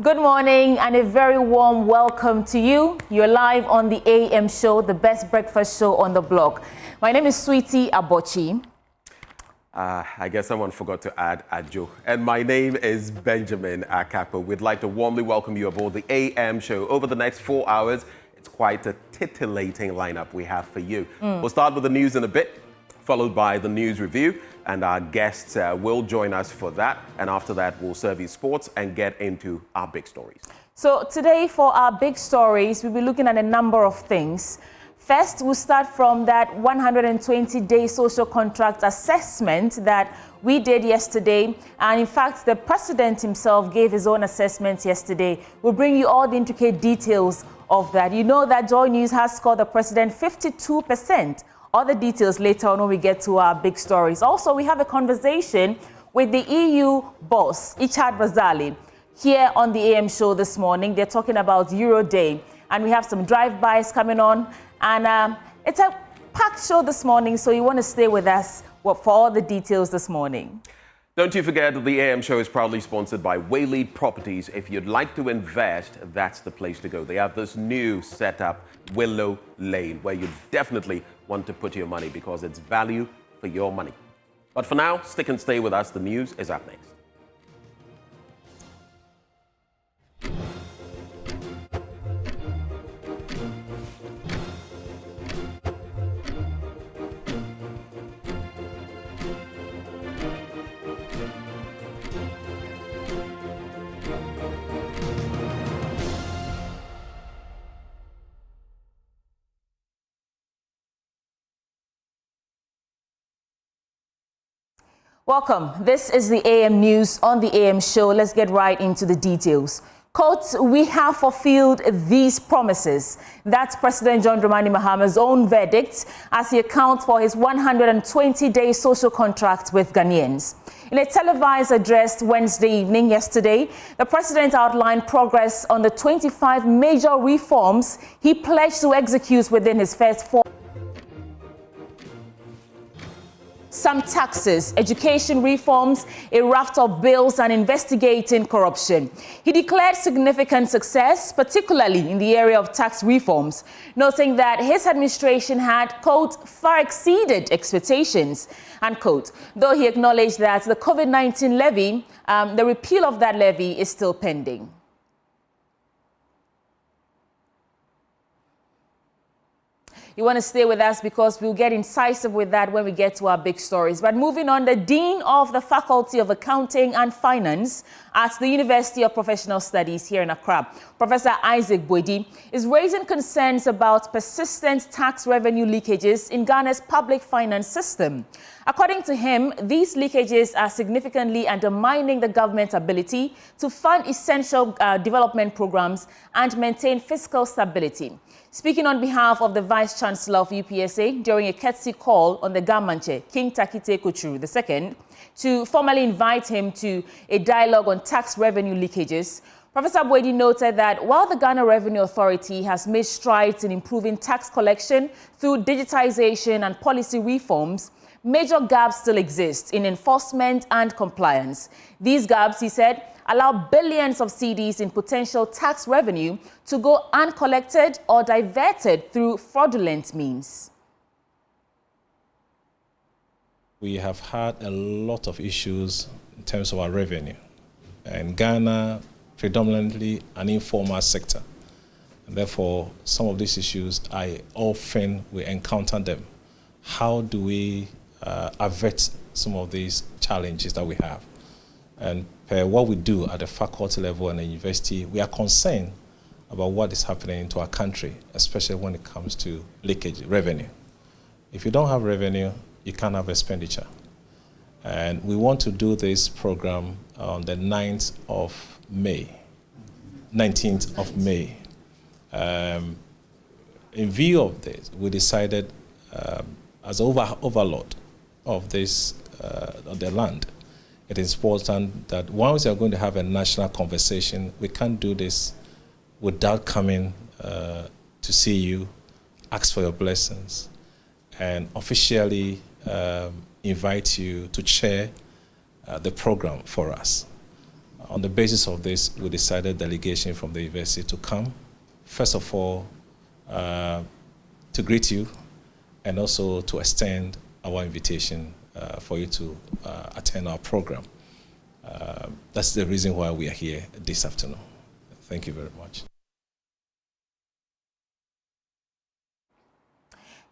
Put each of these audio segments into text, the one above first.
Good morning and a very warm welcome to you. You're live on the AM show, the best breakfast show on the block. My name is Sweetie Abochi. I guess someone forgot to add Ajo. And my name is Benjamin Akapo. We'd like to warmly welcome you aboard the AM show. Over the next 4 hours, it's quite a titillating lineup we have for you. We'll start with the news in a bit, followed by the news review. And our guests will join us for that. And after that, we'll serve you sports and get into our big stories. So today for our big stories, we'll be looking at a number of things. First, we'll start from that 120-day social contract assessment that we did yesterday. And in fact, the president himself gave his own assessment yesterday. We'll bring you all the intricate details of that. You know that Joy News has scored the president 52%. All the details later on when we get to our big stories. Also, we have a conversation with the EU boss, Ichad Bazali, here on the AM show this morning. They're talking about Euro Day, and we have some drive-bys coming on. And it's a packed show this morning, so you want to stay with us for all the details this morning. Don't you forget that the AM show is proudly sponsored by Waylead Properties. If you'd like to invest, that's the place to go. They have this new setup, Willow Lane, where you definitely want to put your money because it's value for your money. But for now, stick and stay with us. The news is up next. Welcome. This is the AM News on the AM show. Let's get right into the details. Quote, we have fulfilled these promises. That's President John Dramani Mahama's own verdict as he accounts for his 120-day social contract with Ghanaians. In a televised address Wednesday evening yesterday, the president outlined progress on the 25 major reforms he pledged to execute within his first 4 some taxes, education reforms, a raft of bills, and investigating corruption. He declared significant success, particularly in the area of tax reforms, noting that his administration had, quote, far exceeded expectations, unquote, though he acknowledged that the COVID-19 levy, the repeal of that levy is still pending. You want to stay with us because we'll get incisive with that when we get to our big stories. But moving on, the Dean of the Faculty of Accounting and Finance at the University of Professional Studies here in Accra, Professor Isaac Boidi, is raising concerns about persistent tax revenue leakages in Ghana's public finance system. According to him, these leakages are significantly undermining the government's ability to fund essential development programs and maintain fiscal stability. Speaking on behalf of the Vice Chancellor of UPSA during a courtesy call on the Gamanche, King Takite Kochuru II, to formally invite him to a dialogue on tax revenue leakages, Professor Boidi noted that while the Ghana Revenue Authority has made strides in improving tax collection through digitization and policy reforms, major gaps still exist in enforcement and compliance. These gaps, he said, allow billions of cedis in potential tax revenue to go uncollected or diverted through fraudulent means. We have had a lot of issues in terms of our revenue. In Ghana, predominantly an informal sector. And therefore, some of these issues, we encounter them. How do we avert some of these challenges that we have? And what we do at the faculty level and the university, we are concerned about what is happening to our country, especially when it comes to leakage revenue. If you don't have revenue, you can't have expenditure. And we want to do this program on the 19th of May. In view of this, we decided as overlord of this, of the land, it is important that once we are going to have a national conversation, we can't do this without coming to see you, ask for your blessings, and officially invite you to chair the program for us. On the basis of this, we decided delegation from the university to come, first of all, to greet you and also to extend our invitation for you to attend our program. That's the reason why we are here this afternoon. Thank you very much.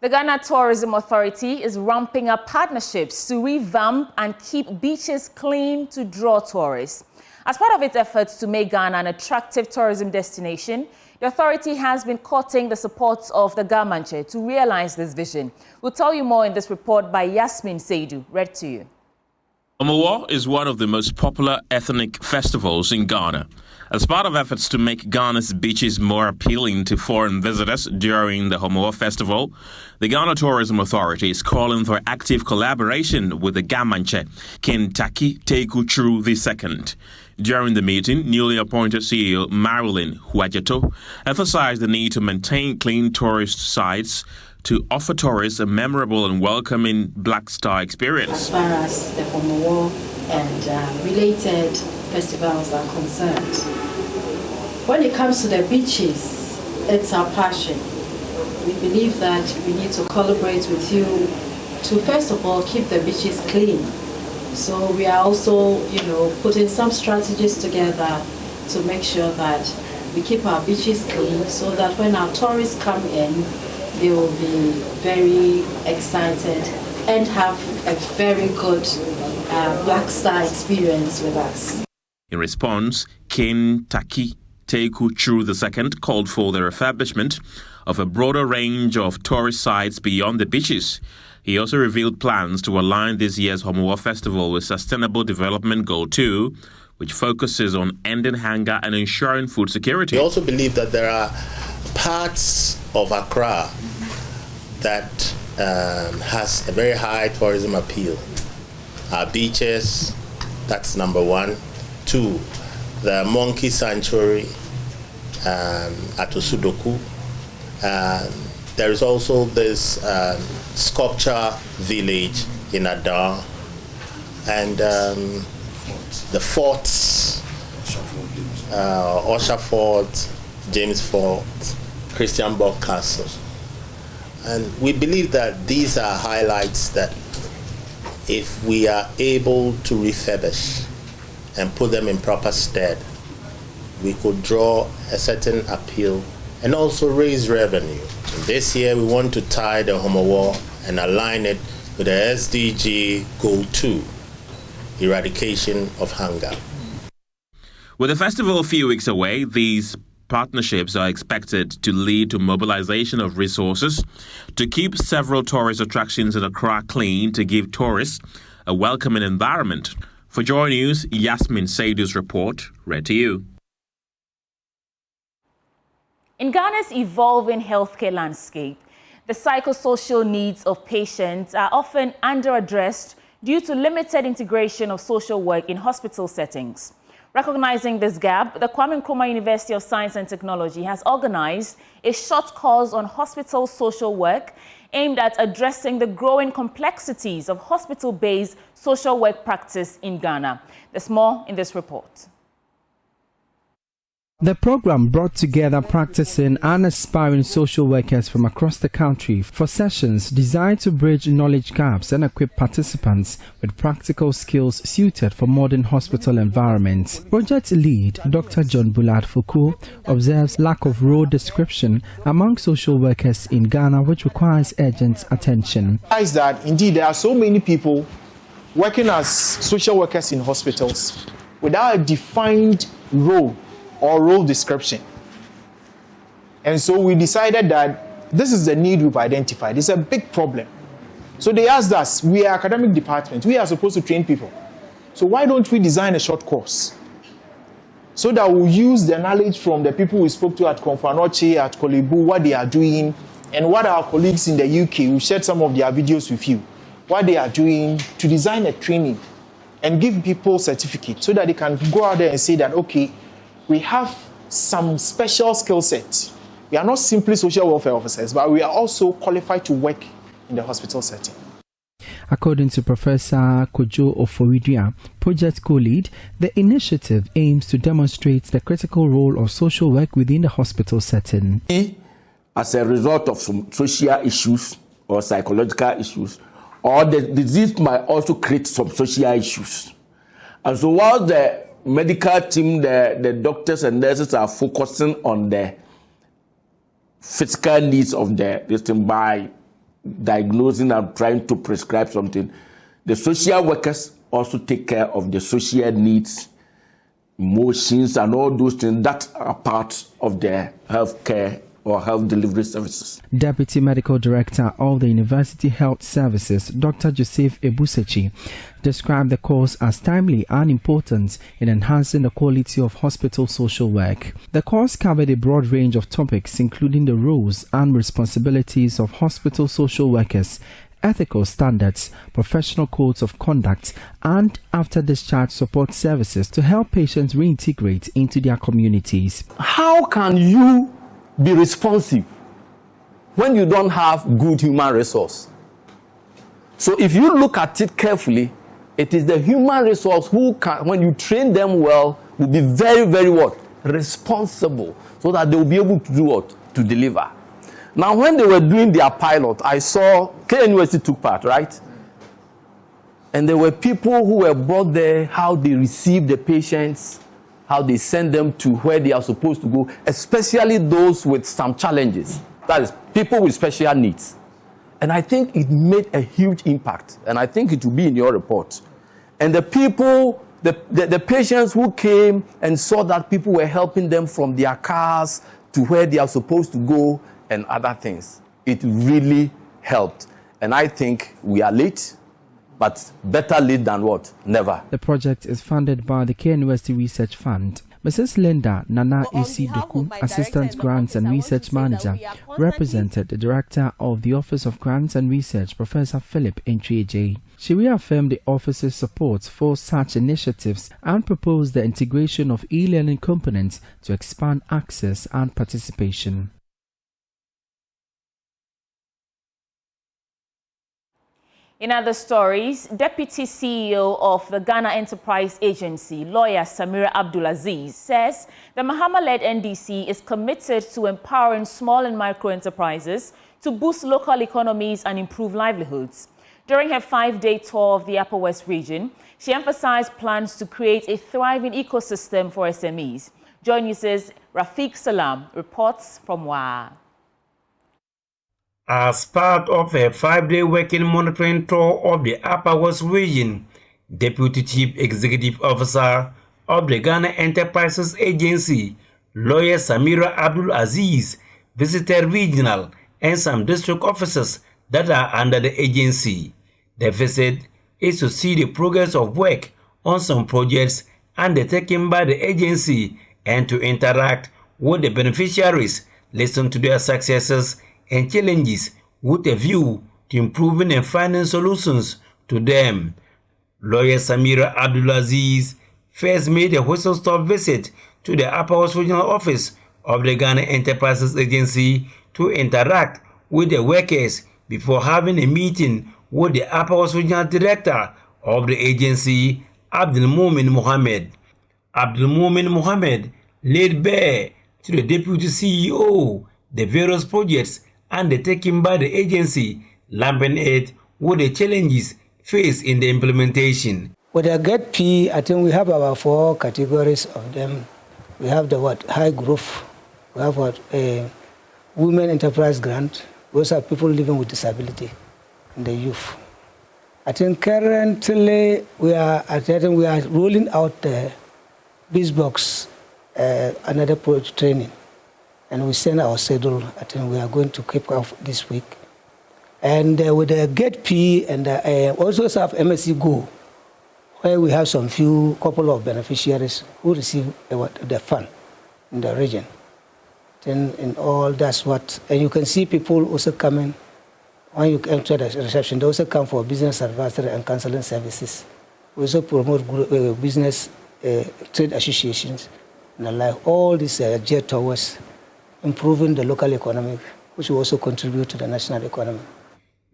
The Ghana Tourism Authority is ramping up partnerships to revamp and keep beaches clean to draw tourists. As part of its efforts to make Ghana an attractive tourism destination, the authority has been courting the support of the Gamanche to realize this vision. We'll tell you more in this report by Yasmin Seidu. Read to you. Homowo is one of the most popular ethnic festivals in Ghana. As part of efforts to make Ghana's beaches more appealing to foreign visitors during the Homowo Festival, the Ghana Tourism Authority is calling for active collaboration with the Gamanche, King Taki Teku Chru II. During the meeting, newly appointed CEO Marilyn Huajeto emphasized the need to maintain clean tourist sites to offer tourists a memorable and welcoming Black Star experience. As far as the Homowo and related festivals are concerned, when it comes to the beaches, it's our passion. We believe that we need to collaborate with you to, first of all, keep the beaches clean. So we are also, putting some strategies together to make sure that we keep our beaches clean so that when our tourists come in, they will be very excited and have a very good Black Star experience with us. In response, King Taki Teku Chru II called for the refurbishment of a broader range of tourist sites beyond the beaches. He also revealed plans to align this year's Homowo Festival with Sustainable Development Goal 2, which focuses on ending hunger and ensuring food security. We also believe that there are parts of Accra that has a very high tourism appeal. Our beaches, that's number one. Two, the monkey sanctuary at Osudoku. There is also this sculpture village in Adar, and the forts, Osha Fort, James Fort, Christian Borg Castle. And we believe that these are highlights that if we are able to refurbish and put them in proper stead, we could draw a certain appeal and also raise revenue. And this year we want to tie the Homowo and align it with the SDG Goal 2, eradication of hunger. With the festival a few weeks away, these partnerships are expected to lead to mobilization of resources to keep several tourist attractions in Accra clean to give tourists a welcoming environment. For Joy News, Yasmin Seidu's report, read to you. In Ghana's evolving healthcare landscape, the psychosocial needs of patients are often under-addressed due to limited integration of social work in hospital settings. Recognizing this gap, the Kwame Nkrumah University of Science and Technology has organized a short course on hospital social work aimed at addressing the growing complexities of hospital-based social work practice in Ghana. There's more in this report. The program brought together practicing and aspiring social workers from across the country for sessions designed to bridge knowledge gaps and equip participants with practical skills suited for modern hospital environments. Project lead Dr. John Bullard Fuku observes lack of role description among social workers in Ghana, which requires urgent attention. That indeed there are so many people working as social workers in hospitals without a defined role or role description. And so we decided that this is the need we've identified. It's a big problem. So they asked us, we are academic department, we are supposed to train people. So why don't we design a short course so that we'll use the knowledge from the people we spoke to at Konfanoche, at Kolebu, what they are doing, and what our colleagues in the UK, we shared some of their videos with you, what they are doing to design a training and give people certificates so that they can go out there and say that, okay, we have some special skill sets. We are not simply social welfare officers, but we are also qualified to work in the hospital setting. According to Professor Kojo Oforidua, project co-lead, the initiative aims to demonstrate the critical role of social work within the hospital setting. As a result of some social issues or psychological issues, or the disease might also create some social issues. And so while the medical team, the doctors and nurses are focusing on the physical needs of the system by diagnosing and trying to prescribe something, the social workers also take care of the social needs, emotions, and all those things that are part of the healthcare or health delivery services. Deputy Medical Director of the University Health Services, Dr. Joseph Ebusechi, described the course as timely and important in enhancing the quality of hospital social work. The course covered a broad range of topics, including the roles and responsibilities of hospital social workers, ethical standards, professional codes of conduct, and after-discharge support services to help patients reintegrate into their communities. How can you be responsive when you don't have good human resource? So if you look at it carefully, it is the human resource who can, when you train them well, will be very, very what? Responsible, so that they will be able to do what? To deliver. Now, when they were doing their pilot, I saw KNUST took part, right? And there were people who were brought there, how they received the patients, how they send them to where they are supposed to go, especially those with some challenges. That is, people with special needs. And I think it made a huge impact. And I think it will be in your report. And the people, the patients who came and saw that people were helping them from their cars to where they are supposed to go and other things, it really helped. And I think we are late, but better late than what? Never. The project is funded by the KNUST Research Fund. Mrs. Linda Nana Isi Doku, Assistant Grants and Research Manager, represented the Director of the Office of Grants and Research, Professor Philip Ntrieje. She reaffirmed the office's support for such initiatives and proposed the integration of e-learning components to expand access and participation. In other stories, Deputy CEO of the Ghana Enterprise Agency, lawyer Samira Abdulaziz, says the Mahama-led NDC is committed to empowering small and micro-enterprises to boost local economies and improve livelihoods. During her 5-day tour of the Upper West region, she emphasized plans to create a thriving ecosystem for SMEs. Join News' Rafiq Salam reports from WA. As part of a 5-day working monitoring tour of the Upper West region, Deputy Chief Executive Officer of the Ghana Enterprises Agency, lawyer Samira Abdulaziz, visited regional and some district offices that are under the agency. The visit is to see the progress of work on some projects undertaken by the agency and to interact with the beneficiaries, listen to their successes and challenges with a view to improving and finding solutions to them. Lawyer Samira Abdulaziz first made a whistle-stop visit to the Upper West Regional Office of the Ghana Enterprises Agency to interact with the workers before having a meeting with the Upper West Regional Director of the agency, Abdulmumin Mohammed. Abdulmumin Mohammed laid bare to the Deputy CEO the various projects undertaken by the agency, lamping it with the challenges faced in the implementation. With the GET P, I think we have about 4 categories of them. We have the high growth. We have women enterprise grant. Those are people living with disability and the youth. I think currently we are rolling out the BizBox, another project training. And we send our schedule. I think we are going to kick off this week. And with the GET P and also have MSC Go, where we have some couple of beneficiaries who receive the fund in the region. Then in all, that's what, and you can see people also coming, when you enter the reception, they also come for business advisory and counseling services. We also promote business trade associations and the like. All these are geared towards improving the local economy, which will also contribute to the national economy.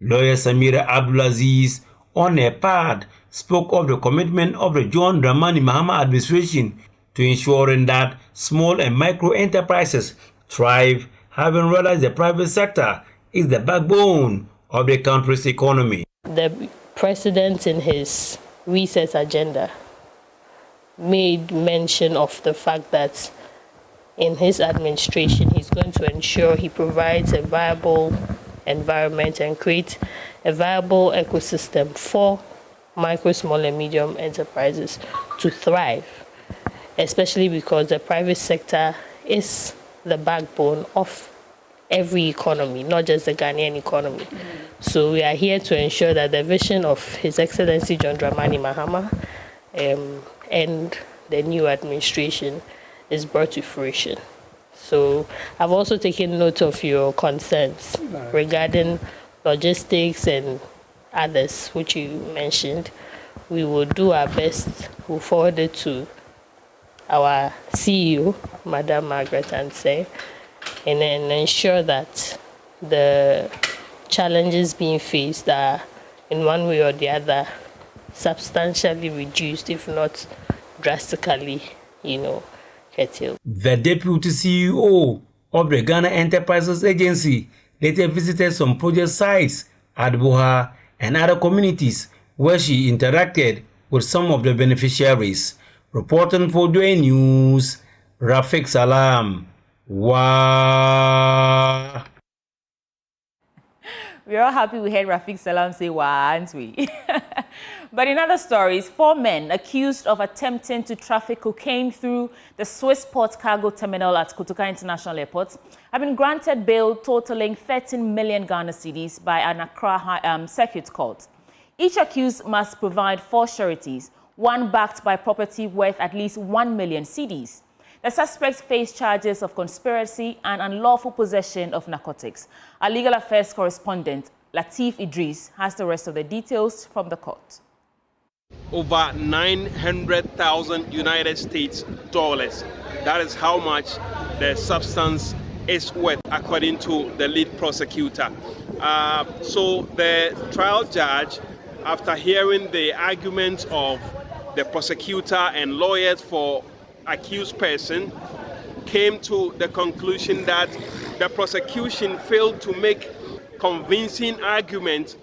Lawyer Samira Abdulaziz on her part, spoke of the commitment of the John Dramani Mahama administration to ensuring that small and micro enterprises thrive, having realized the private sector is the backbone of the country's economy. The president in his reset agenda made mention of the fact that in his administration he's going to ensure he provides a viable environment and create a viable ecosystem for micro, small and medium enterprises to thrive, especially because the private sector is the backbone of every economy, not just the Ghanaian economy. So we are here to ensure that the vision of His Excellency John Dramani Mahama and the new administration is brought to fruition. So I've also taken note of your concerns regarding logistics and others, which you mentioned. We will do our best. We'll forward it to our CEO, Madam Margaret Anseh, and then ensure that the challenges being faced are, in one way or the other, substantially reduced, if not drastically, curtailed. The deputy CEO of the Ghana Enterprises Agency later visited some project sites at Buha and other communities where she interacted with some of the beneficiaries. Reporting for Joy News, Rafiq Salam. Wow. We're all happy we heard Rafiq Salam say wah, aren't we? But in other stories, 4 men accused of attempting to traffic cocaine through the Swiss port cargo terminal at Kotoka International Airport have been granted bail totaling 13 million Ghana cedis by an Accra Circuit Court. Each accused must provide 4 sureties, one backed by property worth at least 1 million cedis. The suspects face charges of conspiracy and unlawful possession of narcotics. Our legal affairs correspondent, Latif Idris, has the rest of the details from the court. Over 900,000 United States dollars. That is how much the substance is worth, according to the lead prosecutor. So the trial judge, after hearing the arguments of the prosecutor and lawyers for accused person, came to the conclusion that the prosecution failed to make convincing arguments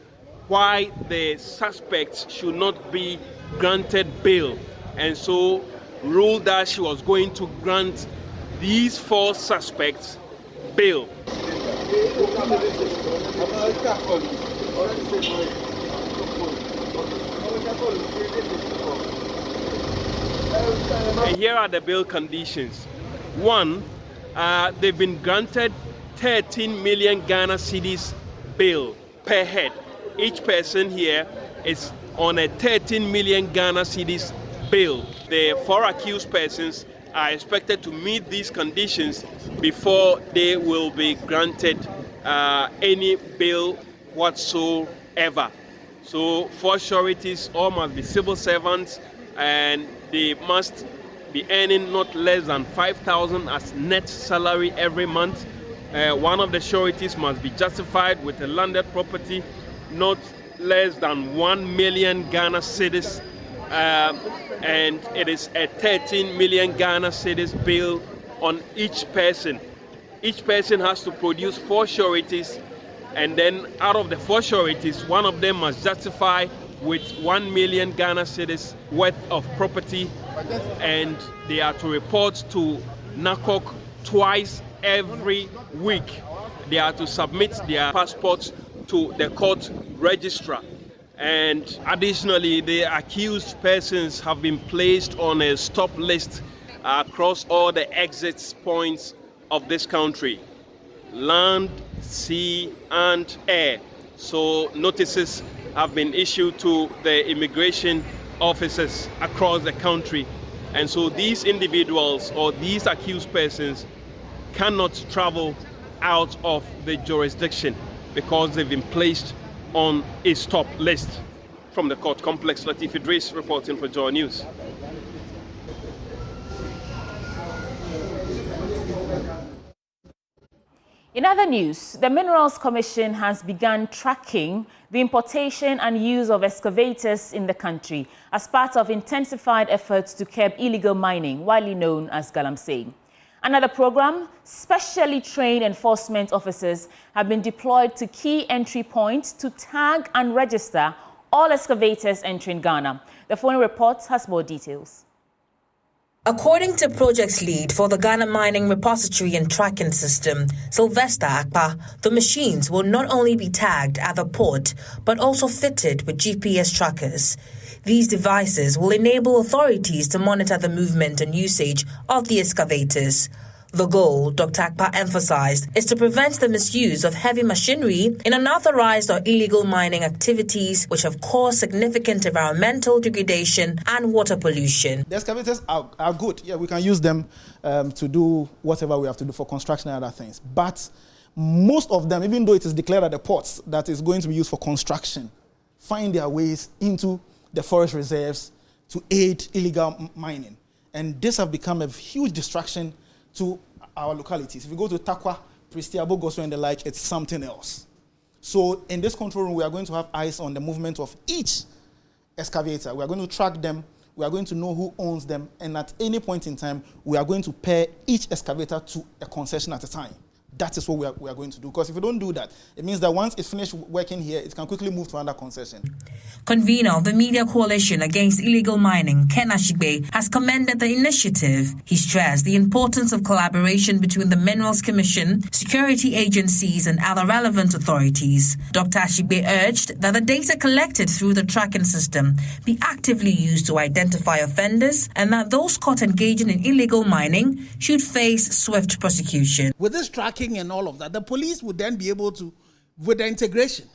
why the suspects should not be granted bail, and so ruled that she was going to grant these 4 suspects bail. And here are the bail conditions. 1, they've been granted 13 million Ghana cedis bail per head. Each person here is on a 13 million Ghana cedis bail. The 4 accused persons are expected to meet these conditions before they will be granted any bail whatsoever. So 4 sureties, all must be civil servants, and they must be earning not less than 5,000 as net salary every month. One of the sureties must be justified with a landed property not less than 1 million Ghana cedis, and it is a 13 million Ghana cedis bail on each person. Each person has to produce 4 sureties, and then out of the 4 sureties, one of them must justify with 1 million Ghana cedis worth of property, and they are to report to NACOC twice every week. They are to submit their passports to the court registrar. And additionally, the accused persons have been placed on a stop list across all the exit points of this country: land, sea, and air. So notices have been issued to the immigration officers across the country. And so these individuals or these accused persons cannot travel out of the jurisdiction because they've been placed on a stop list. From the court complex, Latif Idris reporting for Joy News. In other news, the Minerals Commission has begun tracking the importation and use of excavators in the country as part of intensified efforts to curb illegal mining, widely known as galamsey. Another program, specially trained enforcement officers have been deployed to key entry points to tag and register all excavators entering Ghana. The following report has more details. According to project lead for the Ghana Mining Repository and Tracking System, Sylvester Akpa, the machines will not only be tagged at the port, but also fitted with GPS trackers. These devices will enable authorities to monitor the movement and usage of the excavators. The goal, Dr. Akpa emphasized, is to prevent the misuse of heavy machinery in unauthorized or illegal mining activities which have caused significant environmental degradation and water pollution. The excavators are good. Yeah, we can use them to do whatever we have to do for construction and other things. But most of them, even though it is declared at the ports that is going to be used for construction, find their ways into the forest reserves to aid illegal mining. And this has become a huge distraction to our localities. If you go to Takwa, Pristiabo, Goso, and the like, it's something else. So in this control room, we are going to have eyes on the movement of each excavator. We are going to track them. We are going to know who owns them. And at any point in time, we are going to pair each excavator to a concession at a time. That is what we are going to do. Because if we don't do that, it means that once it's finished working here, it can quickly move to another concession. Convener of the Media Coalition Against Illegal Mining, Ken Ashigbe, has commended the initiative. He stressed the importance of collaboration between the Minerals Commission, security agencies, and other relevant authorities. Dr. Ashigbe urged that the data collected through the tracking system be actively used to identify offenders and that those caught engaging in illegal mining should face swift prosecution. With this tracking and all of that, the police would then be able to, with the integration,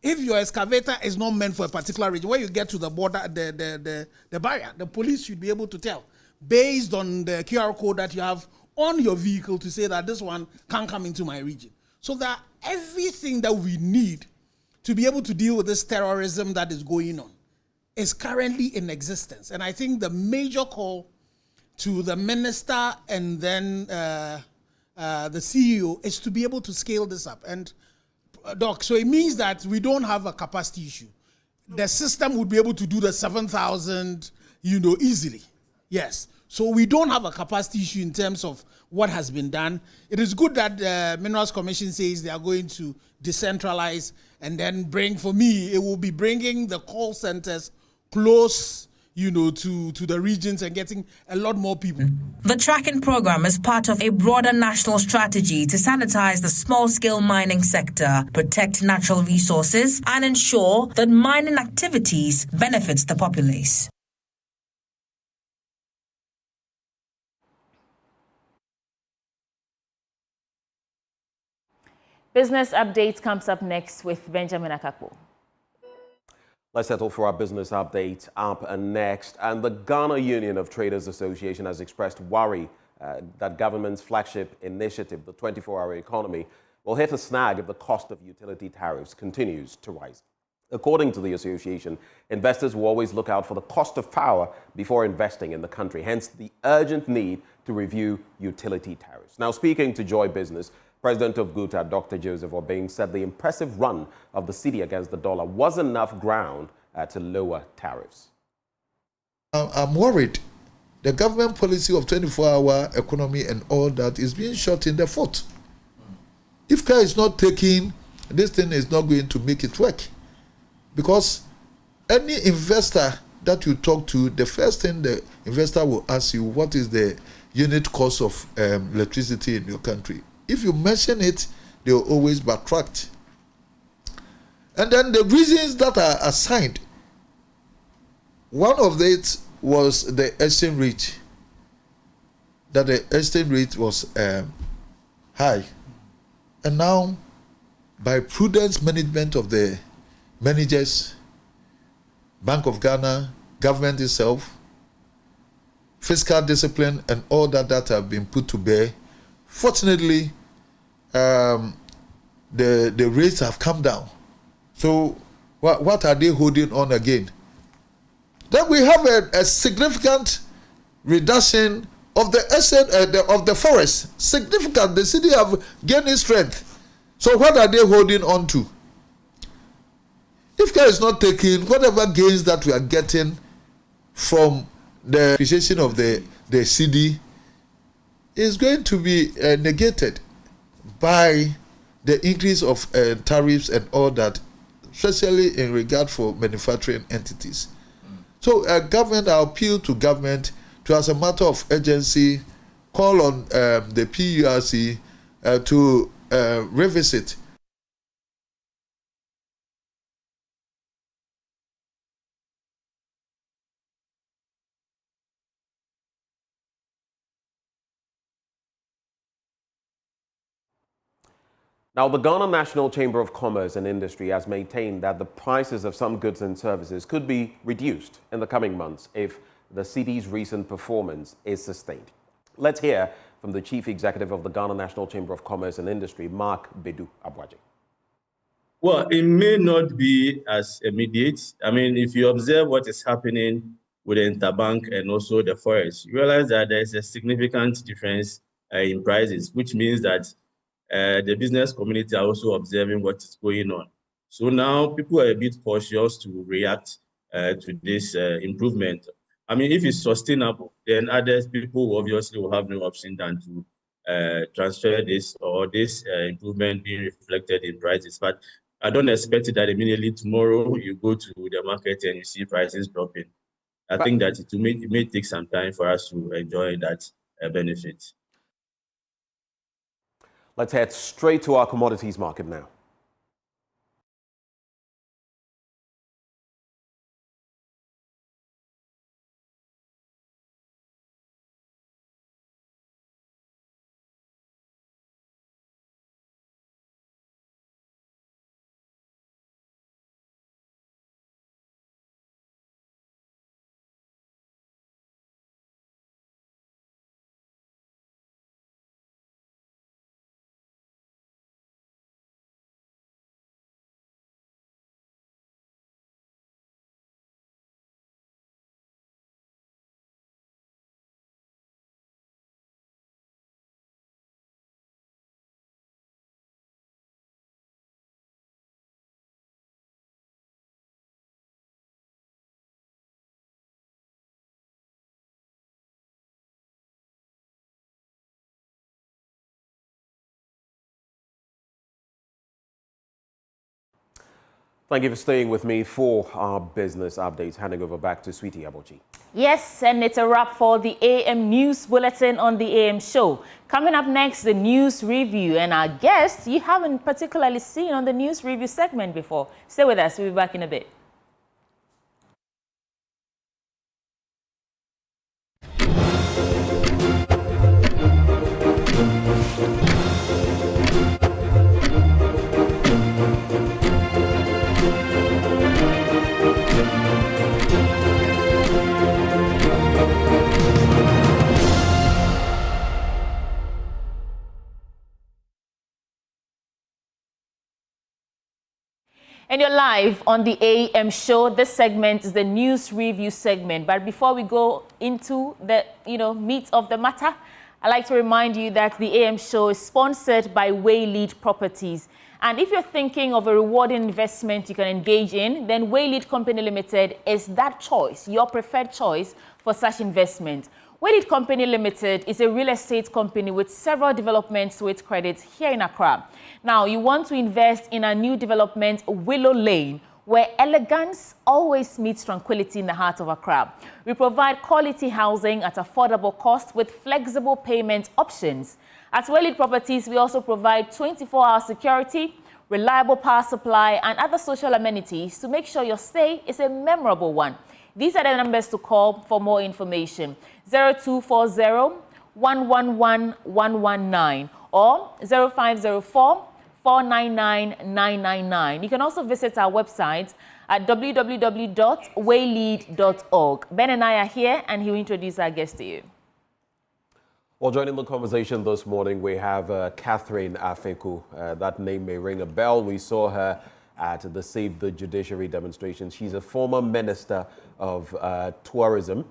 if your excavator is not meant for a particular region, when you get to the border, the barrier, the police should be able to tell, based on the QR code that you have on your vehicle, to say that this one can't come into my region. So that everything that we need to be able to deal with this terrorism that is going on is currently in existence. And I think the major call to the minister and then the CEO is to be able to scale this up. And Doc, so it means that we don't have a capacity issue. The system would be able to do the 7,000, easily. Yes. So we don't have a capacity issue in terms of what has been done. It is good that the Minerals Commission says they are going to decentralize and then bring, for me, it will be bringing the call centers close to the regions and getting a lot more people. The tracking program is part of a broader national strategy to sanitize the small-scale mining sector, protect natural resources, and ensure that mining activities benefits the populace. Business Update comes up next with Benjamin Akakpo. Let's settle for our business update up next. And the Ghana Union of Traders Association has expressed worry that government's flagship initiative, the 24-hour economy, will hit a snag if the cost of utility tariffs continues to rise. According to the association, investors will always look out for the cost of power before investing in the country, hence the urgent need to review utility tariffs. Now, speaking to Joy Business, President of GUTA, Dr. Joseph Obeng, said the impressive run of the cedi against the dollar was enough ground to lower tariffs. I'm worried. The government policy of 24-hour economy and all that is being shot in the foot. If care is not taken, this thing is not going to make it work. Because any investor that you talk to, the first thing the investor will ask you, what is the unit cost of electricity in your country? If you mention it, they will always backtrack. And then the reasons that are assigned, one of it was the exchange rate, that the exchange rate was high. And now, by prudent management of the managers, Bank of Ghana, government itself, fiscal discipline, and all that have been put to bear, fortunately, the rates have come down. So what are they holding on again? Then we have a significant reduction of the of the forest significant. The city have gained in strength. So what are they holding on to? If care is not taken, whatever gains that we are getting from the appreciation of the city is going to be negated by the increase of tariffs and all that, especially in regard for manufacturing entities. So government, I appeal to government to, as a matter of urgency, call on the PURC to revisit Now, the Ghana National Chamber of Commerce and Industry has maintained that the prices of some goods and services could be reduced in the coming months if the city's recent performance is sustained. Let's hear from the Chief Executive of the Ghana National Chamber of Commerce and Industry, Mark Bedu Abwaje. Well, it may not be as immediate. I mean, if you observe what is happening with the interbank and also the forex, you realize that there is a significant difference in prices, which means that the business community are also observing what is going on. So now people are a bit cautious to react to this improvement. I mean, if it's sustainable, then other people obviously will have no option than to transfer this or this improvement being reflected in prices. But I don't expect that immediately tomorrow you go to the market and you see prices dropping. I think that it may take some time for us to enjoy that benefit. Let's head straight to our commodities market now. Thank you for staying with me for our business updates. Handing over back to Sweetie Abochi. Yes, and it's a wrap for the AM News Bulletin on the AM Show. Coming up next, the news review. And our guest you haven't particularly seen on the news review segment before. Stay with us. We'll be back in a bit. And you're live on the AM Show. This segment is the news review segment. But before we go into the meat of the matter, I'd like to remind you that the AM Show is sponsored by Waylead Properties. And if you're thinking of a rewarding investment you can engage in, then Waylead Company Limited is that choice, your preferred choice for such investment. Waylead Company Limited is a real estate company with several development suite credits here in Accra. Now, you want to invest in a new development, Willow Lane, where elegance always meets tranquility in the heart of Accra. We provide quality housing at affordable cost with flexible payment options. At Waylead Properties, we also provide 24-hour security, reliable power supply, and other social amenities to make sure your stay is a memorable one. These are the numbers to call for more information. 0240-111-119 or 0504-499-999. You can also visit our website at www.waylead.org. Ben and I are here, and he'll introduce our guest to you. Well, joining the conversation this morning, we have Catherine Afeku. That name may ring a bell. We saw her at the Save the Judiciary demonstration. She's a former Minister of Tourism,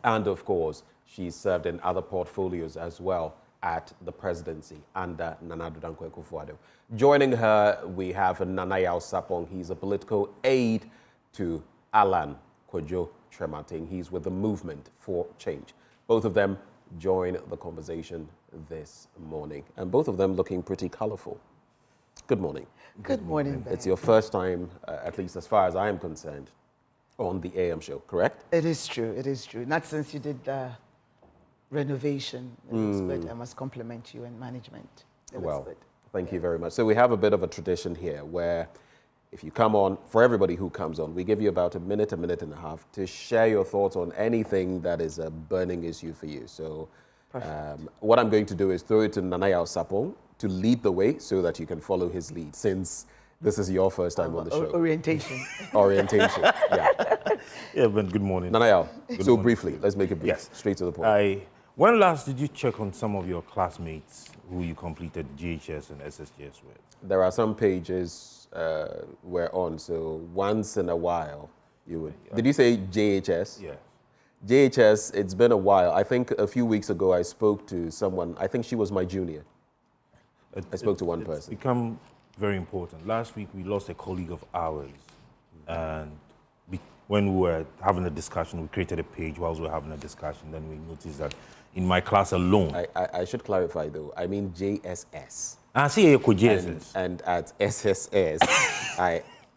and of course, She's served in other portfolios as well at the presidency under Nana Addo Dankwa Akufo-Addo. Joining her, we have Nanaya Sapong. He's a political aide to Alan Kojo Tremating. He's with the Movement for Change. Both of them join the conversation this morning, and both of them looking pretty colorful. Good morning. Good morning. It's your first time, at least as far as I am concerned, on the AM show, correct? It is true. It is true. Not since you did the renovation. It was good. I must compliment you and management. It was good. Thank you very much. So we have a bit of a tradition here where if you come on, for everybody who comes on, we give you about a minute and a half to share your thoughts on anything that is a burning issue for you. So what I'm going to do is throw it to Nanaya Sapong to lead the way so that you can follow his lead, since this is your first time on the show. Orientation. Orientation, yeah. Yeah, but good morning. Nanaya, so briefly, let's make it brief, straight to the point. When last did you check on some of your classmates who you completed GHS and SSGS with? There are some pages we're on, so once in a while you would. Did you say JHS? Yeah. JHS, it's been a while. I think a few weeks ago I spoke to someone, I think she was my junior. I spoke to one person. It's become very important. Last week we lost a colleague of ours, and when we were having a discussion, we created a page whilst we were having a discussion, then we noticed that in my class alone. I should clarify though, I mean JSS. See, JSS. And at SSS,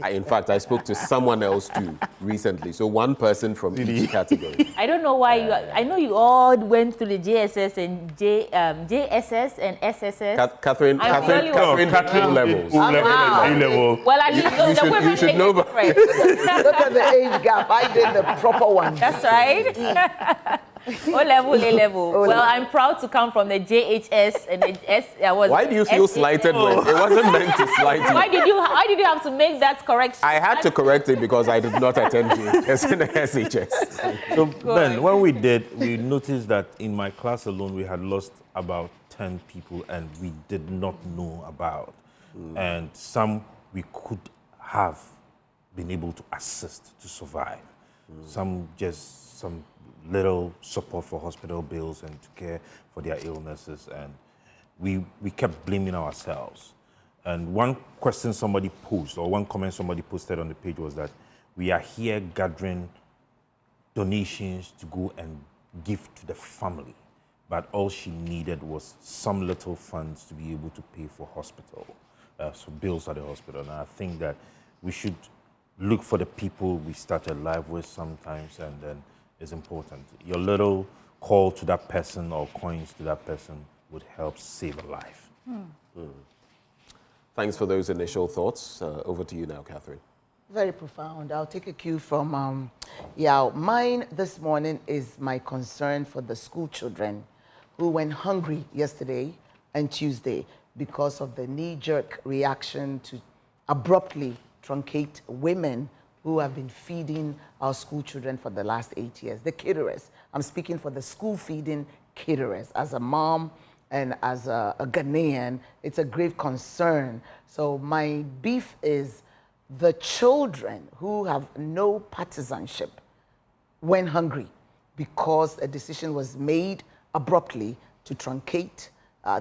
in fact, I spoke to someone else too recently. So one person from each category. I don't know why I know you all went through the JSS and JSS and SSS. Catherine levels. level. Well, at least the women should know. Look at the age gap. I did the proper one. That's right. O-level, A-level. Well, I'm proud to come from the JHS and the S. Why do you feel slighted when it wasn't meant to slight you? Why did you have to make that correction? I had to correct it because I did not attend JHS and SHS. So, Ben, when we did, we noticed that in my class alone, we had lost about 10 people and we did not know about. And some we could have been able to assist to survive. Some little support for hospital bills and to care for their illnesses, and we kept blaming ourselves. And one question somebody posed, or one comment somebody posted on the page was that we are here gathering donations to go and give to the family, but all she needed was some little funds to be able to pay for hospital, so bills at the hospital. And I think that we should look for the people we started life with sometimes, and then is important. Your little call to that person or coins to that person would help save a life. Thanks for those initial thoughts. Over to you now, Catherine. Very profound. I'll take a cue from, mine this morning is my concern for the school children who went hungry yesterday and Tuesday because of the knee-jerk reaction to abruptly truncate women who have been feeding our school children for the last 8 years, the caterers. I'm speaking for the school feeding caterers. As a mom and as a Ghanaian, it's a grave concern. So my beef is the children who have no partisanship went hungry because a decision was made abruptly to truncate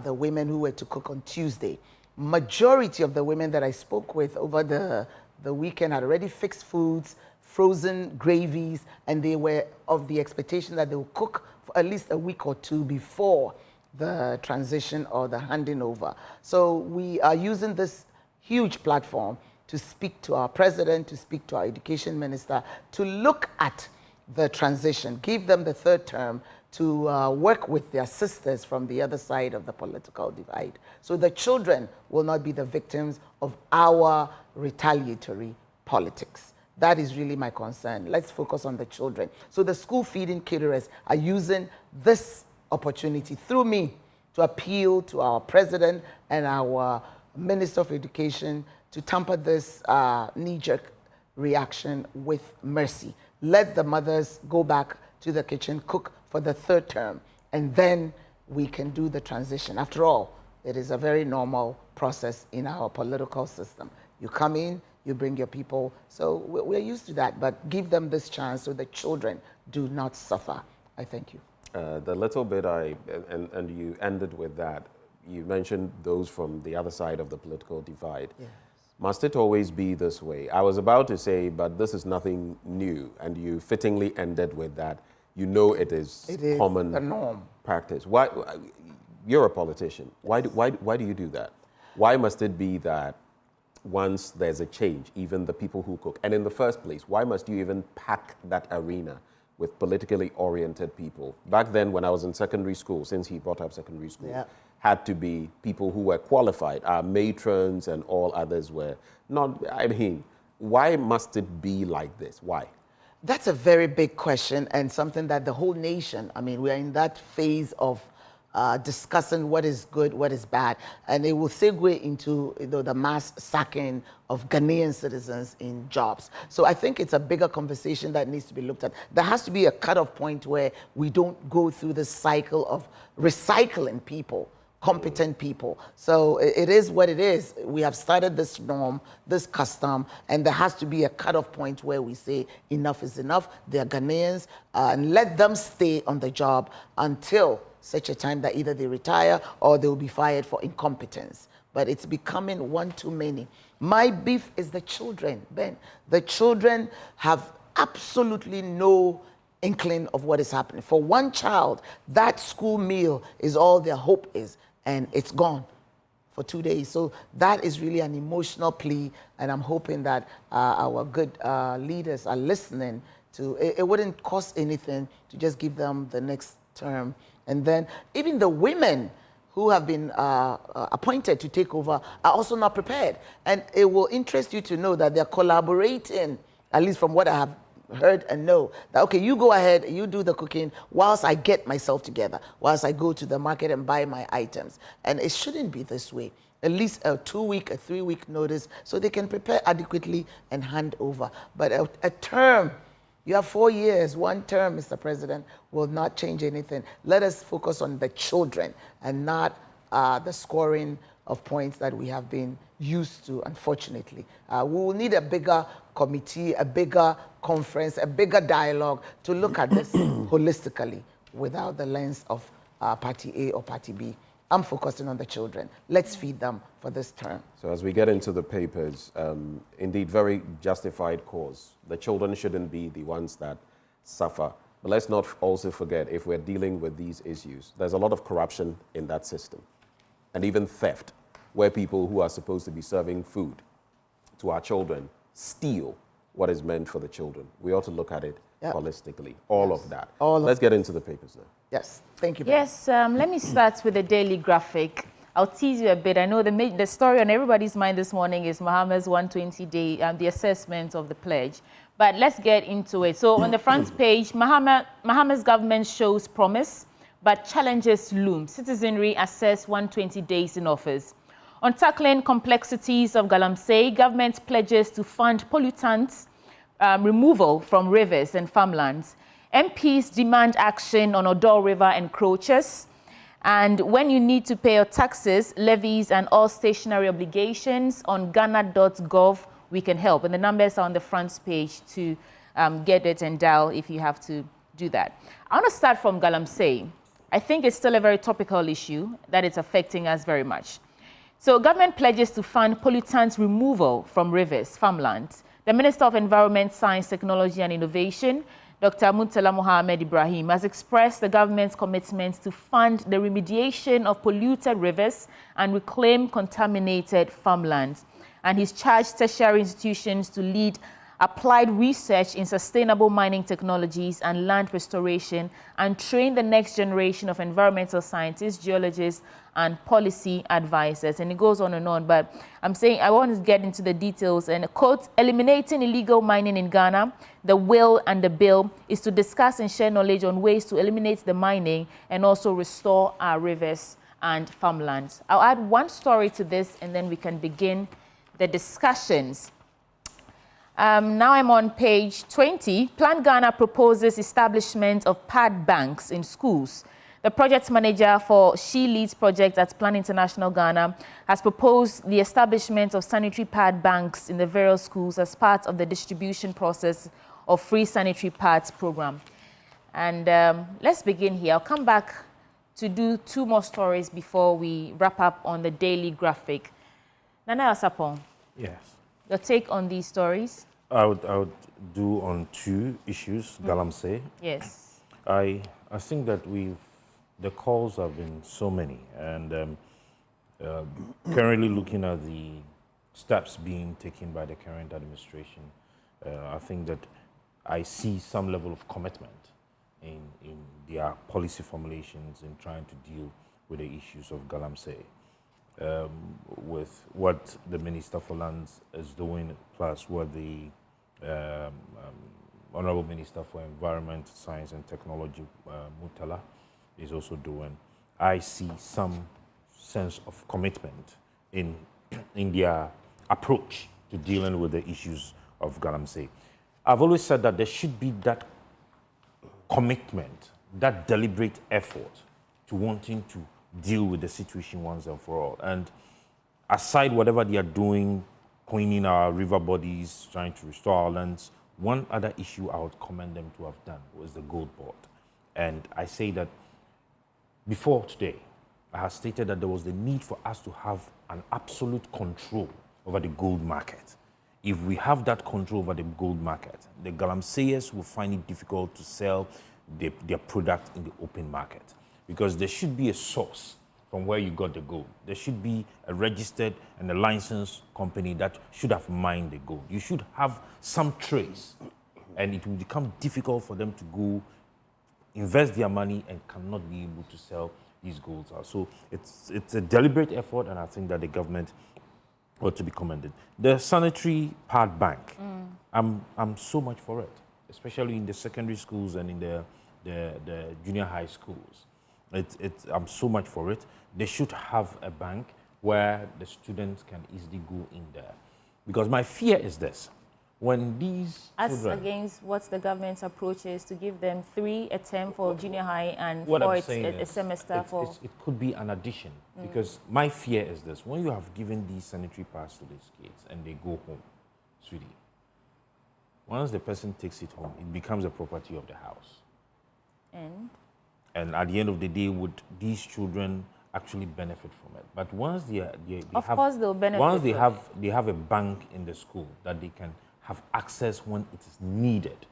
the women who were to cook on Tuesday. Majority of the women that I spoke with over the weekend had already fixed foods, frozen gravies, and they were of the expectation that they will cook for at least a week or two before the transition or the handing over. So we are using this huge platform to speak to our president, to speak to our education minister, to look at the transition, give them the third term, to work with their sisters from the other side of the political divide. So the children will not be the victims of our retaliatory politics. That is really my concern. Let's focus on the children. So the school feeding caterers are using this opportunity through me to appeal to our president and our Minister of Education to temper this knee-jerk reaction with mercy. Let the mothers go back to the kitchen, cook for the third term, and then we can do the transition. After all, it is a very normal process in our political system. You come in, you bring your people. So we're used to that, but give them this chance so the children do not suffer. I thank you. The little bit and you ended with that, you mentioned those from the other side of the political divide. Yes. Must it always be this way? I was about to say, but this is nothing new, and you fittingly ended with that. You know it is common the norm. practice. Why? You're a politician. Why do you do that? Why must it be that once there's a change, even the people who cook, and in the first place, why must you even pack that arena with politically oriented people? Back then, when I was in secondary school, since he brought up secondary school, had to be people who were qualified. Our matrons and all others were not. I mean, why must it be like this? Why? That's a very big question, and something that the whole nation, I mean, we're in that phase of discussing what is good, what is bad, and it will segue into the mass sacking of Ghanaian citizens in jobs. So I think it's a bigger conversation that needs to be looked at. There has to be a cutoff point where we don't go through this cycle of recycling people, competent people. So it is what it is. We have started this norm, this custom, and there has to be a cutoff point where we say enough is enough. They're Ghanaians, and let them stay on the job until such a time that either they retire or they will be fired for incompetence. But it's becoming one too many. My beef is the children, Ben. The children have absolutely no inkling of what is happening. For one child, that school meal is all their hope is, and it's gone for 2 days. So that is really an emotional plea, and I'm hoping that our good leaders are listening to it. It wouldn't cost anything to just give them the next term. And then even the women who have been appointed to take over are also not prepared. And it will interest you to know that they're collaborating, at least from what I have heard and know, that, okay, you go ahead, you do the cooking whilst I get myself together, whilst I go to the market and buy my items. And it shouldn't be this way. At least a 2-week, a 3-week notice so they can prepare adequately and hand over. But a term, you have 4 years, 1 term, Mr. President, will not change anything. Let us focus on the children and not the scoring of points that we have been used to, unfortunately. We will need a bigger committee, a bigger conference, a bigger dialogue to look at this holistically without the lens of Party A or Party B. I'm focusing on the children. Let's feed them for this term. So as we get into the papers, indeed, very justified cause. The children shouldn't be the ones that suffer. But let's not also forget, if we're dealing with these issues, there's a lot of corruption in that system. And even theft, where people who are supposed to be serving food to our children steal what is meant for the children. We ought to look at it holistically, all of that. Let's get into the papers now. Yes, thank you. Yes, let me start with the Daily Graphic. I'll tease you a bit. I know the story on everybody's mind this morning is Mahama's 120-day, the assessment of the pledge. But let's get into it. So on the front page, Mahama's government shows promise, but challenges loom. Citizenry assess 120 days in office. On tackling complexities of Galamsey, government pledges to fund pollutants removal from rivers and farmlands. MPs demand action on Odo River encroaches. And when you need to pay your taxes, levies, and all stationary obligations on ghana.gov, we can help. And the numbers are on the front page to get it and dial if you have to do that. I want to start from Galamsey. I think it's still a very topical issue that is affecting us very much. So government pledges to fund pollutants removal from rivers, farmlands. The Minister of Environment, Science, Technology and Innovation, Dr. Muntala Mohammed Ibrahim, has expressed the government's commitment to fund the remediation of polluted rivers and reclaim contaminated farmlands. And he's charged tertiary institutions to lead applied research in sustainable mining technologies and land restoration and train the next generation of environmental scientists, geologists, and policy advisors. And it goes on, but I'm saying I want to get into the details. And quote, eliminating illegal mining in Ghana, the will and the bill is to discuss and share knowledge on ways to eliminate the mining and also restore our rivers and farmlands. I'll add one story to this and then we can begin the discussions. Now I'm on page 20. Plan Ghana proposes establishment of pad banks in schools. The project manager for She Leads project at Plan International Ghana has proposed the establishment of sanitary pad banks in the various schools as part of the distribution process of free sanitary pads program. And let's begin here. I'll come back to do 2 more stories before we wrap up on the daily graphic. Nana Asapong. Yes. Your take on these stories? I would do on 2 issues, Galamsey. Yes. I think that the calls have been so many, and currently looking at the steps being taken by the current administration, I think that I see some level of commitment in their policy formulations in trying to deal with the issues of Galamsey. With what the Minister for Lands is doing, plus what the Honorable Minister for Environment, Science and Technology, Mutala, is also doing, I see some sense of commitment in their approach to dealing with the issues of Galamsey. I've always said that there should be that commitment, that deliberate effort to wanting to deal with the situation once and for all. And aside whatever they are doing, cleaning our river bodies, trying to restore our lands, one other issue I would commend them to have done was the gold board. And I say that before today, I have stated that there was the need for us to have an absolute control over the gold market. If we have that control over the gold market, the Galamseyers will find it difficult to sell their product in the open market, because there should be a source from where you got the gold. There should be a registered and a licensed company that should have mined the gold. You should have some trace, and it will become difficult for them to go invest their money and cannot be able to sell these golds out. So it's a deliberate effort, and I think that the government ought to be commended. The sanitary pad bank, I'm so much for it, especially in the secondary schools and in the junior high schools. I'm so much for it. They should have a bank where the students can easily go in there. Because my fear is this: when these children, against what the government's approach is to give them 3 a term for junior high and 4 a semester for... It could be an addition, because my fear is this: when you have given these sanitary pads to these kids and they go home, sweetie, once the person takes it home, it becomes a property of the house. And at the end of the day, would these children actually benefit from it? But once they of have, course they'll benefit. Once they have a bank in the school that they can have access when it is needed.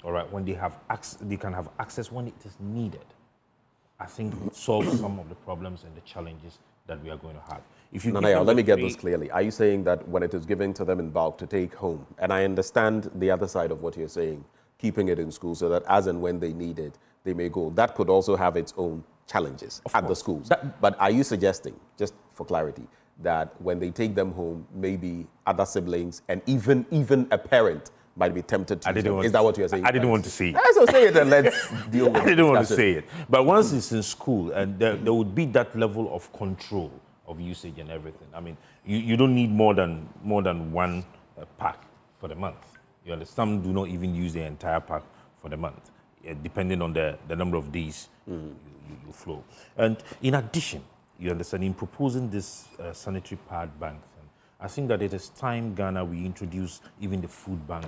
All right, when they can have access when it is needed. I think it solves some of the problems and the challenges that we are going to have. If you Nanaya, let me get this clearly. Are you saying that when it is given to them in bulk to take home, and I understand the other side of what you're saying, keeping it in school so that as and when they need it, they may go. That could also have its own challenges at the schools. But are you suggesting, just for clarity, that when they take them home, maybe other siblings and even a parent might be tempted to use them? Is that what you're saying? I didn't want to say it. So say it and let's deal with it. I didn't want to say it. But once it's in school, and there would be that level of control of usage and everything. I mean, you don't need more than 1 pack for the month. You understand? Some do not even use the entire pack for the month, depending on the number of days you flow. And in addition, you understand, in proposing this sanitary pad bank thing, I think that it is time, Ghana, we introduce even the food bank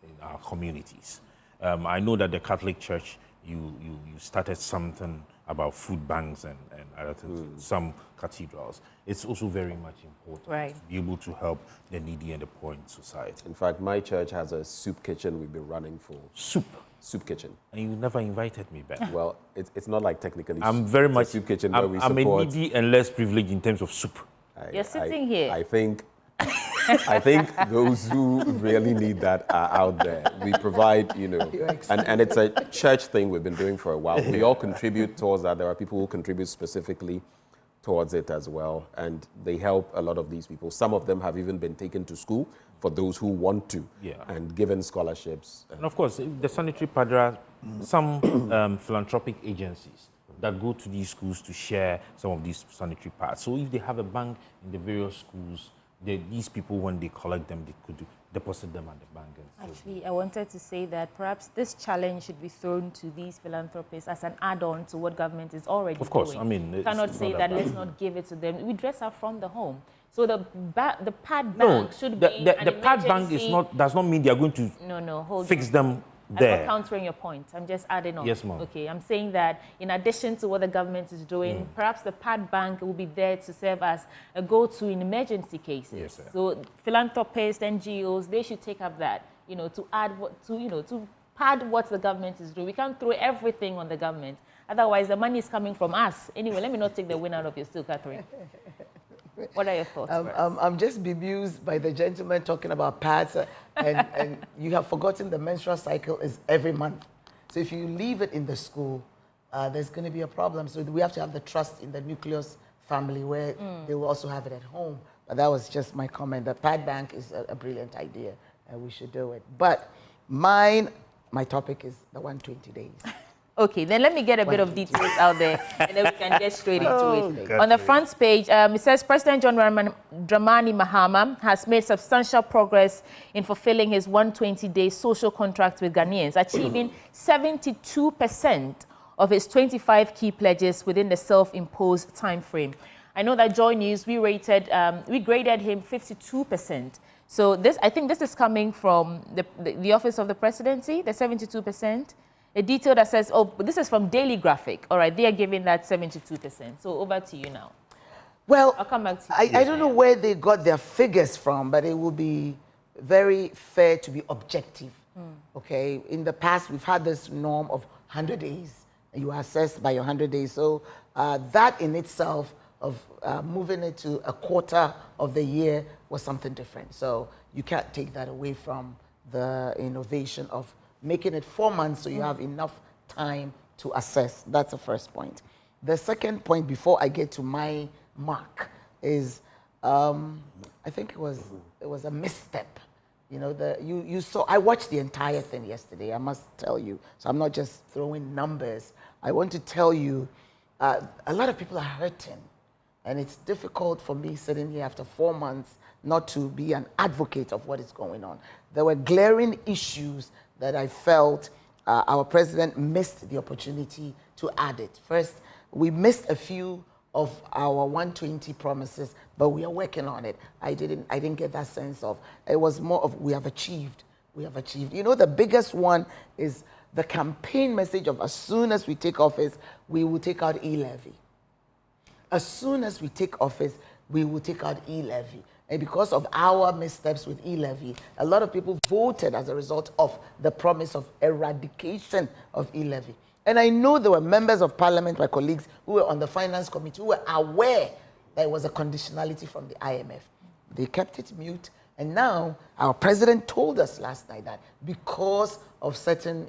in our communities. I know that the Catholic Church, you started something about food banks and other things, some cathedrals. It's also very much important to be able to help the needy and the poor in society. In fact, my church has a soup kitchen we've been running for. Soup kitchen. And you never invited me back. Well, it's not like technically I'm very much soup kitchen where we support. I'm a needy and less privileged in terms of soup. You're sitting here. I think those who really need that are out there. We provide, and it's a church thing we've been doing for a while. We all contribute towards that. There are people who contribute specifically towards it as well, and they help a lot of these people. Some of them have even been taken to school for those who want to, and given scholarships. And of course, the sanitary pad, there are some philanthropic agencies that go to these schools to share some of these sanitary pads. So if they have a bank in the various schools, these people, when they collect them, they could deposit them at the bank. Actually, I wanted to say that perhaps this challenge should be thrown to these philanthropists as an add-on to what government is already doing. Of course, I mean... You cannot say that let's not give it to them. We dress up from the home. So the pad bank should be the pad bank does not mean they are going to hold fix them there. I'm not countering your point. I'm just adding on. Yes, ma'am. Okay, I'm saying that in addition to what the government is doing, perhaps the pad bank will be there to serve as a go-to in emergency cases. Yes, sir. So philanthropists, NGOs, they should take up that, to add to pad what the government is doing. We can't throw everything on the government. Otherwise, the money is coming from us. Anyway, let me not take the wind out of your steel, Catherine. What are your thoughts? I'm just bemused by the gentleman talking about pads, and you have forgotten the menstrual cycle is every month. So if you leave it in the school, there's going to be a problem. So we have to have the trust in the nucleus family where they will also have it at home. But that was just my comment. The pad bank is a brilliant idea, and we should do it. But my topic is the 120 days. Okay, then let me get a bit of details out there, and then we can get straight into it. On the front page, it says President John Dramani Mahama has made substantial progress in fulfilling his 120-day social contract with Ghanaians, achieving 72% of his 25 key pledges within the self-imposed time frame. I know that Joy News, we graded him 52%. So I think this is coming from the Office of the Presidency, the 72%. A detail that says, this is from Daily Graphic. All right, they are giving that 72%. So over to you now. Well, I'll come back to you. I don't know where they got their figures from, but it will be very fair to be objective. Okay, in the past, we've had this norm of 100 days. You are assessed by your 100 days. So that in itself of moving it to a quarter of the year was something different. So you can't take that away from the innovation of making it 4 months so you have enough time to assess. That's the first point. The second point, before I get to my mark, is I think it was a misstep. You saw. I watched the entire thing yesterday. I must tell you. So I'm not just throwing numbers. I want to tell you, a lot of people are hurting, and it's difficult for me sitting here after 4 months not to be an advocate of what is going on. There were glaring issues that I felt our president missed the opportunity to add it. First, we missed a few of our 120 promises, but we are working on it. I didn't get that sense of, it was more of we have achieved. The biggest one is the campaign message of as soon as we take office, we will take out e-levy. As soon as we take office, we will take out e-levy. And because of our missteps with e-levy, a lot of people voted as a result of the promise of eradication of e-levy. And I know there were members of parliament, my colleagues, who were on the finance committee, who were aware that it was a conditionality from the IMF. They kept it mute. And now our president told us last night that because of certain,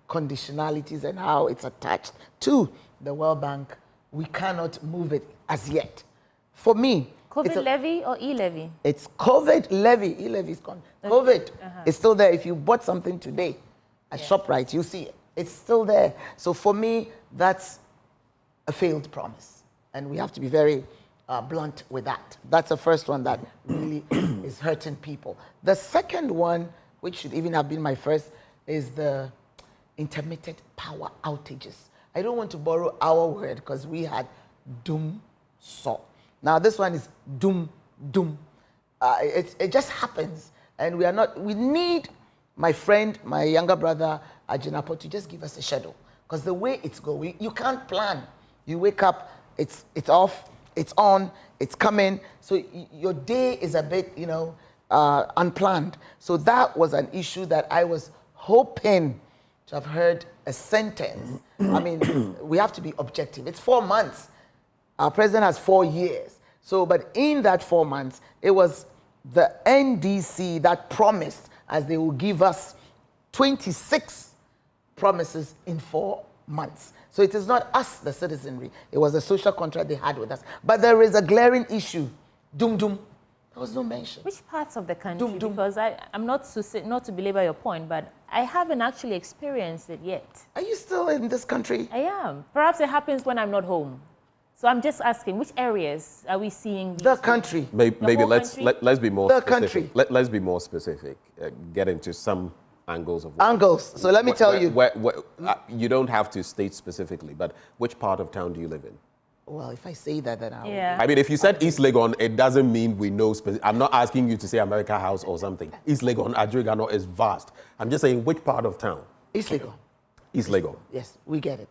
conditionalities and how it's attached to the World Bank, we cannot move it as yet. For me, COVID levy or e-levy? It's COVID levy. E-levy is gone. COVID is still there. If you bought something today at ShopRite, you see it. It's still there. So for me, that's a failed promise. And we have to be very blunt with that. That's the first one that really is hurting people. The second one, which should even have been my first, is the intermittent power outages. I don't want to borrow our word because we had doom saw. Now this one is doom. It just happens, and we need my friend, my younger brother, Ajinapo, to just give us a schedule. Because the way it's going, you can't plan. You wake up, it's off, it's on, it's coming. So your day is a bit, unplanned. So that was an issue that I was hoping to have heard a sentence. I mean, we have to be objective. It's 4 months. Our president has 4 years. So, but in that 4 months, it was the NDC that promised, as they will give us 26 promises in 4 months. So it is not us, the citizenry. It was a social contract they had with us. But there is a glaring issue. Doom. There was no mention. Which parts of the country? Because I'm not to belabor your point, but I haven't actually experienced it yet. Are you still in this country? I am. Perhaps it happens when I'm not home. So I'm just asking, which areas are we seeing? The country. Maybe let's be more the specific. Country. Let's be more specific. Get into some angles of angles. So let me tell you. You don't have to state specifically, but which part of town do you live in? Well, if I say that, then I'll... Yeah. I mean, if you said East Legon, it doesn't mean we know. I'm not asking you to say America House or something. East Legon, Adrigano is vast. I'm just saying which part of town? East Legon. East Legon. Yes, we get it.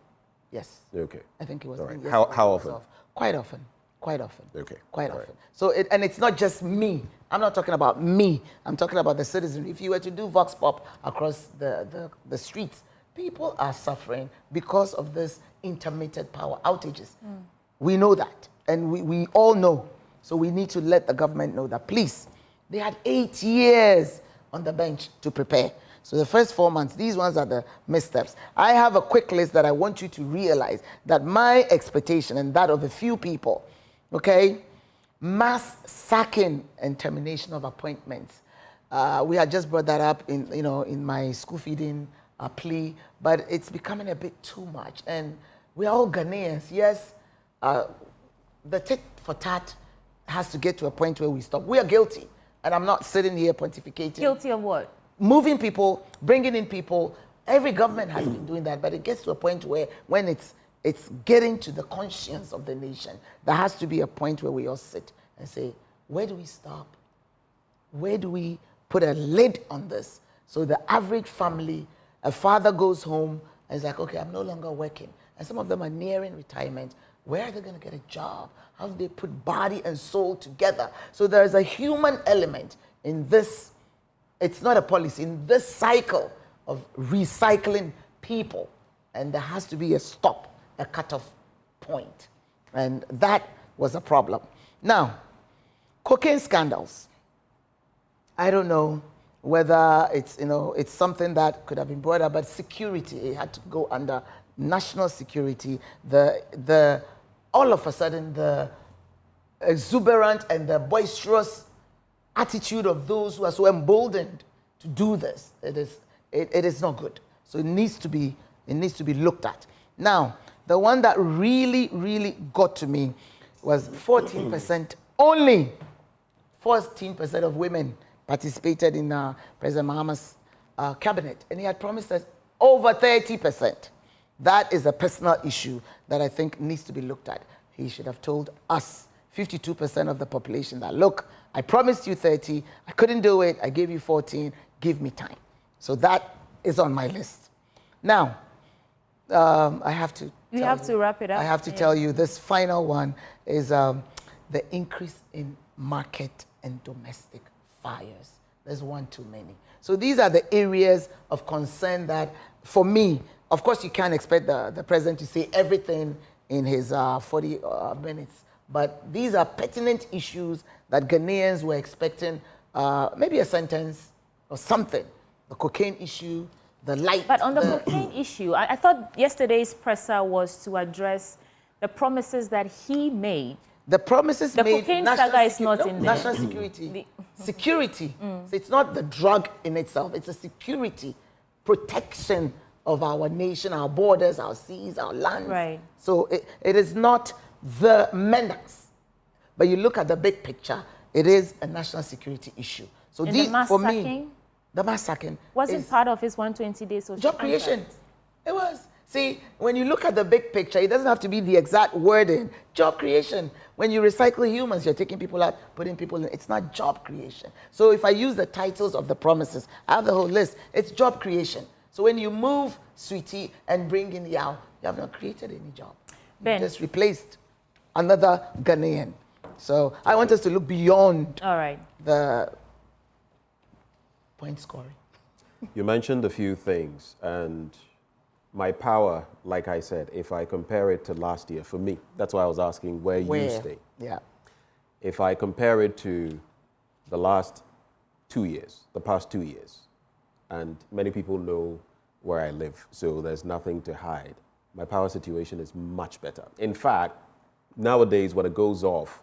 Yes. Okay. I think it was. All right. Yes, How often? Quite often. Quite often. Okay. Quite All often. right. So, and it's not just me. I'm not talking about me. I'm talking about the citizen. If you were to do Vox Pop across the streets, people are suffering because of this intermittent power outages. We know that, and we all know. So we need to let the government know that, please, they had 8 years on the bench to prepare. So the first 4 months, these ones are the missteps. I have a quick list that I want you to realize that my expectation and that of a few people, okay, mass sacking and termination of appointments. We had just brought that up in my school feeding plea, but it's becoming a bit too much. And we're all Ghanaians. Yes, the tit for tat has to get to a point where we stop. We are guilty, and I'm not sitting here pontificating. Guilty of what? Moving people, bringing in people. Every government has been doing that, but it gets to a point where when it's getting to the conscience of the nation, there has to be a point where we all sit and say, where do we stop? Where do we put a lid on this? So the average family, a father goes home and is like, okay, I'm no longer working. And some of them are nearing retirement. Where are they going to get a job? How do they put body and soul together? So there's a human element in this. It's not a policy, in this cycle of recycling people. And there has to be a stop, a cutoff point. And that was a problem. Now, cocaine scandals. I don't know whether it's something that could have been brought up, but security, it had to go under national security. All of a sudden, the exuberant and the boisterous attitude of those who are so emboldened to do this, it is not good. So it needs to be looked at. Now, the one that really, really got to me was 14% only. 14% of women participated in President Mahama's cabinet, and he had promised us over 30%. That is a personal issue that I think needs to be looked at. He should have told us, 52% of the population, that, look, I promised you 30, I couldn't do it, I gave you 14, give me time. So that is on my list. Now, I have to... You have to wrap it up. I have to tell you, this final one is the increase in market and domestic fires. There's one too many. So these are the areas of concern that, for me, of course, you can't expect the president to say everything in his 40 minutes, but these are pertinent issues that Ghanaians were expecting, maybe a sentence or something. The cocaine issue, the light. But on the cocaine issue, I thought yesterday's presser was to address the promises that he made. The promises made... The cocaine saga is not in there. National security. Security. So it's not the drug in itself. It's a security, protection of our nation, our borders, our seas, our lands. Right. So it is not the menace. But you look at the big picture, it is a national security issue. So and the mass for sacking? me, the mass sacking wasn't part of his 120-day social job contract. creation. It was. See, when you look at the big picture, it doesn't have to be the exact wording. Job creation. When you recycle humans, you're taking people out, putting people in. It's not job creation. So if I use the titles of the promises, I have the whole list. It's job creation. So when you move Sweetie and bring in Yao, you have not created any job. Ben. You just replaced another Ghanaian. So I want us to look beyond the point scoring. You mentioned a few things, and my power, like I said, if I compare it to last year, for me, that's why I was asking where you stay. Yeah. If I compare it to the last 2 years, the past 2 years, and many people know where I live, so there's nothing to hide, my power situation is much better. In fact, nowadays when it goes off,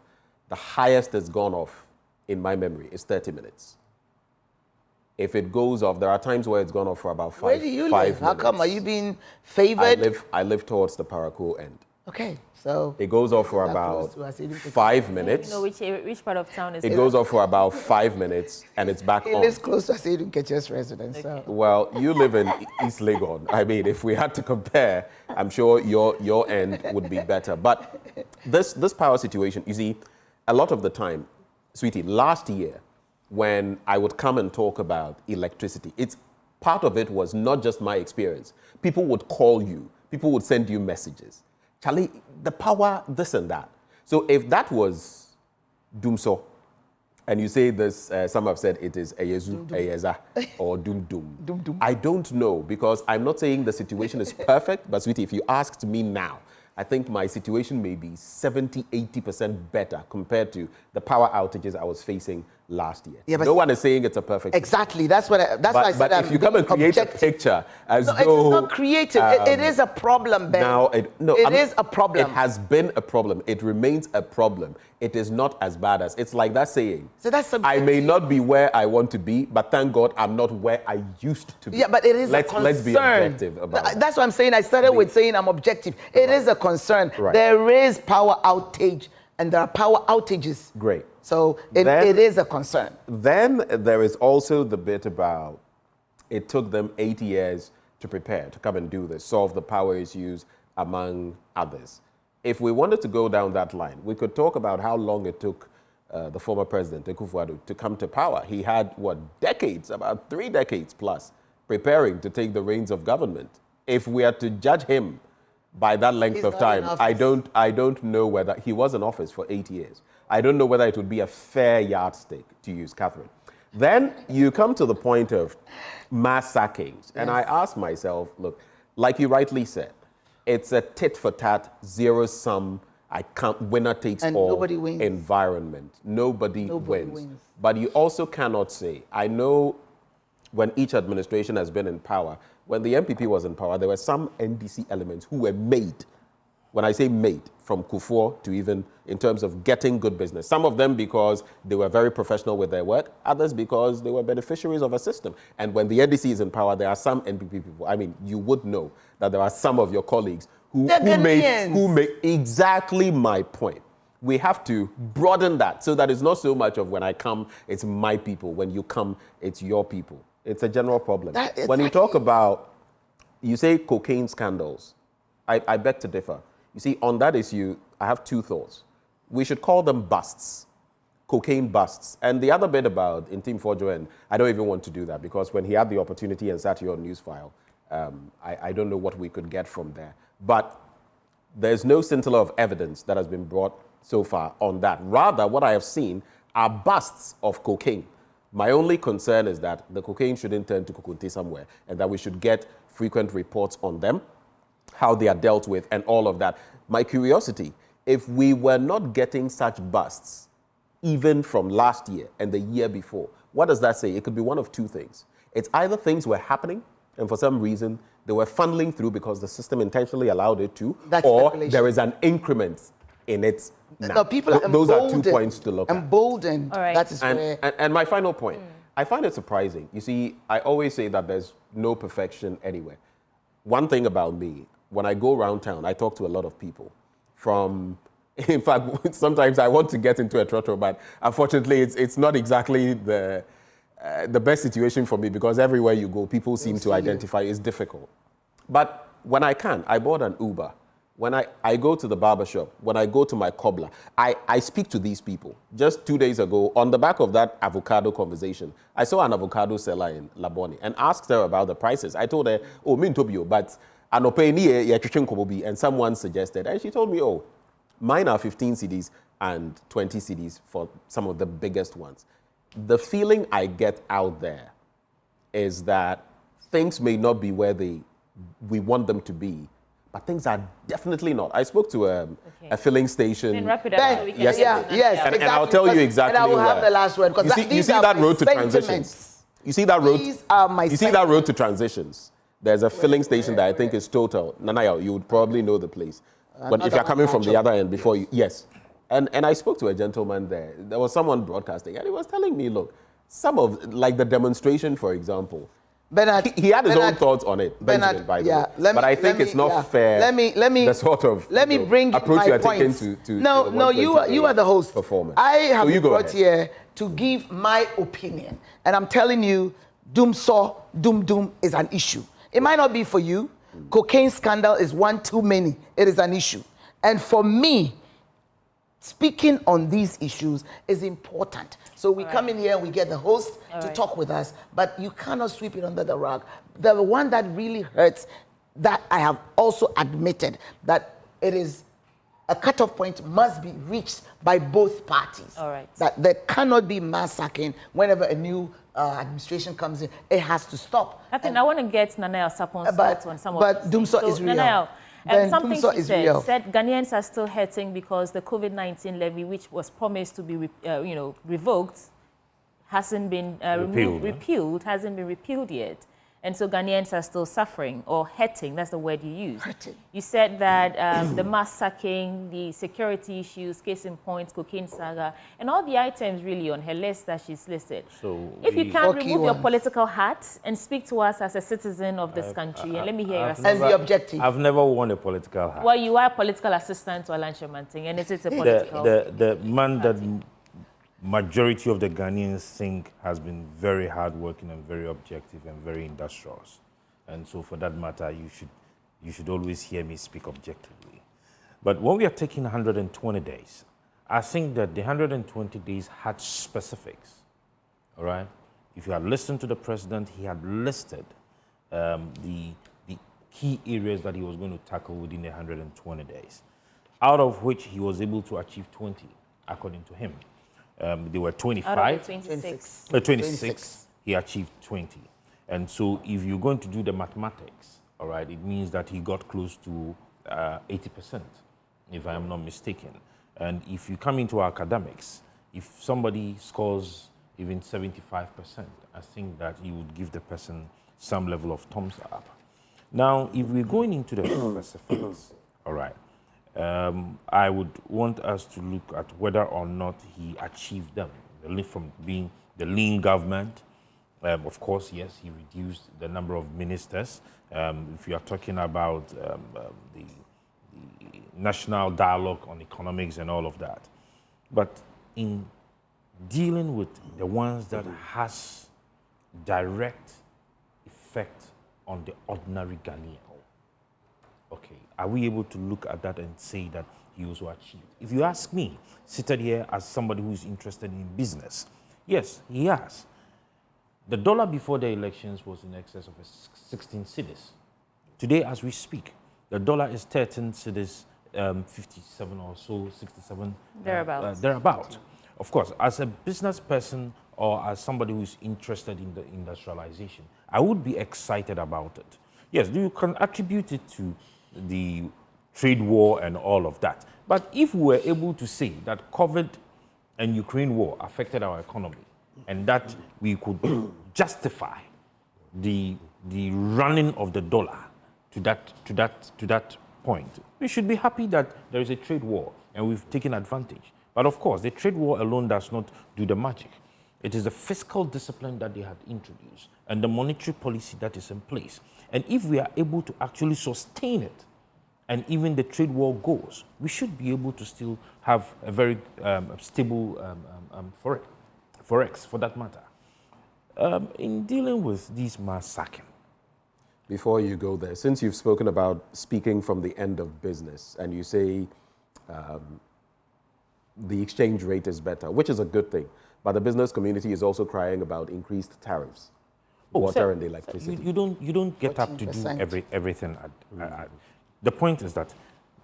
the highest it's gone off in my memory is 30 minutes. If it goes off, there are times where it's gone off for about 5 minutes. Where do you live? How come? Are you being favored? I live towards the Parakou end. Okay, so it goes off for about 5 minutes. You know which part of town is it? It goes off for about 5 minutes, and it's back on. It lives close to Asedunkeche's residence. Okay. So. Well, you live in East Legon. I mean, if we had to compare, I'm sure your end would be better. But this power situation, you see, a lot of the time, sweetie, last year, when I would come and talk about electricity, part of it was not just my experience. People would call you. People would send you messages. Charlie, the power, this and that. So if that was Doomso, and you say this, some have said it is Eyezu, Eyeza, or Doom. I don't know, because I'm not saying the situation is perfect, but sweetie, if you asked me now, I think my situation may be 70, 80% better compared to the power outages I was facing last year. Yeah, no one is saying it's a perfect Exactly. That's why I said. But if you come and create a picture as though... it is not creative. It is a problem, Ben. Now, it is a problem. It has been a problem. It remains a problem. It is not as bad as... It's like that saying. So that's I may not be where I want to be, but thank God I'm not where I used to be. Yeah, but it is a concern. Let's be objective about it. That's what I'm saying. I started with saying I'm objective. It is a concern. Right. There is power outage, and there are power outages. Great. So it is a concern. Then there is also the bit about it took them 8 years to prepare, to come and do this, solve the power issues, among others. If we wanted to go down that line, we could talk about how long it took the former president, Akufo-Addo, to come to power. He had, decades, about 3 decades plus, preparing to take the reins of government. If we are to judge him by that length of time, I don't know whether... He was in office for 8 years. I don't know whether it would be a fair yardstick to use, Catherine. Then you come to the point of mass sackings. And I ask myself, look, like you rightly said, it's a tit-for-tat, zero-sum, winner takes all environment. Nobody wins. But you also cannot say, I know when each administration has been in power, when the MPP was in power, there were some NDC elements who were made. When I say made, from Kufuor to even in terms of getting good business. Some of them because they were very professional with their work, others because they were beneficiaries of a system. And when the NDC is in power, there are some NPP people. I mean, you would know that there are some of your colleagues who made exactly my point. We have to broaden that so that it's not so much of when I come, it's my people. When you come, it's your people. It's a general problem. When you talk about, you say cocaine scandals, I beg to differ. You see, on that issue, I have 2 thoughts. We should call them busts, cocaine busts. And the other bit about Intim Forjoen, I don't even want to do that because when he had the opportunity and sat here on news file, I don't know what we could get from there. But there's no scintilla of evidence that has been brought so far on that. Rather, what I have seen are busts of cocaine. My only concern is that the cocaine shouldn't turn to Kukunte somewhere and that we should get frequent reports on them, how they are dealt with, and all of that. My curiosity, if we were not getting such busts, even from last year and the year before, what does that say? It could be one of 2 things. It's either things were happening, and for some reason, they were funneling through because the system intentionally allowed it to, or there is an increment in it now. No, people are those are 2 points to look at. Emboldened. All right. That is and my final point, I find it surprising. You see, I always say that there's no perfection anywhere. One thing about me, when I go around town, I talk to a lot of people in fact, sometimes I want to get into a trotro, but unfortunately, it's not exactly the best situation for me because everywhere you go, people seem to identify. It's difficult. But when I can, I board an Uber. When I go to the barbershop, when I go to my cobbler, I speak to these people. Just 2 days ago, on the back of that avocado conversation, I saw an avocado seller in Labone and asked her about the prices. I told her, oh, me Tobio, but and someone suggested, and she told me, oh, mine are 15 cedis and 20 cedis for some of the biggest ones. The feeling I get out there is that things may not be where we want them to be, but things are definitely not. I spoke to a filling station. Then wrap it up so we can and I'll tell you exactly and I will have the last word. You see that road to transitions. You see that road. You see that road to transitions. There's a filling station that I think is Total. Nanaya, you would probably know the place. But if you're coming from the other end before you, yes. And I spoke to a gentleman there. There was someone broadcasting, and he was telling me, look, some of, like the demonstration, for example, Bernard, he had his own thoughts on it, Benjamin, by the way. But I think it's not fair. Let me the sort of bring approach my you are points. taking to No, you are the host. Performance. I have been brought ahead. here to give my opinion, and I'm telling you, doom is an issue. It might not be for you. Cocaine scandal is one too many. It is an issue, and for me, speaking on these issues is important. So we come in here and we get the host to talk with us, but you cannot sweep it under the rug. The one that really hurts, that I have also admitted, that it is a cutoff point must be reached by both parties. All right. That there cannot be mass sacking whenever a new administration comes in. It has to stop. I want to get Nanaya Sapon's thoughts on some of this. But Dumso is real. Nanaya, something she said Ghanaians are still hurting because the COVID-19 levy, which was promised to be revoked, hasn't been repealed, hasn't been repealed yet. And so Ghanaians are still suffering, or hurting, that's the word you used. You said that the mass sacking, the security issues, case in point, cocaine saga, and all the items really on her list that she's listed. So if you can remove your political hat and speak to us as a citizen of this country, and let me hear your assessment. And the objective. I've never worn a political hat. Well, you are a political assistant to Alan Shamanting, and it's a political... The man that majority of the Ghanaians think has been very hardworking and very objective and very industrious. And so for that matter, you should always hear me speak objectively. But when we are taking 120 days, I think that the 120 days had specifics, all right? If you had listened to the president, he had listed the key areas that he was going to tackle within the 120 days, out of which he was able to achieve 20, according to him. They were 25. Out of the 26. 26. He achieved 20. And so if you're going to do the mathematics, all right, it means that he got close to 80%, if I am not mistaken. And if you come into academics, if somebody scores even 75%, I think that you would give the person some level of thumbs up. Now, if we're going into the specifics, all right, I would want us to look at whether or not he achieved them. From being the lean government, of course, yes, he reduced the number of ministers. If you are talking about the national dialogue on economics and all of that. But in dealing with the ones that has direct effect on the ordinary Ghanaian, okay, are we able to look at that and say that he also achieved? If you ask me, seated here as somebody who is interested in business, yes, he has. The dollar before the elections was in excess of 16 cedis. Today, as we speak, the dollar is 13 cedis, 57 or so, 67. Thereabout. Of course, as a business person or as somebody who is interested in the industrialization, I would be excited about it. Yes, you can attribute it to the trade war and all of that. But if we were able to say that COVID and Ukraine war affected our economy and that we could justify the running of the dollar to that point, we should be happy that there is a trade war and we've taken advantage. But of course, the trade war alone does not do the magic. It is the fiscal discipline that they had introduced and the monetary policy that is in place. And if we are able to actually sustain it, and even the trade war goes, we should be able to still have a very stable forex, for that matter. In dealing with these mass sacking. Before you go there, since you've spoken about speaking from the end of business, and you say the exchange rate is better, which is a good thing, but the business community is also crying about increased tariffs. Water and electricity. You don't get 14%. Up to do everything. The point is that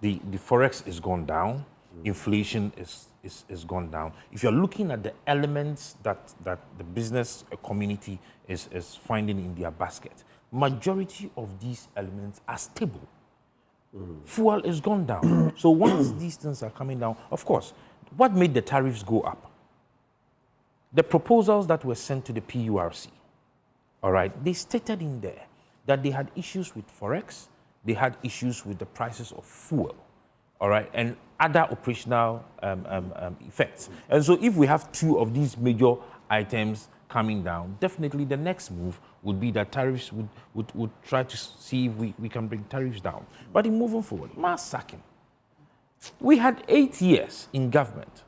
the forex is gone down, inflation is gone down. If you're looking at the elements that the business community is finding in their basket, majority of these elements are stable. Fuel is gone down. So once these things are coming down, of course, what made the tariffs go up? The proposals that were sent to the PURC, all right, they stated in there that they had issues with forex, they had issues with the prices of fuel, all right, and other operational effects. And so if we have two of these major items coming down, definitely the next move would be that tariffs would try to see if we can bring tariffs down. But in moving forward, mass sacking. We had 8 years in government.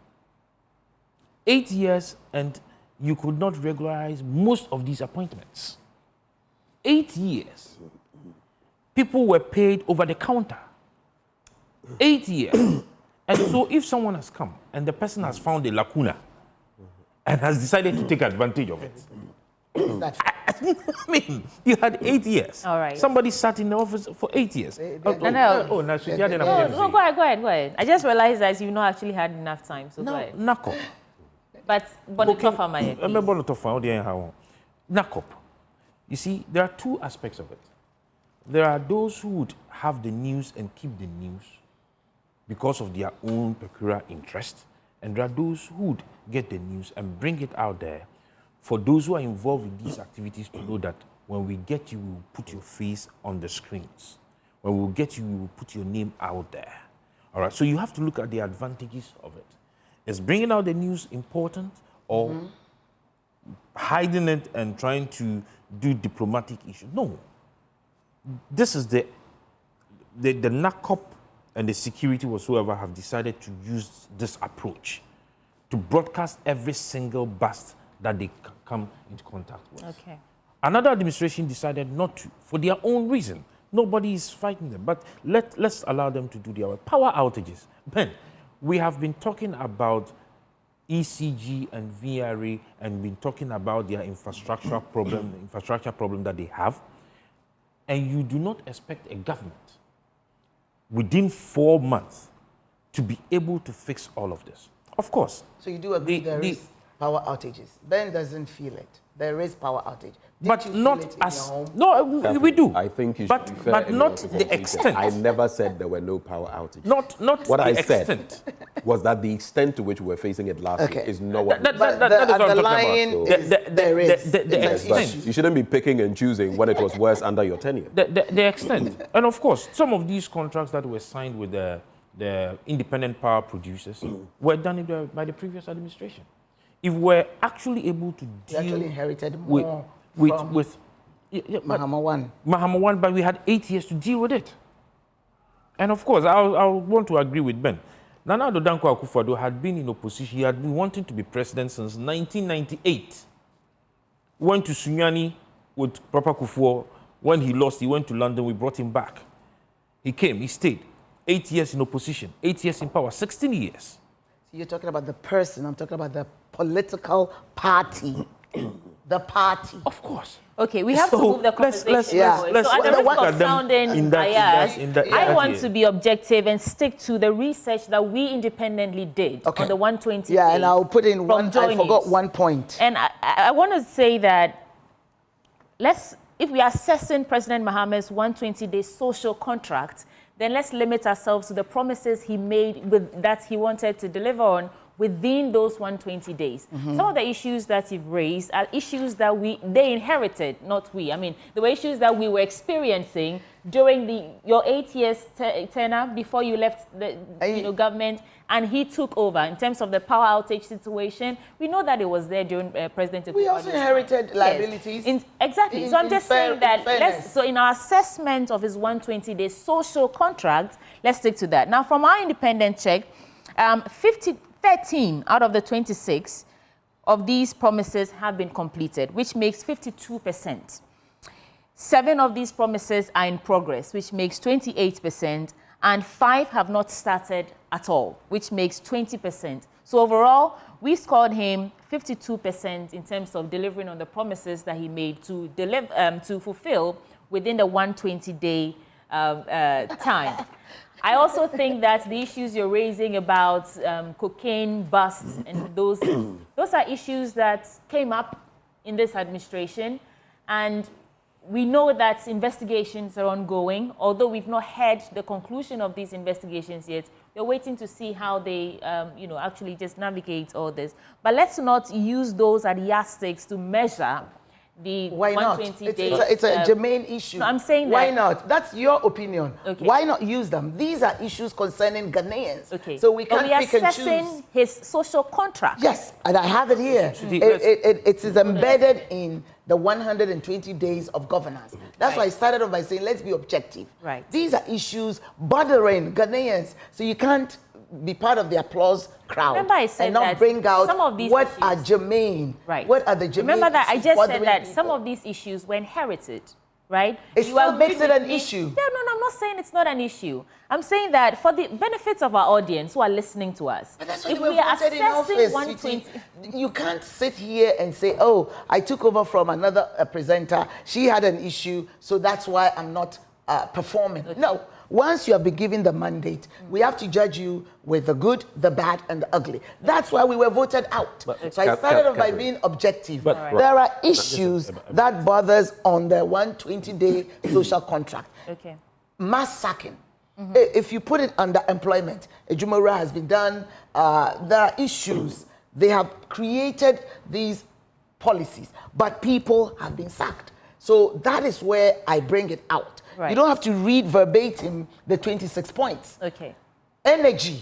8 years, and you could not regularize most of these appointments. 8 years. People were paid over the counter. 8 years. And so if someone has come and the person has found a lacuna and has decided to take advantage of it, I mean, you had 8 years. All right. Somebody sat in the office for 8 years. No, go ahead. I just realized that you've not actually had enough time. So go ahead. NACOP. But NACOP. You see, there are two aspects of it. There are those who would have the news and keep the news because of their own peculiar interest, and there are those who would get the news and bring it out there for those who are involved in these activities to know that when we get you, we will put your face on the screens. When we will get you, we will put your name out there. All right, so you have to look at the advantages of it. Is bringing out the news important, or hiding it and trying to do diplomatic issues? No. This is the NACOP and the security whatsoever have decided to use this approach to broadcast every single bust that they come into contact with. Okay. Another administration decided not to, for their own reason. Nobody is fighting them, but let's allow them to do their work. Power outages. Ben, we have been talking about ECG and VRA and been talking about their infrastructure problem that they have. And you do not expect a government within 4 months to be able to fix all of this. Of course. So you do agree there is power outages. Ben doesn't feel it. There is power outage. But not as... No, we do. I think you should be fair, but not the extent. I never said there were no power outages. Not what the I extent. said was that the extent to which we were facing it last year is not what... That is what I'm talking about. There is. The extent. You shouldn't be picking and choosing when it was worse under your tenure. The extent. And of course, some of these contracts that were signed with the independent power producers were done by the previous administration. If we're actually able to deal... We actually inherited more with Mahama 1. Mahama 1, but we had 8 years to deal with it. And of course, I want to agree with Ben. Nana Addo Dankwa Akufo-Addo had been in opposition. He had been wanting to be president since 1998. Went to Sunyani with Papa Kufuor. When he lost, he went to London. We brought him back. He came, he stayed. 8 years in opposition, 8 years in power, 16 years. So you're talking about the person. I'm talking about the political party. The party. Of course. Okay, we have to move the conversation. So at the risk of sounding biased, I want to be objective and stick to the research that we independently did on the 120 Yeah, and I'll put in one, I forgot one point. And I want to say that if we are assessing President Mahama's 120-day social contract, then let's limit ourselves to the promises he made that he wanted to deliver on within those 120 days. Some of the issues that you've raised are issues that they inherited, not we. I mean, the issues that we were experiencing during your 8 years tenure before you left the government, and he took over in terms of the power outage situation. We know that it was there during President. We also inherited liabilities. Exactly. So I'm just saying that so in our assessment of his 120-day social contract, let's stick to that. Now, from our independent check, 13 out of the 26 of these promises have been completed, which makes 52%. 7 of these promises are in progress, which makes 28%, and 5 have not started at all, which makes 20%. So overall, we scored him 52% in terms of delivering on the promises that he made to fulfill within the 120-day time. I also think that the issues you're raising about cocaine busts and those are issues that came up in this administration, and we know that investigations are ongoing. Although we've not heard the conclusion of these investigations yet, we're waiting to see how they, actually just navigate all this. But let's not use those as yardsticks to measure the Why not? 120 days. It's a germane issue. No, I'm saying that. Why not? That's your opinion. Okay. Why not use them? These are issues concerning Ghanaians. Okay. So we can't pick and choose. Assessing his social contract. Yes, and I have it here. It is embedded in the 120 days of governance. That's why I started off by saying, let's be objective. Right. These are issues bothering Ghanaians. So you can't be part of the applause crowd. Remember I said and not that bring out some of these what issues, are germane. Right. What are the germane Remember that I issues just said bothering that people? some of these issues were inherited, right? It You still agree makes it with an me? issue. Yeah, no, I'm not saying it's not an issue. I'm saying that for the benefits of our audience who are listening to us, But that's why if we we are voted in assessing office, 120, you can't sit here and say, oh, I took over from another presenter. She had an issue, so that's why I'm not performing. Okay. No. Once you have been given the mandate, we have to judge you with the good, the bad, and the ugly. That's why we were voted out. So I started off by being objective. There are issues that bothers on the 120-day social contract. Okay. Mass sacking. If you put it under employment, Ejumara has been done. There are issues. They have created these policies, but people have been sacked. So that is where I bring it out. Right. You don't have to read verbatim the 26 points. Okay. Energy,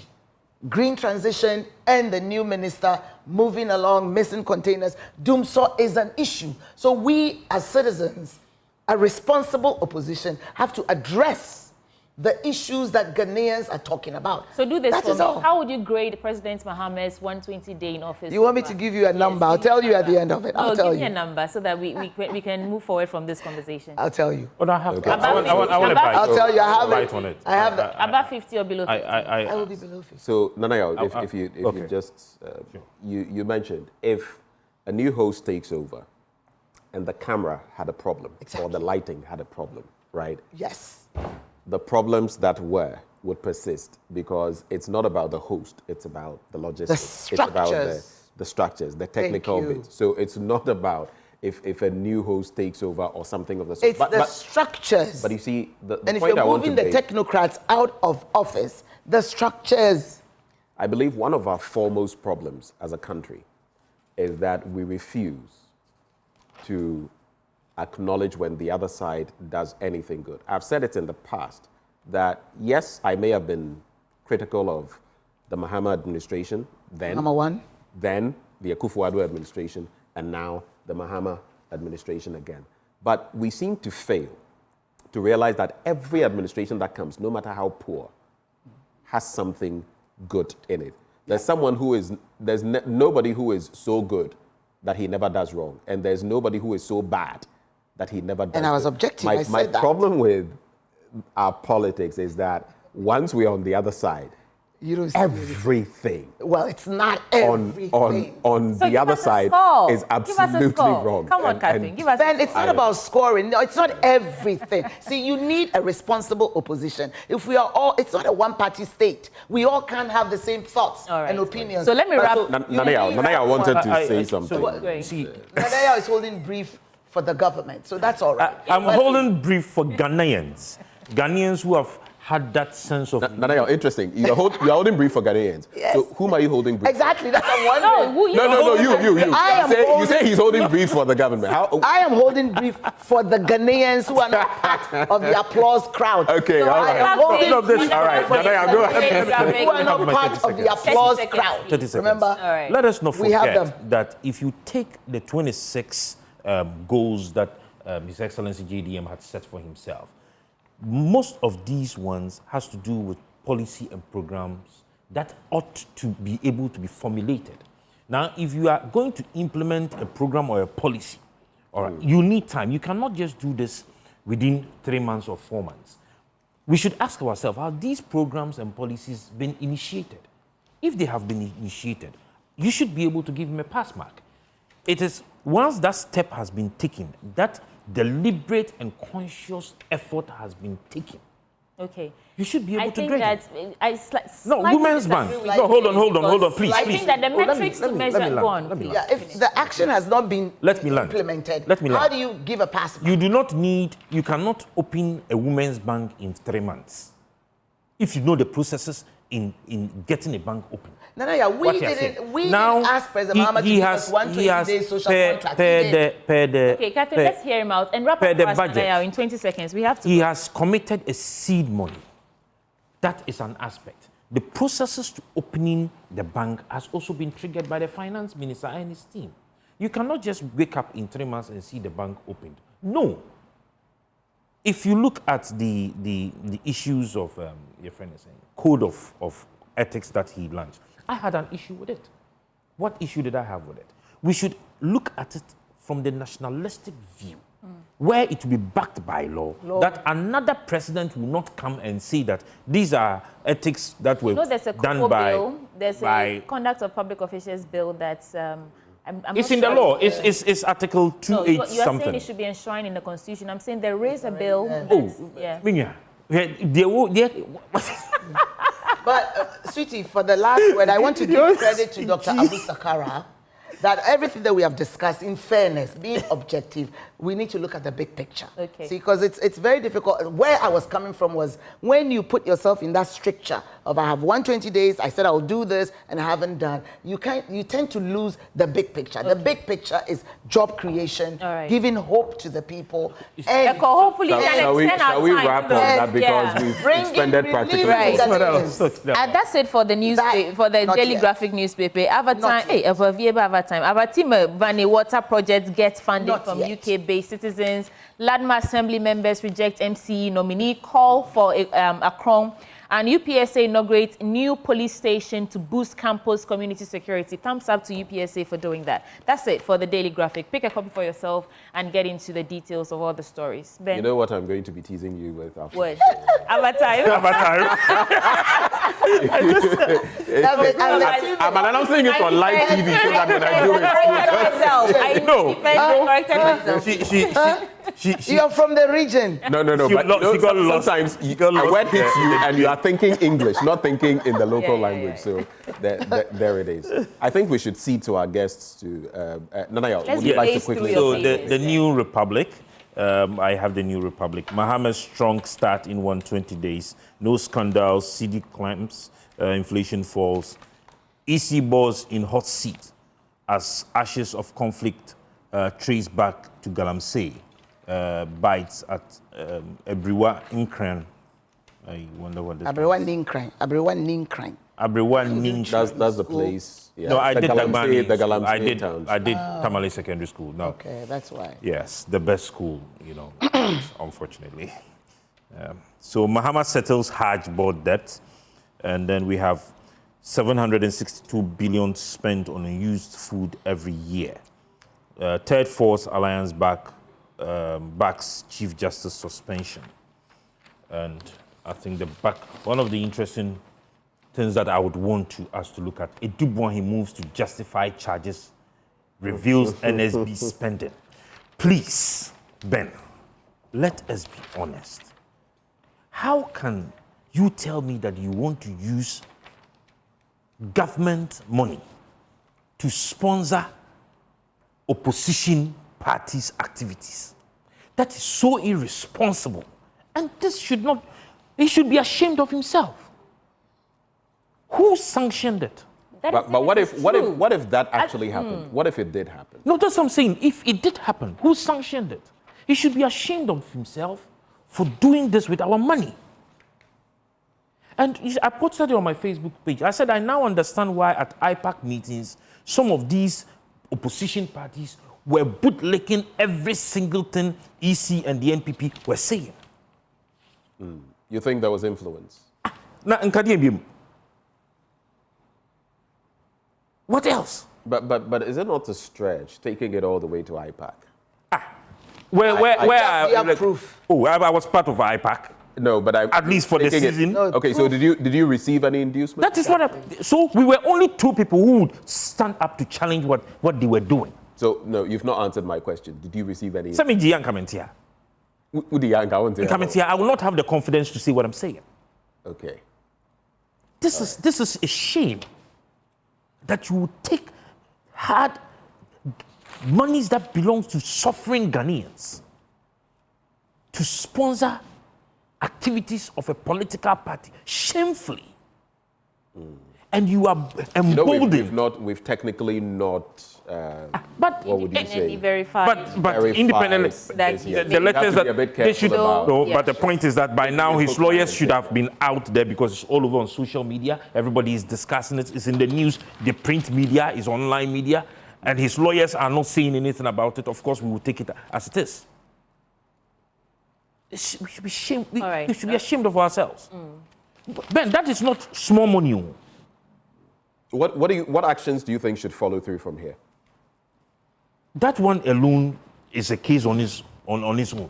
green transition, and the new minister moving along, missing containers. Doomsaw is an issue. So we, as citizens, a responsible opposition, have to address the issues that Ghanaians are talking about. So do this that for me. all. How would you grade President Mahama's 120-day in office? You want me to give you a number? I'll tell you at the end of it. I'll tell give you. me a number so that we can move forward from this conversation. I'll tell you. Well, I have. Okay. I want to bite. I'll tell you. I have bite it. on it. I have the. Above 50 or below 50? I will be below 50. So, Nanaya, if you just, you mentioned if a new host takes over and the camera had a problem or the lighting had a problem, right? Yes. The problems that would persist because it's not about the host, it's about the logistics. The it's about the structures, the technical bits. So it's not about if a new host takes over or something of the sort. It's the structures. But you see, the and if point you're I want to moving the make, technocrats out of office, the structures. I believe one of our foremost problems as a country is that we refuse to acknowledge when the other side does anything good. I've said it in the past that, yes, I may have been critical of the Mahama administration then. Number one. Then the Akufo-Addo administration, and now the Mahama administration again. But we seem to fail to realize that every administration that comes, no matter how poor, has something good in it. There's someone who is, nobody who is so good that he never does wrong. And there's nobody who is so bad that he never does. And I was objective. I said my that. problem with our politics is that once we're on the other side, you don't see everything. Well, it's not everything. On So the other side is absolutely wrong. Come on, Captain. Give us Ben, it's not about scoring. No, it's not everything. See, you need a responsible opposition. If we are all, it's not a one-party state. We all can't have the same thoughts and opinions. So let me wrap. Nanaya wanted to say something. Nanaya is holding brief for the government, so that's all right. I'm holding brief for Ghanaians. Ghanaians who have had that sense of... Nanaya, interesting. You're holding brief for Ghanaians. Yes. So whom are you holding brief Exactly, that's what I'm wondering. No, you say he's holding brief for the government. I am holding brief for the Ghanaians who are not part of the applause crowd. Okay, so all right. I am holding brief all right, Nanaya, go ahead. Who are not part of the applause crowd. 30 seconds. Remember, let us not we have them. forget that if you take the 26 goals that His Excellency JDM had set for himself, most of these ones has to do with policy and programs that ought to be able to be formulated. Now, if you are going to implement a program or a policy, all right, you need time. You cannot just do this within 3 months or 4 months. We should ask ourselves, have these programs and policies been initiated? If they have been initiated, you should be able to give them a pass mark. It is once that step has been taken, that deliberate and conscious effort has been taken. Okay. You should be able to grade it. No, Women's Bank. No, hold on, please. I think that the metrics to measure... Go on, please. Yeah, if the action has not been implemented, how do you give a pass mark? You do not need... You cannot open a Women's Bank in 3 months if you know the processes in getting a bank open. Nanaya, we didn't ask President Mahama to give us 120-day social contract. Okay, Catherine, let's hear him out and wrap up for us, Nanaya, in 20 seconds. We have to. He has committed a seed money. That is an aspect. The processes to opening the bank has also been triggered by the finance minister and his team. You cannot just wake up in 3 months and see the bank opened. No. If you look at the issues of your friend is saying, code of ethics that he launched, I had an issue with it. What issue did I have with it? We should look at it from the nationalistic view, where it will be backed by law, that another president will not come and say that these are ethics that were done by... bill. There's a conduct of public officials bill that's... it's in the law. It's Article 28 you're something. Saying it should be enshrined in the Constitution. I'm saying there is a bill. But, sweetie, for the last word, I want to give credit to Dr. Abu Sakara that everything that we have discussed, in fairness, being objective, we need to look at the big picture. Okay. See, because it's very difficult. Where I was coming from was when you put yourself in that stricture of I have 120 days, I said I'll do this, and I haven't done. You tend to lose the big picture. Okay. The big picture is job creation, giving hope to the people. And hopefully, shall we wrap on that because we've expended practically. Right. That's it for the newspaper, for the Daily Graphic newspaper. Our team Vani Water project gets funding from UK-based citizens. Ladma Assembly members reject MCE nominee, call for a crone. And UPSA inaugurates new police station to boost campus community security. Thumbs up to UPSA for doing that. That's it for the Daily Graphic. Pick a copy for yourself and get into the details of all the stories. Ben? You know what I'm going to be teasing you with after? What? Avatar. I'm saying it on live TV so that when I do it. You're from the region. No. But sometimes a word hits you and you are thinking English, not thinking in the local language. So there it is. I think we should cede to our guests to... Nanaya, would you like to quickly... So the New Republic, I have the New Republic. Mahama's strong start in 120 days. No scandals, CD climbs, inflation falls. EC boss in hot seat as ashes of conflict trace back to Galamsey. Bites at Abriwa Inkran. I wonder what this Abriwa Ninkran. That's the place. Yeah. No, I did Galamsey I did Tamale Secondary School. No. Okay, that's why. Yes, the best school, unfortunately. So Mahama settles Hajj board debt, and then we have 762 billion spent on unused food every year. Third Force Alliance backs Chief Justice suspension. And I think one of the interesting things that I would want us to look at, Edubon, he moves to justify charges, reveals NSB spending. Please, Ben, let us be honest. How can you tell me that you want to use government money to sponsor opposition parties' activities? That is so irresponsible. And this should not, he should be ashamed of himself. Who sanctioned it? But what if that actually happened? What if it did happen? No, that's what I'm saying. If it did happen, who sanctioned it? He should be ashamed of himself for doing this with our money. And I posted it on my Facebook page. I said, I now understand why at IPAC meetings, some of these opposition parties were bootlicking every single thing EC and the NPP were saying. You think there was influence? What else? But is it not a stretch taking it all the way to IPAC? Where proof? Oh, I was part of IPAC. No, but at least for the season. Okay, so did you receive any inducement? That is what. So we were only two people who would stand up to challenge what they were doing. So no, you've not answered my question. Did you receive any? I will not have the confidence to say what I'm saying. Okay. This is a shame that you would take hard monies that belongs to suffering Ghanaians to sponsor activities of a political party shamefully. and you are emboldened. We've technically not. But what would you say? But independently, the letters that they should know. But the point is that by now his lawyers should have been out there because it's all over on social media. Everybody is discussing it. It's in the news. The print media is online media, and his lawyers are not saying anything about it. Of course, we will take it as it is. We should be ashamed. We should be ashamed of ourselves. Ben, that is not small money. What actions do you think should follow through from here? That one alone is a case on its own.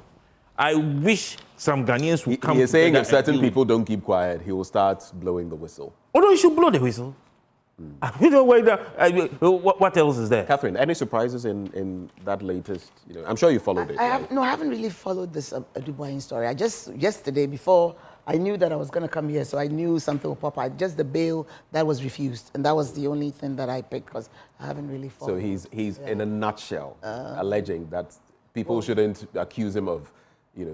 I wish some Ghanaians would come. He is saying if certain people don't keep quiet, he will start blowing the whistle. Oh no, he should blow the whistle. You know what else is there? Catherine, any surprises in that latest? I'm sure you followed it. I haven't really followed this Dubois story. I just yesterday before. I knew that I was going to come here, so I knew something would pop out. Just the bail that was refused, and that was the only thing that I picked because I haven't really followed. So he's in a nutshell alleging that people shouldn't accuse him of,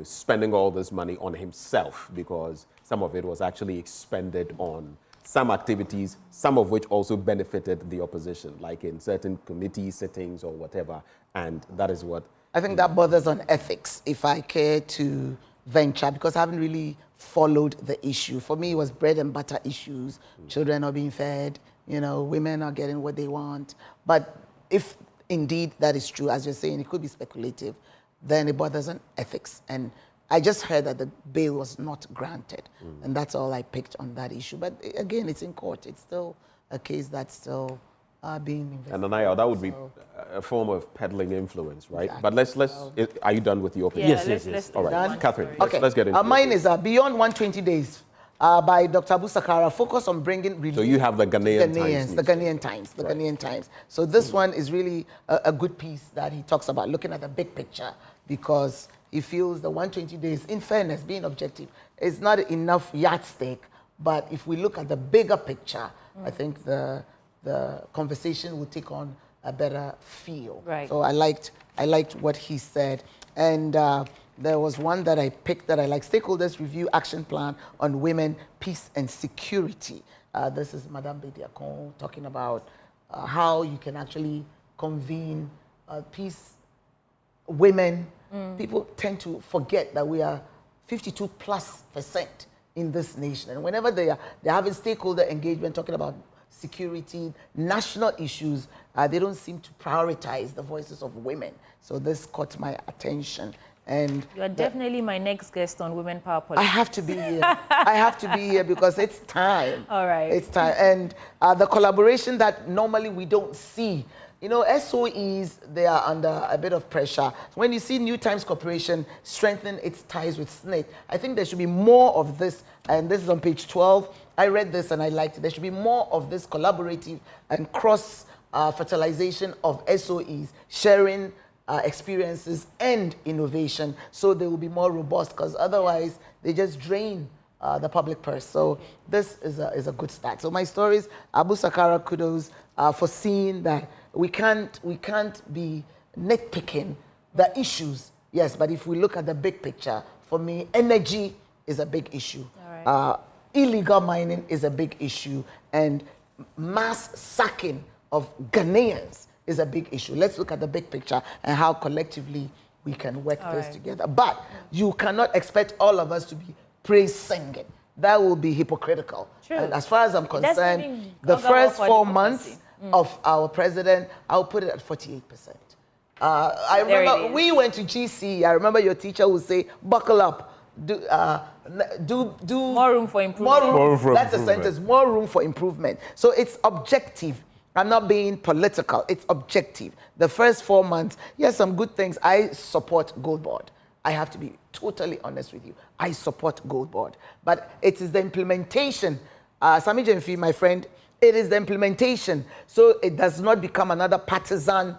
spending all this money on himself because some of it was actually expended on some activities, some of which also benefited the opposition, like in certain committee sittings or whatever, and that is what... I think that borders on ethics, if I care to venture, because I haven't really followed the issue. For me, it was bread and butter issues. Children are being fed, women are getting what they want. But if indeed that is true, as you're saying, it could be speculative, then it borders on ethics. And I just heard that the bail was not granted. And that's all I picked on that issue. But again, it's in court. It's still a case that's still being investigated. And Anaya, that would be a form of peddling influence, right? Exactly. But are you done with the opening? Yes. All right, Catherine, okay. let's get into it. Mine is Beyond 120 Days by Dr. Abu Sakara, focus on bringing relief. So you have the Ghanaian Times. The Ghanaian Times. So this one is really a good piece that he talks about, looking at the big picture, because he feels the 120 days, in fairness, being objective, is not enough yardstick. But if we look at the bigger picture, I think the conversation will take on a better feel. Right. So I liked what he said. And there was one that I picked that I like, Stakeholders Review Action Plan on Women, Peace and Security. This is Madame Bediakon talking about how you can actually convene peace. Women, people tend to forget that we are 52+% in this nation. And whenever they're having stakeholder engagement, talking about security, national issues, they don't seem to prioritize the voices of women. So this caught my attention. And you are definitely my next guest on Women Power Politics. I have to be here. I have to be here because it's time. All right. It's time. And the collaboration that normally we don't see. SOEs, they are under a bit of pressure. When you see New Times Corporation strengthen its ties with SNIT, I think there should be more of this. And this is on page 12. I read this and I liked it. There should be more of this collaborative and cross-fertilization of SOEs, sharing experiences and innovation, so they will be more robust, because otherwise they just drain the public purse. So this is a good start. So my stories, Abu Sakara, kudos for seeing that we can't be nitpicking the issues. Yes, but if we look at the big picture, for me, energy is a big issue. All right. Illegal mining is a big issue, and mass sacking of Ghanaians is a big issue. Let's look at the big picture and how collectively we can work this together. But you cannot expect all of us to be praise singing. That will be hypocritical. True. And as far as I'm concerned, the first 4 months of our president, I'll put it at 48%. I remember we went to GC. I remember your teacher would say, buckle up. Do more room for improvement. That's the sentence. More room for improvement. So it's objective. I'm not being political. It's objective. The first 4 months, yes, some good things. I support Gold Board. I have to be totally honest with you. I support Gold Board. But it is the implementation. Sami Jemfi, my friend, it is the implementation. So it does not become another partisan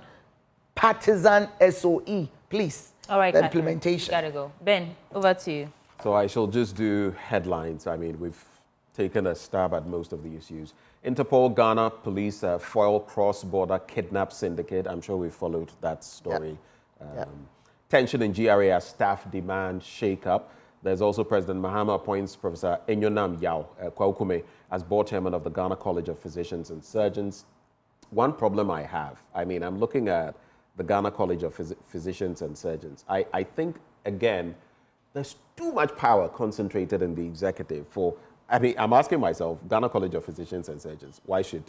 SOE. Please. All right, the implementation. Gotta go. Ben, over to you. So I shall just do headlines. I mean, we've taken a stab at most of the issues. Interpol Ghana police foil cross-border kidnap syndicate. I'm sure we've followed that story. Yep. Tension in GRA as staff demand shake-up. There's also President Mahama appoints Professor Enyonam Yao Kwaukume as board chairman of the Ghana College of Physicians and Surgeons. One problem I have, I mean, I'm looking at the Ghana College of Physicians and Surgeons. I think, again, there's too much power concentrated in the executive for, I mean, I'm asking myself, Ghana College of Physicians and Surgeons, why should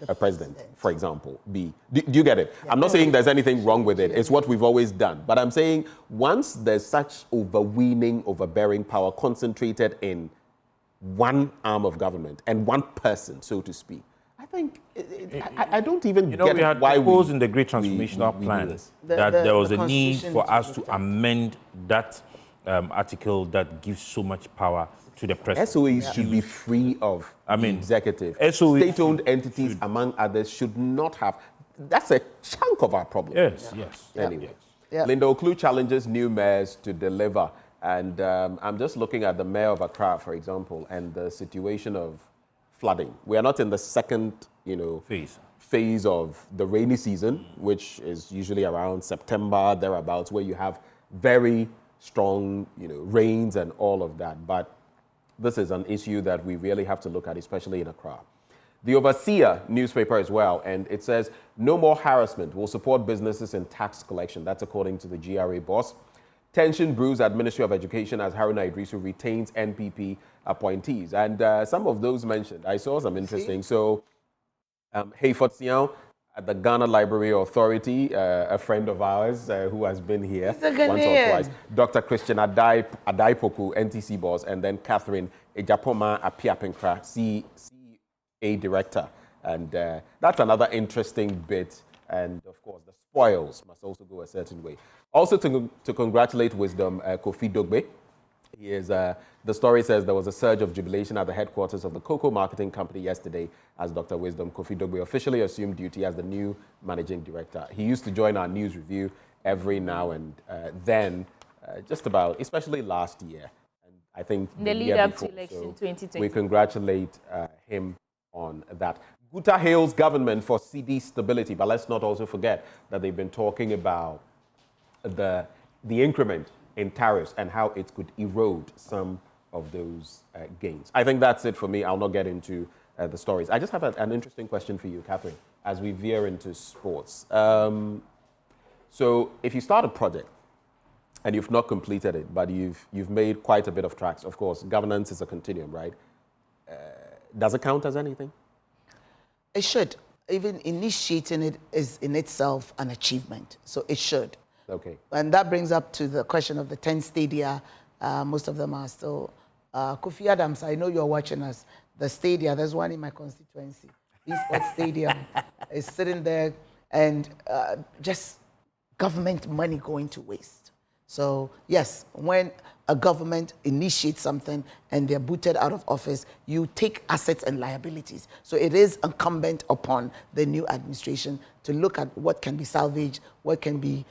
a president, for example, be? Do you get it? Yeah, I'm not saying there's anything wrong with it. It's what we've always done. But I'm saying once there's such overweening, overbearing power concentrated in one arm of government and one person, so to speak, I think, I don't even get we had why proposed in the Great Transformational Plan that there was a need for us to amend that article that gives so much power to the president. SOEs should be free of the executive. State-owned entities, among others, should not have. That's a chunk of our problem. Yes, yes. Anyway, Linda Oklu challenges new mayors to deliver. And I'm just looking at the mayor of Accra, for example, and the situation of flooding. We are not in the second, phase of the rainy season, which is usually around September, thereabouts, where you have very strong, rains and all of that. But this is an issue that we really have to look at, especially in Accra. The Overseer newspaper as well, and it says, no more harassment, will support businesses in tax collection. That's according to the GRA boss. Tension brews at Ministry of Education as Haruna Idrisu retains NPP appointees. And some of those mentioned, I saw some interesting. So, Hayford Sian at the Ghana Library Authority, a friend of ours who has been here once or twice. Dr. Christian Adaipoku, NTC boss, and then Catherine Ejapoma Apiapenkra, CA director. And that's another interesting bit. And of course, the spoils must also go a certain way. Also to congratulate Wisdom, Kofi Dogbe. He is, the story says there was a surge of jubilation at the headquarters of the Cocoa Marketing Company yesterday as Dr. Wisdom Kofi Dogbe officially assumed duty as the new managing director. He used to join our news review every now and then, just about, especially last year. And I think the lead up to election 2020. We congratulate him on that. Guta hails government for CD stability, but let's not also forget that they've been talking about the increment in tariffs and how it could erode some of those gains. I think that's it for me. I'll not get into the stories. I just have an interesting question for you, Catherine, as we veer into sports. So if you start a project and you've not completed it, but you've made quite a bit of tracks, of course, governance is a continuum, right? Does it count as anything? It should. Even initiating it is in itself an achievement. So it should. Okay. And that brings up to the question of the 10 stadia. Most of them are still. Kofi Adams, I know you're watching us. The stadia, there's one in my constituency. Esports Stadium is sitting there and just government money going to waste. So yes, when a government initiates something and they're booted out of office, you take assets and liabilities. So it is incumbent upon the new administration to look at what can be salvaged, what can be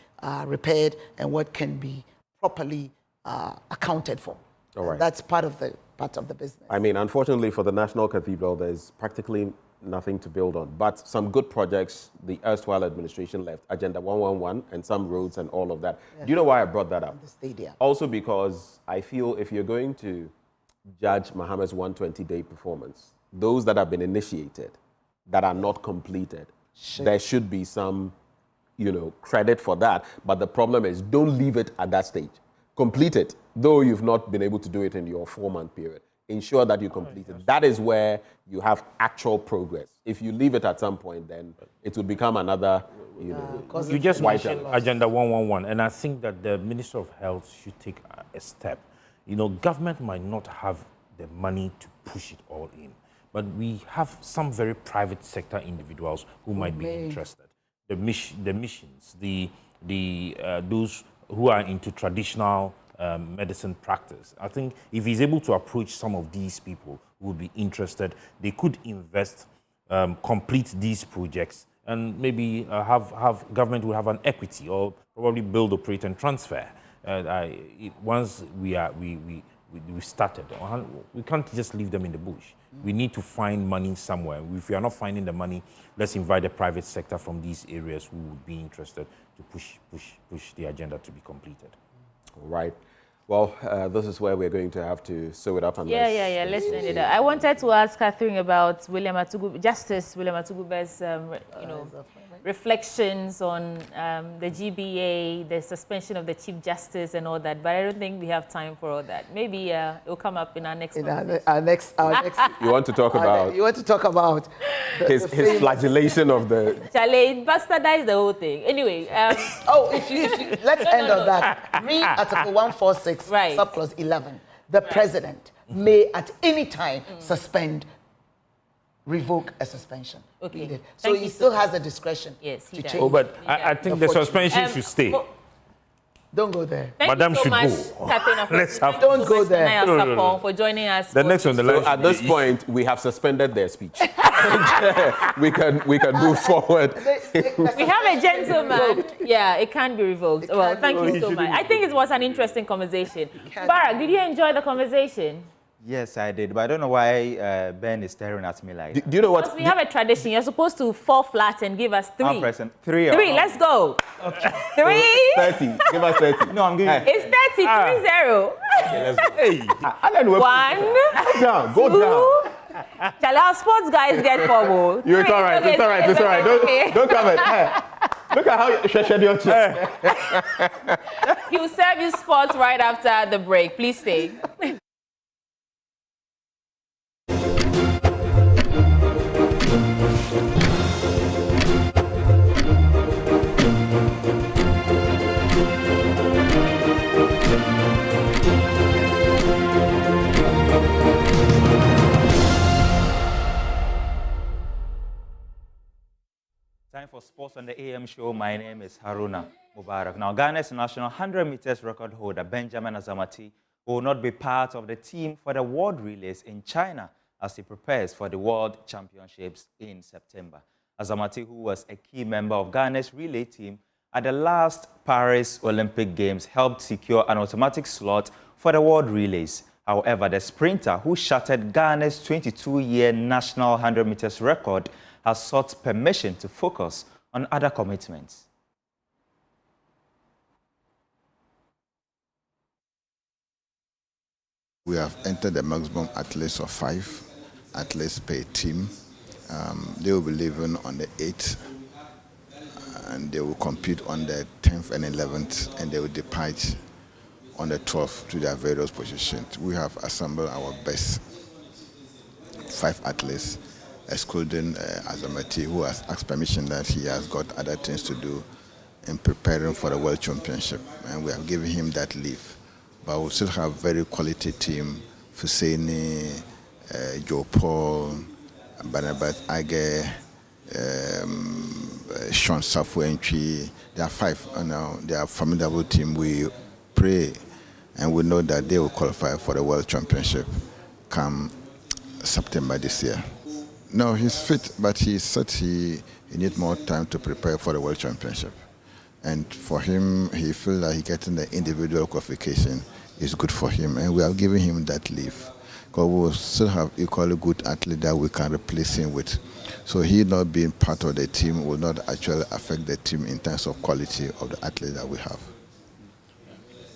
repaired, and what can be properly accounted for. All right. That's part of the business. I mean, unfortunately for the National Cathedral, there's practically nothing to build on. But some good projects the erstwhile administration left, Agenda 111 and some roads and all of that. Yes. Do you know why I brought that up? The stadium. Also because I feel if you're going to judge Mahama's 120-day performance, those that have been initiated, that are not completed, there should be some, credit for that. But the problem is don't leave it at that stage. Complete it, though you've not been able to do it in your 4-month period. Ensure that you complete it. That is where you have actual progress. If you leave it at some point, then it will become another, You just mentioned Agenda 111, and I think that the Minister of Health should take a step. Government might not have the money to push it all in, but we have some very private sector individuals who might be interested. The missions, those who are into traditional medicine practice. I think if he's able to approach some of these people who would be interested, they could invest, complete these projects, and maybe have government will have an equity or probably build, operate, and transfer. Once we started, we can't just leave them in the bush. We need to find money somewhere. If we are not finding the money, let's invite the private sector from these areas who would be interested to push the agenda to be completed. All right. Well, this is where we're going to have to sew it up. Yeah. Let's end it up. I wanted to ask Catherine about Justice William Atugube's, reflections on the GBA, the suspension of the Chief Justice and all that, but I don't think we have time for all that. Maybe it will come up in our next our next You want to talk about? You want to talk about his flagellation of the... Charlie, bastardize the whole thing. Anyway. If you let's end on that. Read Article 146, subclause 11. The president may at any time suspend, revoke a suspension. Okay. So he still has the discretion to change. Oh, but I think the suspension should stay. Don't go there. Madam should go. Let's have. Don't go there. For joining us. The next on the line. So at this point, we have suspended their speech. we can move forward. We have a gentleman. Yeah, it can be revoked. Well, thank you so much. I think it was an interesting conversation. Barak, did you enjoy the conversation? Yes, I did, but I don't know why Ben is staring at me like that. Do you know what? Because we have a tradition. You're supposed to fall flat and give us 3. I'm present. 3. 3, let's go. Okay. 3. 30. Give us 30. No, I'm giving you. It's 30, 3-0. Okay, let's go. Hey. 1. Go down. Shall our sports guys get forward? It's all right. It's all right. It's all right. Don't come it. Look at how you shed your chest. He will serve you sports right after the break. Please stay. Time for sports on the AM show. My name is Haruna Mubarak. Now, Ghana's national 100 meters record holder Benjamin Azamati will not be part of the team for the World Relays in China as he prepares for the World Championships in September. Azamati, who was a key member of Ghana's relay team at the last Paris Olympic Games, helped secure an automatic slot for the World Relays. However, the sprinter who shattered Ghana's 22-year national 100 meters record has sought permission to focus on other commitments. We have entered the maximum athletes of 5 athletes per team. They will be leaving on the 8th, and they will compete on the 10th and 11th, and they will depart on the 12th to their various positions. We have assembled our best 5 athletes, excluding Azamati, who has asked permission that he has got other things to do in preparing for the World Championship, and we have given him that leave. But we still have very quality team: Fuseni, Joe Paul, Barnabas Age, Sean Safuentri. There are 5 now. They are a formidable team. We pray and we know that they will qualify for the World Championship come September this year. No, he's fit, but he said he needs more time to prepare for the World Championship. And for him, he feels that he getting the individual qualification is good for him, and we are giving him that leave. Because we will still have equally good athlete that we can replace him with. So he not being part of the team will not actually affect the team in terms of quality of the athlete that we have.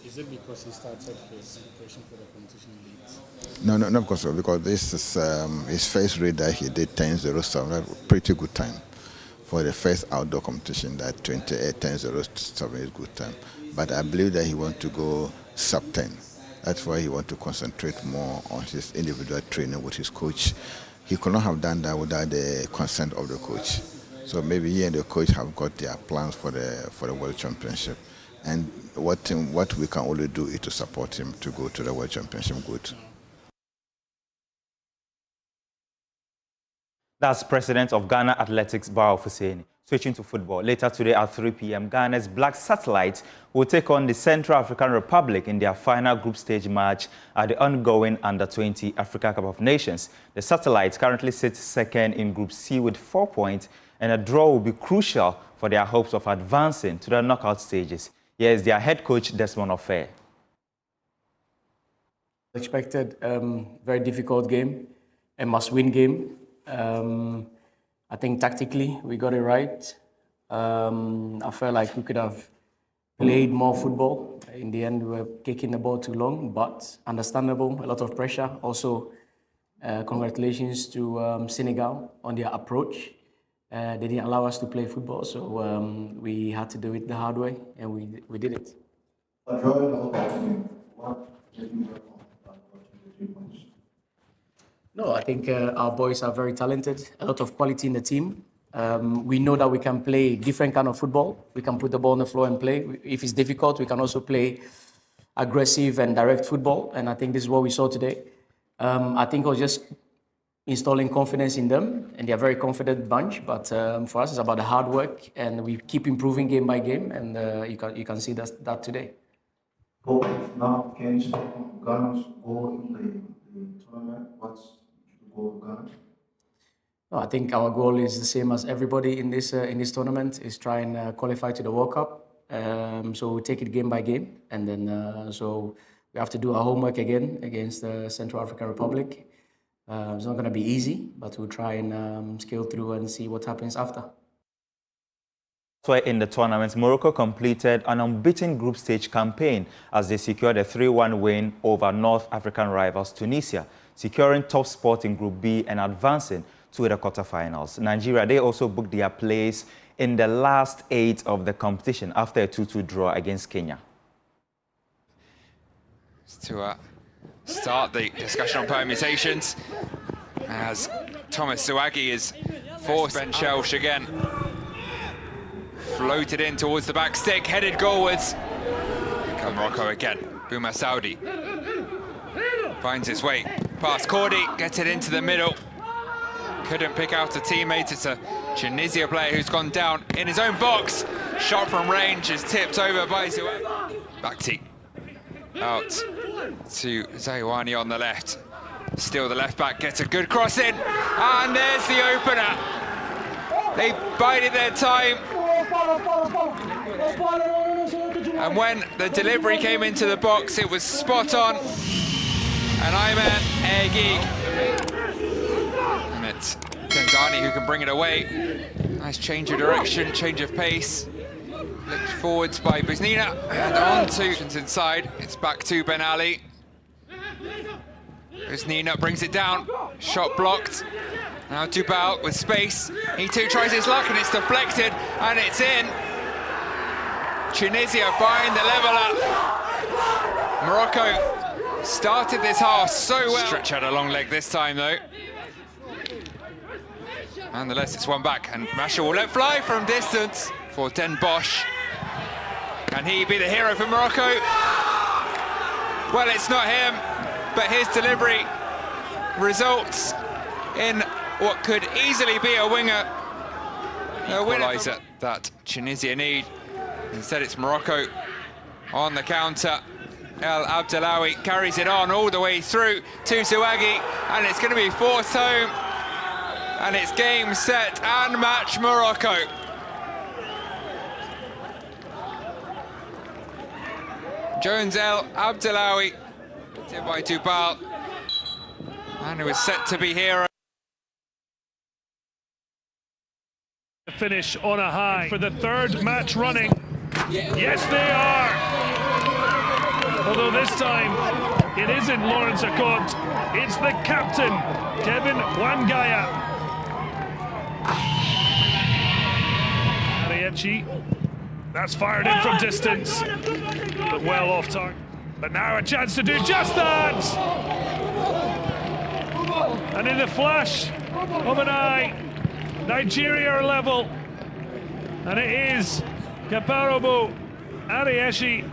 Is it because he started his preparation for the competition leagues? No, not because this is his first race that he did 10:07. That's a pretty good time. For the first outdoor competition, that 10:07 is good time. But I believe that he wants to go sub-10. That's why he wants to concentrate more on his individual training with his coach. He could not have done that without the consent of the coach. So maybe he and the coach have got their plans for the World Championship. And what we can only do is to support him to go to the World Championship good. That's President of Ghana Athletics, Bao Fuseni. Switching to football, later today at 3 p.m., Ghana's Black Satellites will take on the Central African Republic in their final group stage match at the ongoing Under-20 Africa Cup of Nations. The Satellites currently sit second in Group C with 4 points, and a draw will be crucial for their hopes of advancing to the knockout stages. Here is their head coach, Desmond Ofair. Expected very difficult game, a must-win game. I think tactically we got it right. I felt like we could have played more football. In the end, we were kicking the ball too long, but understandable, a lot of pressure. Also, congratulations to Senegal on their approach. They didn't allow us to play football, so we had to do it the hard way, and we did it. No, I think our boys are very talented, a lot of quality in the team. We know that we can play different kind of football. We can put the ball on the floor and play. If it's difficult, we can also play aggressive and direct football, and I think this is what we saw today. I think I was just installing confidence in them, and they're a very confident bunch, but for us, it's about the hard work, and we keep improving game by game, and you can see that today. Now, can you stop Ghana's goal in the tournament? What's the goal of Ghana? No, I think our goal is the same as everybody in this tournament, is try and qualify to the World Cup. So we take it game by game, and then so we have to do our homework again against the Central African Republic. It's not going to be easy, but we'll try and scale through and see what happens after. So in the tournament, Morocco completed an unbeaten group stage campaign as they secured a 3-1 win over North African rivals Tunisia, securing top spot in Group B and advancing to the quarterfinals. Nigeria, they also booked their place in the last 8 of the competition after a 2-2 draw against Kenya. To start the discussion on permutations, as Thomas Suwagi is forced Ben Shelsh again. Floated in towards the back stick, headed goalwards. Come Morocco again. Bouma Saudi finds its way past Cordy, gets it into the middle. Couldn't pick out a teammate. It's a Tunisia player who's gone down in his own box. Shot from range is tipped over by Suwagi. Bakhti out to Zaiwani on the left. Still the left back gets a good cross in, and there's the opener. They bided their time, and when the delivery came into the box, it was spot on. And Ayman Egig, and it's Dendani who can bring it away. Nice change of direction, change of pace. Flicked forwards by Buznina, and on to inside. It's back to Ben Ali. Buznina brings it down, shot blocked. Now Dubal with space. He too tries his luck, and it's deflected, and it's in. Tunisia buying the level up. Morocco started this half so well. Stretch out a long leg this time though. Nonetheless, it's one back, and Masha will let fly from distance for Den Bosch. Can he be the hero for Morocco? Well, it's not him, but his delivery results in what could easily be a winner. A winner that Tunisia need. Instead, it's Morocco on the counter. El Abdelawi carries it on all the way through to Suwagi, and it's going to be forced home. And it's game, set, and match Morocco. Jones El Abdelawi, hit by Dubal, and it was set to be hero. Finish on a high for the 3rd match running. Yes, they are. Although this time it isn't Lawrence Akot, it's the captain, Kevin Wangaya. Ariechi, that's fired in from distance, but well off target. But now a chance to do just that! And in the flash of an eye, Nigeria are level, and it is Kaparobo Ariechi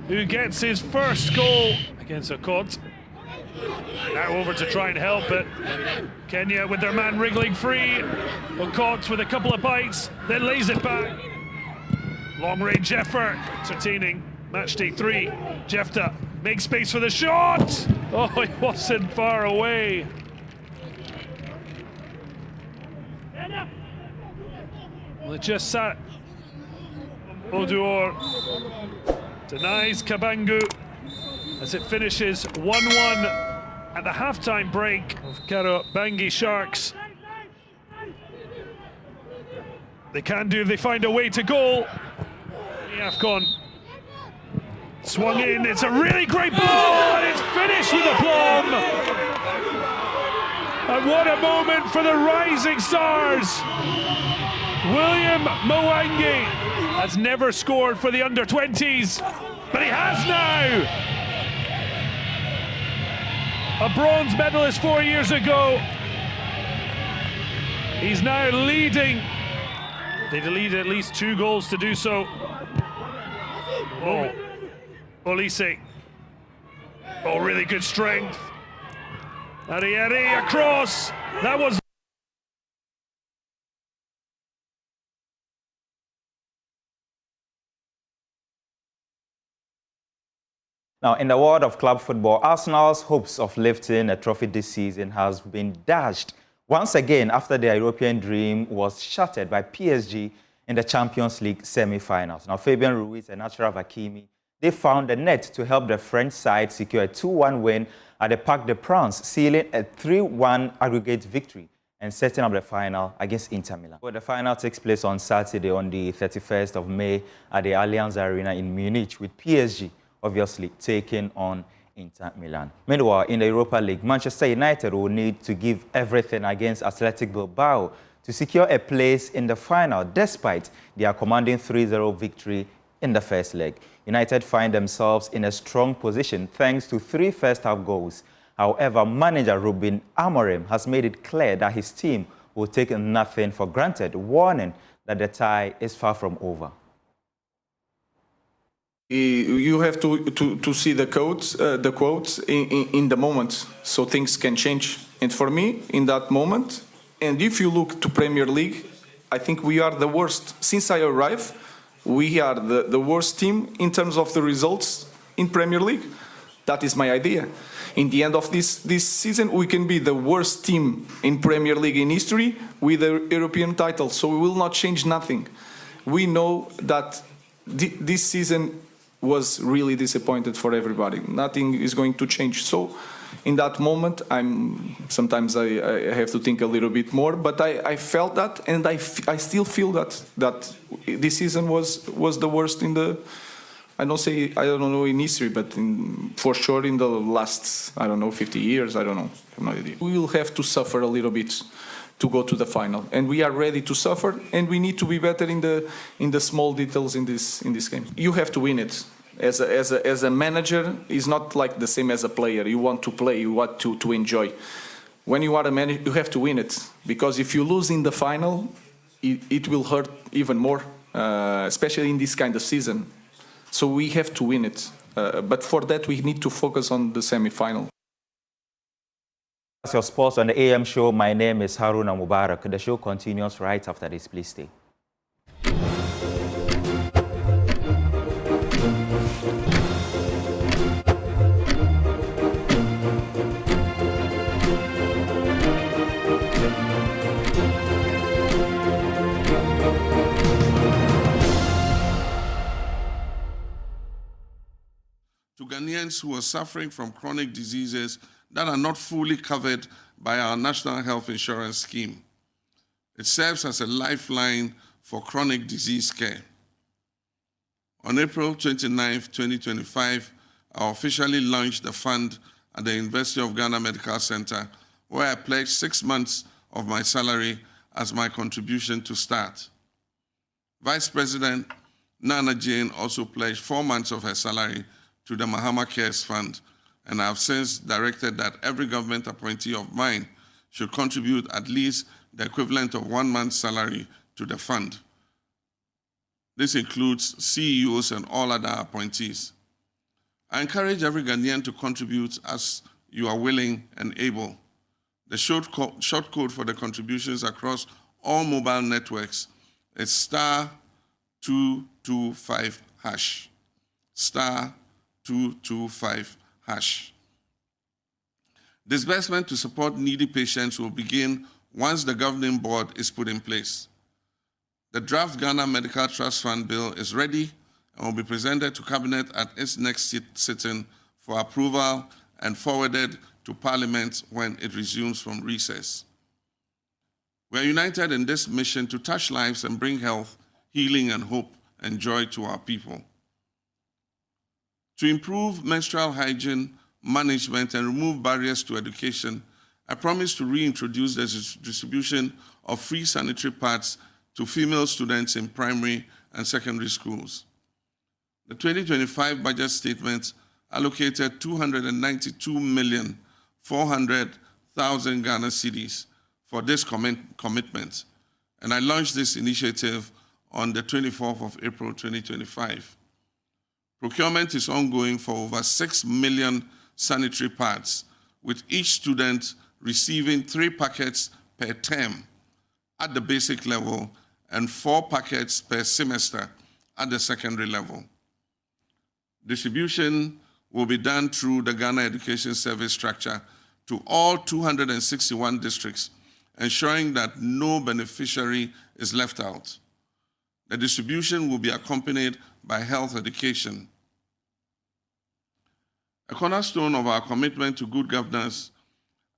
who gets his first goal against Akot. Now over to try and help it. Kenya with their man wriggling free. Akot with a couple of bites, then lays it back. Long range effort, entertaining. Match day 3. Jefta makes space for the shot. Oh, he wasn't far away. Well, it just sat. Oduor denies Kabangu as it finishes 1-1 at the halftime break of Kariobangi Sharks. They can do, they find a way to goal. AFCON. Swung in, it's a really great ball, and it's finished with aplomb. And what a moment for the rising stars. William Mwangi has never scored for the under-20s, but he has now. A bronze medalist 4 years ago. He's now leading. They need at least 2 goals to do so. Oh, Olise. Oh, really good strength. Arieri across. That was. Now, in the world of club football, Arsenal's hopes of lifting a trophy this season has been dashed once again after their European dream was shattered by PSG in the Champions League semi-finals. Now, Fabian Ruiz and Achraf Hakimi, they found the net to help the French side secure a 2-1 win at the Parc des Princes, sealing a 3-1 aggregate victory and setting up the final against Inter Milan. Well, the final takes place on Saturday, on the 31st of May at the Allianz Arena in Munich, with PSG obviously taking on Inter Milan. Meanwhile, in the Europa League, Manchester United will need to give everything against Athletic Bilbao to secure a place in the final, despite their commanding 3-0 victory in the first leg. United find themselves in a strong position thanks to 3 first-half goals. However, manager Ruben Amorim has made it clear that his team will take nothing for granted, warning that the tie is far from over. You have to see the quotes in the moment, so things can change. And for me, in that moment, and if you look to Premier League, I think we are the worst. Since I arrived, we are the worst team in terms of the results in Premier League. That is my idea. In the end of this season, we can be the worst team in Premier League in history with a European title. So we will not change nothing. We know that this season was really disappointed for everybody. Nothing is going to change. So in that moment, sometimes I have to think a little bit more, but I felt that, and I still feel that this season was the worst in the, I don't know in history, but for sure in the last, 50 years, I don't know. I have no idea. We will have to suffer a little bit to go to the final, and we are ready to suffer, and we need to be better in the small details in this game. You have to win it. As a manager, it's not like the same as a player. You want to play, you want to enjoy. When you are a manager, you have to win it, because if you lose in the final, it will hurt even more, especially in this kind of season. So we have to win it, but for that we need to focus on the semi-final. That's your sports on the AM show. My name is Haruna Mubarak. The show continues right after this. Please stay. To Ghanaians who are suffering from chronic diseases that are not fully covered by our National Health Insurance Scheme. It serves as a lifeline for chronic disease care. On April 29, 2025, I officially launched the fund at the University of Ghana Medical Center, where I pledged 6 months of my salary as my contribution to start. Vice President Nana Jane also pledged 4 months of her salary to the Mahama Cares Fund, and I have since directed that every government appointee of mine should contribute at least the equivalent of 1 month's salary to the fund. This includes CEOs and all other appointees. I encourage every Ghanaian to contribute as you are willing and able. The short code for the contributions across all mobile networks is *225#. *225#. Disbursement to support needy patients will begin once the governing board is put in place. The draft Ghana Medical Trust Fund bill is ready and will be presented to Cabinet at its next sitting for approval and forwarded to Parliament when it resumes from recess. We are united in this mission to touch lives and bring health, healing, and hope and joy to our people. To improve menstrual hygiene management and remove barriers to education, I promise to reintroduce the distribution of free sanitary pads to female students in primary and secondary schools. The 2025 budget statement allocated 292,400,000 Ghana cedis for this commitment, and I launched this initiative on the 24th of April 2025. Procurement is ongoing for over 6 million sanitary pads, with each student receiving 3 packets per term at the basic level and 4 packets per semester at the secondary level. Distribution will be done through the Ghana Education Service structure to all 261 districts, ensuring that no beneficiary is left out. The distribution will be accompanied by health education. A cornerstone of our commitment to good governance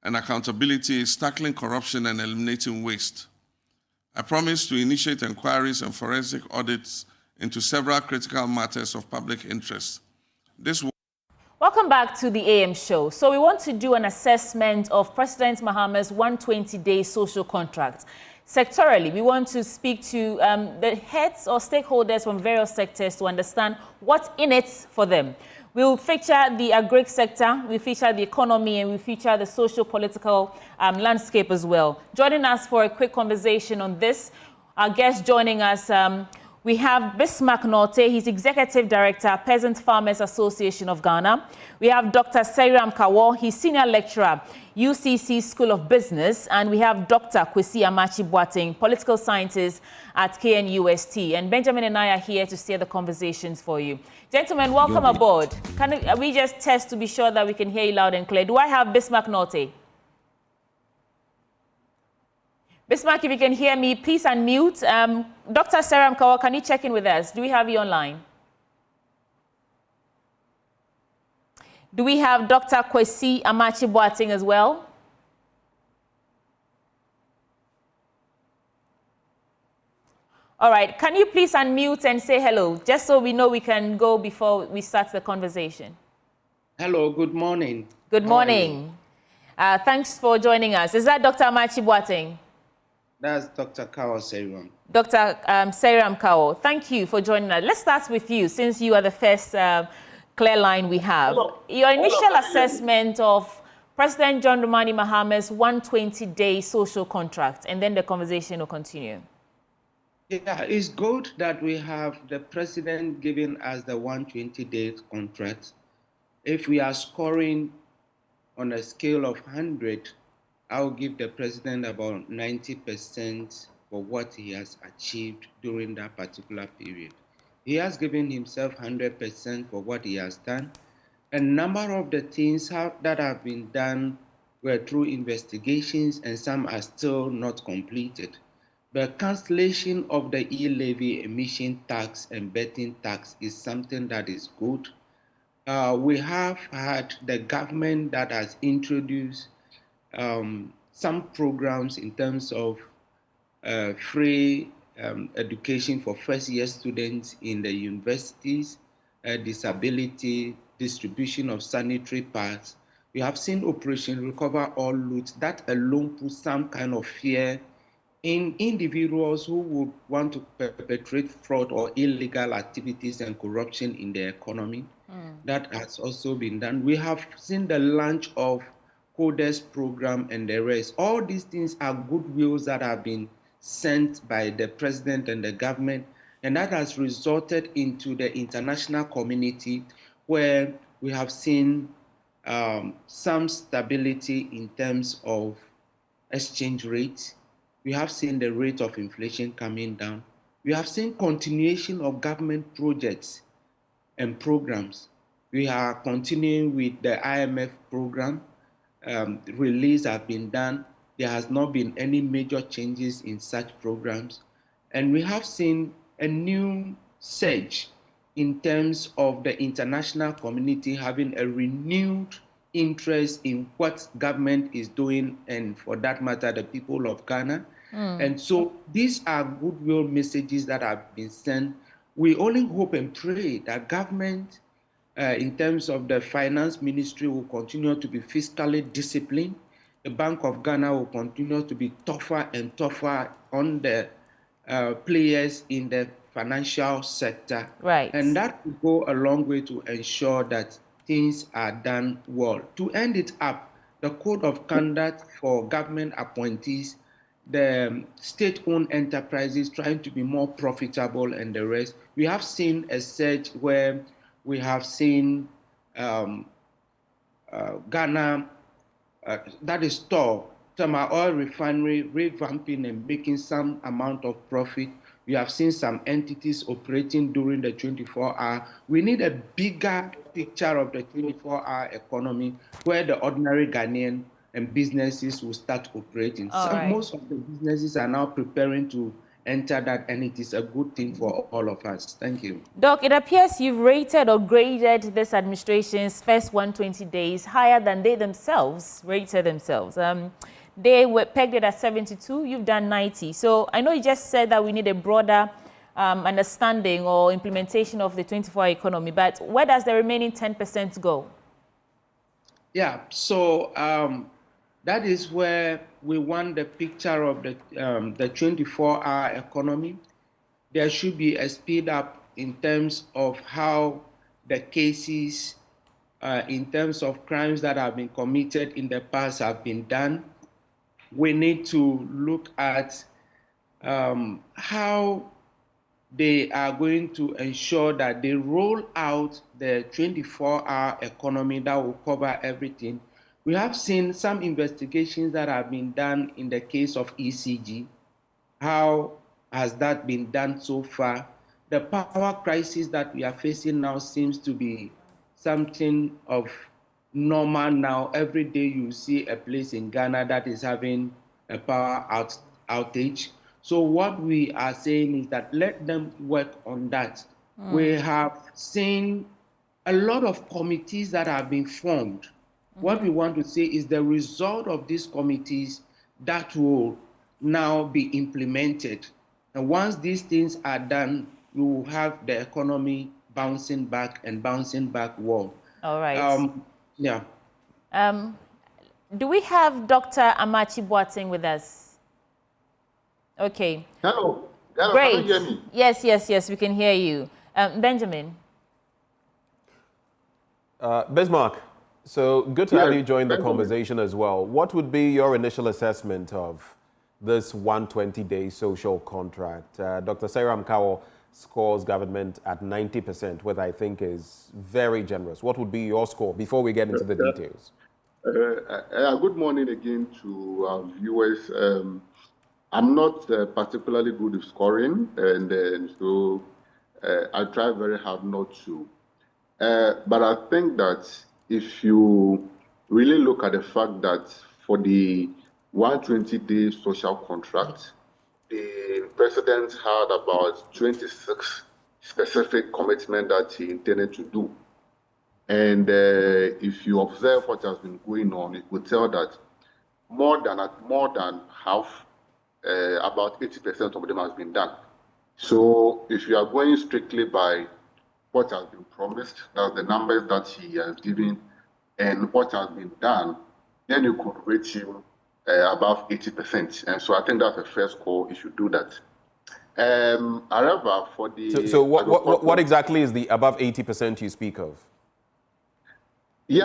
and accountability is tackling corruption and eliminating waste. I promise to initiate inquiries and forensic audits into several critical matters of public interest. Welcome back to the AM show. So we want to do an assessment of President Mahama's 120-day social contract. Sectorally, we want to speak to the heads or stakeholders from various sectors to understand what's in it for them. We'll feature the agri sector, we feature the economy, and we feature the social-political landscape as well. Joining us for a quick conversation on this, our guest joining us, we have Bismarck Norte. He's Executive Director, Peasant Farmers Association of Ghana. We have Dr. Seiram Kawo. He's Senior Lecturer, UCC School of Business. And we have Dr. Kwesi Amachi-Boateng, Political Scientist at KNUST. And Benjamin and I are here to steer the conversations for you. Gentlemen, welcome aboard. Can we just test to be sure that we can hear you loud and clear? Do I have Bismarck Norte? Bismarck, if you can hear me, please unmute. Dr. Seiram Kawo, can you check in with us? Do we have you online? Do we have Dr. Kwesi Amachi-Boateng as well? All right, can you please unmute and say hello, just so we know we can go before we start the conversation? Hello, good morning. Good morning. Thanks for joining us. Is that Dr. Amachi-Boateng? That's Dr. Kawo Seiram. Dr. Seiram Kawo, thank you for joining us. Let's start with you, since you are the first clear line we have. Your initial assessment of President John Dramani Mahama's 120-day social contract, and then the conversation will continue. Yeah, it's good that we have the president giving us the 120-day contract. If we are scoring on a scale of 100, I'll give the president about 90% for what he has achieved during that particular period. He has given himself 100% for what he has done. A number of the things that have been done were through investigations, and some are still not completed. The cancellation of the e-levy, emission tax, and betting tax is something that is good. We have had the government that has introduced some programs in terms of free education for first-year students in the universities, disability, distribution of sanitary pads. We have seen Operation Recover All Loot. That alone puts some kind of fear in individuals who would want to perpetrate fraud or illegal activities and corruption in the economy. That has also been done. We have seen the launch of Codes program and the rest. All these things are goodwills that have been sent by the president and the government, and that has resulted into the international community, where we have seen some stability in terms of exchange rates. We have seen the rate of inflation coming down. We have seen continuation of government projects and programs. We are continuing with the IMF program. Release have been done. There has not been any major changes in such programs. And we have seen a new surge in terms of the international community having a renewed interest in what government is doing, and for that matter, the people of Ghana. And so these are goodwill messages that have been sent We only hope and pray that government, in terms of the finance ministry, will continue to be fiscally disciplined. The Bank of Ghana will continue to be tougher and tougher on the players in the financial sector. Right. And that will go a long way to ensure that things are done well. To end it up, the code of conduct for government appointees, the state-owned enterprises trying to be more profitable and the rest. We have seen a surge where we have seen Ghana, that is Tor, Tama Oil Refinery revamping and making some amount of profit. We have seen some entities operating during the 24-hour. We need a bigger picture of the 24-hour economy where the ordinary Ghanaian and businesses will start operating. Most of the businesses are now preparing to enter that, and it is a good thing for all of us. Thank you. Doc, it appears you've rated or graded this administration's first 120 days higher than they themselves rated themselves. They were pegged it at 72, you've done 90. So I know you just said that we need a broader understanding or implementation of the 24-hour economy, but where does the remaining 10% go? Yeah, so that is where we want the picture of the 24-hour economy. There should be a speed up in terms of how the cases, in terms of crimes that have been committed in the past have been done. We need to look at how they are going to ensure that they roll out the 24-hour economy that will cover everything. We have seen some investigations that have been done in the case of ECG. How has that been done so far? The power crisis that we are facing now seems to be something of normal now. Every day you see a place in Ghana that is having a power outage. So what we are saying is that let them work on that. We have seen a lot of committees that have been formed. What we want to say is the result of these committees that will now be implemented. And once these things are done, you will have the economy bouncing back and bouncing back well. All right. Yeah. Do we have Dr. Amachi Boateng with us? Okay. Hello. Hello. Great. Can you hear me? Yes, we can hear you. Benjamin. Bismarck, so good to have you join the conversation as well. What would be your initial assessment of this 120-day social contract? Dr. Sarah Mkawo scores government at 90%, which I think is very generous. What would be your score before we get into the details? Good morning again to our viewers. I'm not particularly good at scoring, and so I try very hard not to. But I think that if you really look at the fact that for the 120-day social contract, the president had about 26 specific commitments that he intended to do. And if you observe what has been going on, it would tell that more than half, about 80% of them has been done. So if you are going strictly by what has been promised, that's the numbers that he has given, and what has been done, then you could rate him above 80%. And so I think that's the first call if you do that. However, for the... So what exactly is the above 80% you speak of? So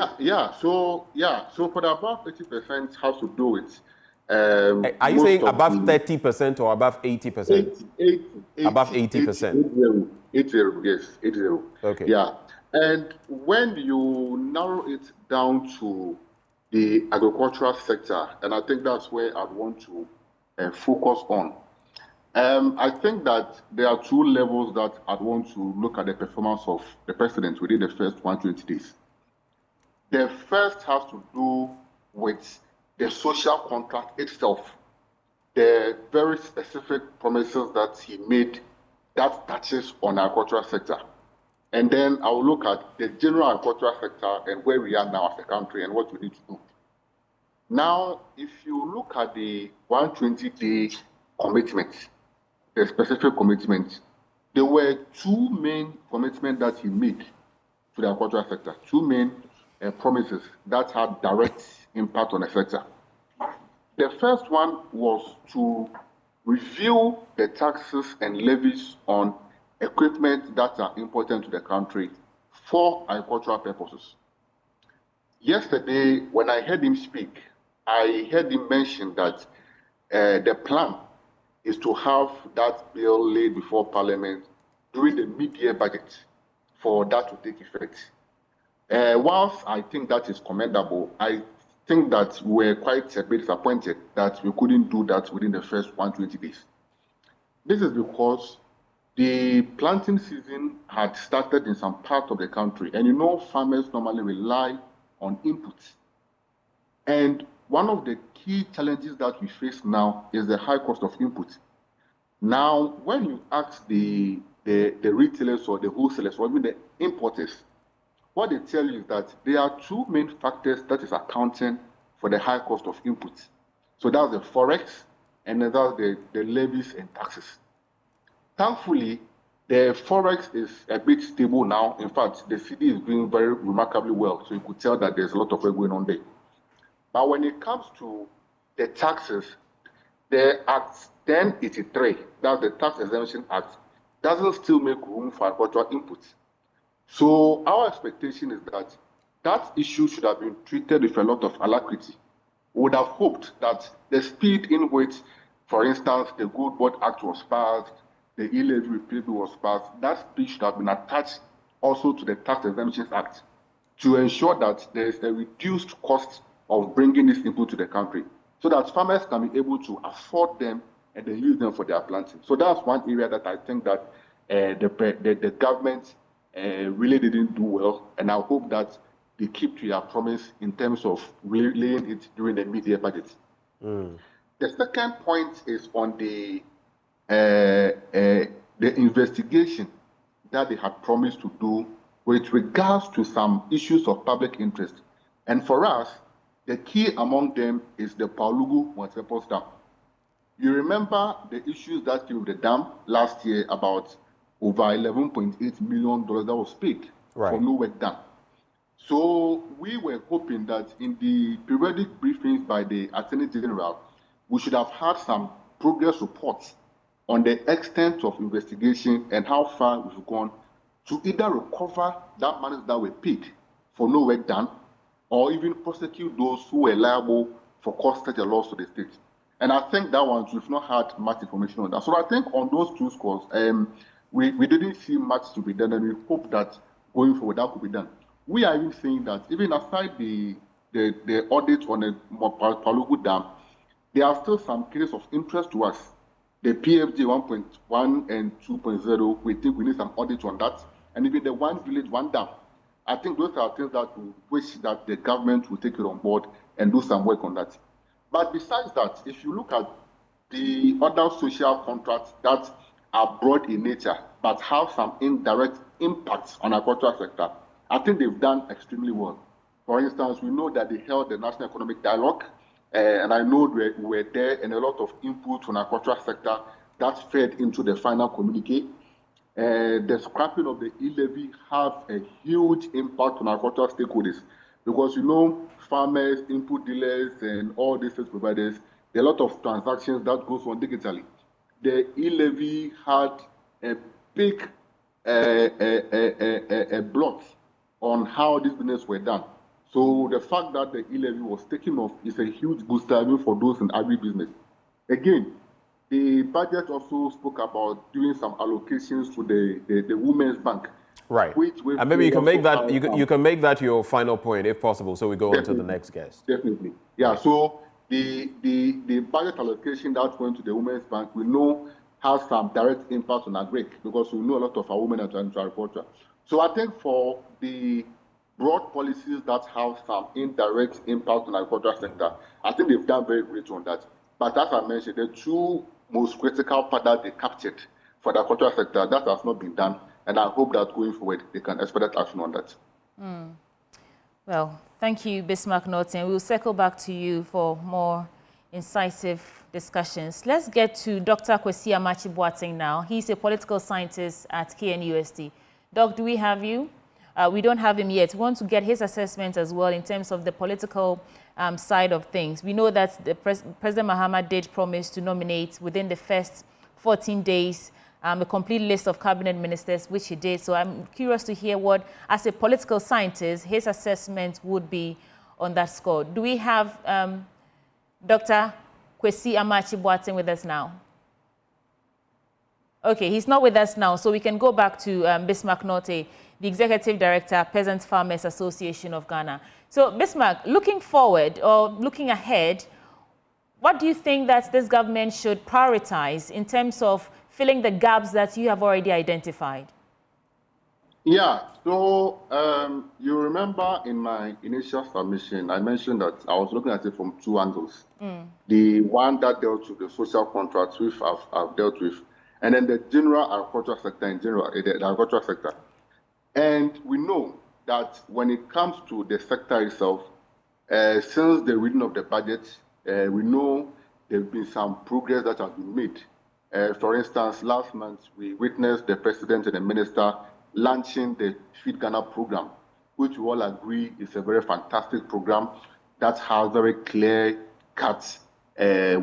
for the above 80% has to do with... are you saying above 30% or above 80%? 80, above 80%. 80, yes, 80. Okay. Yeah. And when you narrow it down to the agricultural sector, and I think that's where I want to focus on. I think that there are two levels that I'd want to look at the performance of the president within the first 120 days. The first has to do with the social contract itself, the very specific promises that he made that touches on agricultural sector. And then I will look at the general agricultural sector and where we are now as a country and what we need to do. Now, if you look at the 120-day commitment, the specific commitment, there were two main commitments that he made to the agricultural sector, two main promises that had direct impact on the sector. The first one was to review the taxes and levies on equipment that are important to the country for agricultural purposes. Yesterday, when I heard him speak, I heard him mention that the plan is to have that bill laid before Parliament during the mid-year budget for that to take effect. Whilst I think that is commendable, I think that we're quite a bit disappointed that we couldn't do that within the first 120 days. This is because the planting season had started in some part of the country, and you know farmers normally rely on inputs. And one of the key challenges that we face now is the high cost of inputs. Now, when you ask the retailers or the wholesalers or even the importers, what they tell you is that there are two main factors that is accounting for the high cost of inputs. So that's the forex and that's the levies and taxes. Thankfully, the forex is a bit stable now. In fact, the cedi is doing very remarkably well. So you could tell that there's a lot of work going on there. But when it comes to the taxes, the Act 1083, that's the Tax Exemption Act, doesn't still make room for agricultural inputs. So our expectation is that that issue should have been treated with a lot of alacrity. We would have hoped that the speed in which, for instance, the Good Board Act was passed, the e-levy repeal bill was passed, that speed should have been attached also to the Tax Exemptions Act to ensure that there is a reduced cost of bringing this input to the country so that farmers can be able to afford them and they use them for their planting. So that's one area that I think that the government really didn't do well, and I hope that they keep to their promise in terms of laying it during the mid-year budget. The second point is on the investigation that they had promised to do with regards to some issues of public interest. And for us, the key among them is the Paulugu Mwantepo Dam. You remember the issues that came with the dam last year about over $11.8 million that was paid for no work done. So we were hoping that in the periodic briefings by the Attorney General, we should have had some progress reports on the extent of investigation and how far we've gone to either recover that money that were paid for no work done or even prosecute those who were liable for cost such a loss to the state. And I think that one, we've not had much information on that. So I think on those two scores, we didn't see much to be done, and we hope that going forward that could be done. We are even saying that even aside the audit on the Paulugu Dam, there are still some cases of interest to us. The PFJ 1.1 and 2.0, we think we need some audit on that. And even the One Village, One Dam. I think those are things that we wish that the government will take it on board and do some work on that. But besides that, if you look at the other social contracts that are broad in nature, but have some indirect impacts on the agricultural sector, I think they've done extremely well. For instance, we know that they held the National Economic Dialogue, and I know we were there, and a lot of input from the agricultural sector that fed into the final communique. The scrapping of the e-levy have a huge impact on agricultural stakeholders because, you know, farmers, input dealers, and all these service providers, there are a lot of transactions that goes on digitally. The e-levy had a big blot on how these businesses were done. So the fact that the e-levy was taken off is a huge booster even for those in agribusiness. Again, the budget also spoke about doing some allocations to the Women's Bank. Right. And maybe you can make that you can make that your final point if possible, so we go on to the next guest. Definitely. Yeah. So the budget allocation that went to the Women's Bank, we know has some direct impact on agric because we know a lot of our women are trying to agriculture. So I think for the broad policies that have some indirect impact on the agricultural sector, I think they've done very great on that. But as I mentioned, the two most critical part that they captured for the agricultural sector, that has not been done. And I hope that going forward, they can expedite action on that. Well, thank you, Bismarck Norton. We'll circle back to you for more incisive discussions. Let's get to Dr. Kwesi Amachi-Boateng now. He's a political scientist at KNUST. Doc, do we have you? We don't have him yet. We want to get his assessment as well in terms of the political side of things. We know that President Mahama did promise to nominate within the first 14 days a complete list of cabinet ministers, which he did. So I'm curious to hear what, as a political scientist, his assessment would be on that score. Do we have Dr. Kwesi Amachi-Boateng with us now? Okay, he's not with us now, so we can go back to Bismarck Norte, the Executive Director, Peasant Farmers Association of Ghana. So, Bismarck, looking forward or looking ahead, what do you think that this government should prioritize in terms of filling the gaps that you have already identified? Yeah, so you remember in my initial submission, I mentioned that I was looking at it from two angles. The one that dealt with the social contracts, which I've dealt with, and then the general agricultural sector in general, the agricultural sector. And we know that when it comes to the sector itself, since the reading of the budget, we know there have been some progress that has been made. For instance, last month, we witnessed the president and the minister launching the Feed Ghana program, which we all agree is a very fantastic program that has very clear-cut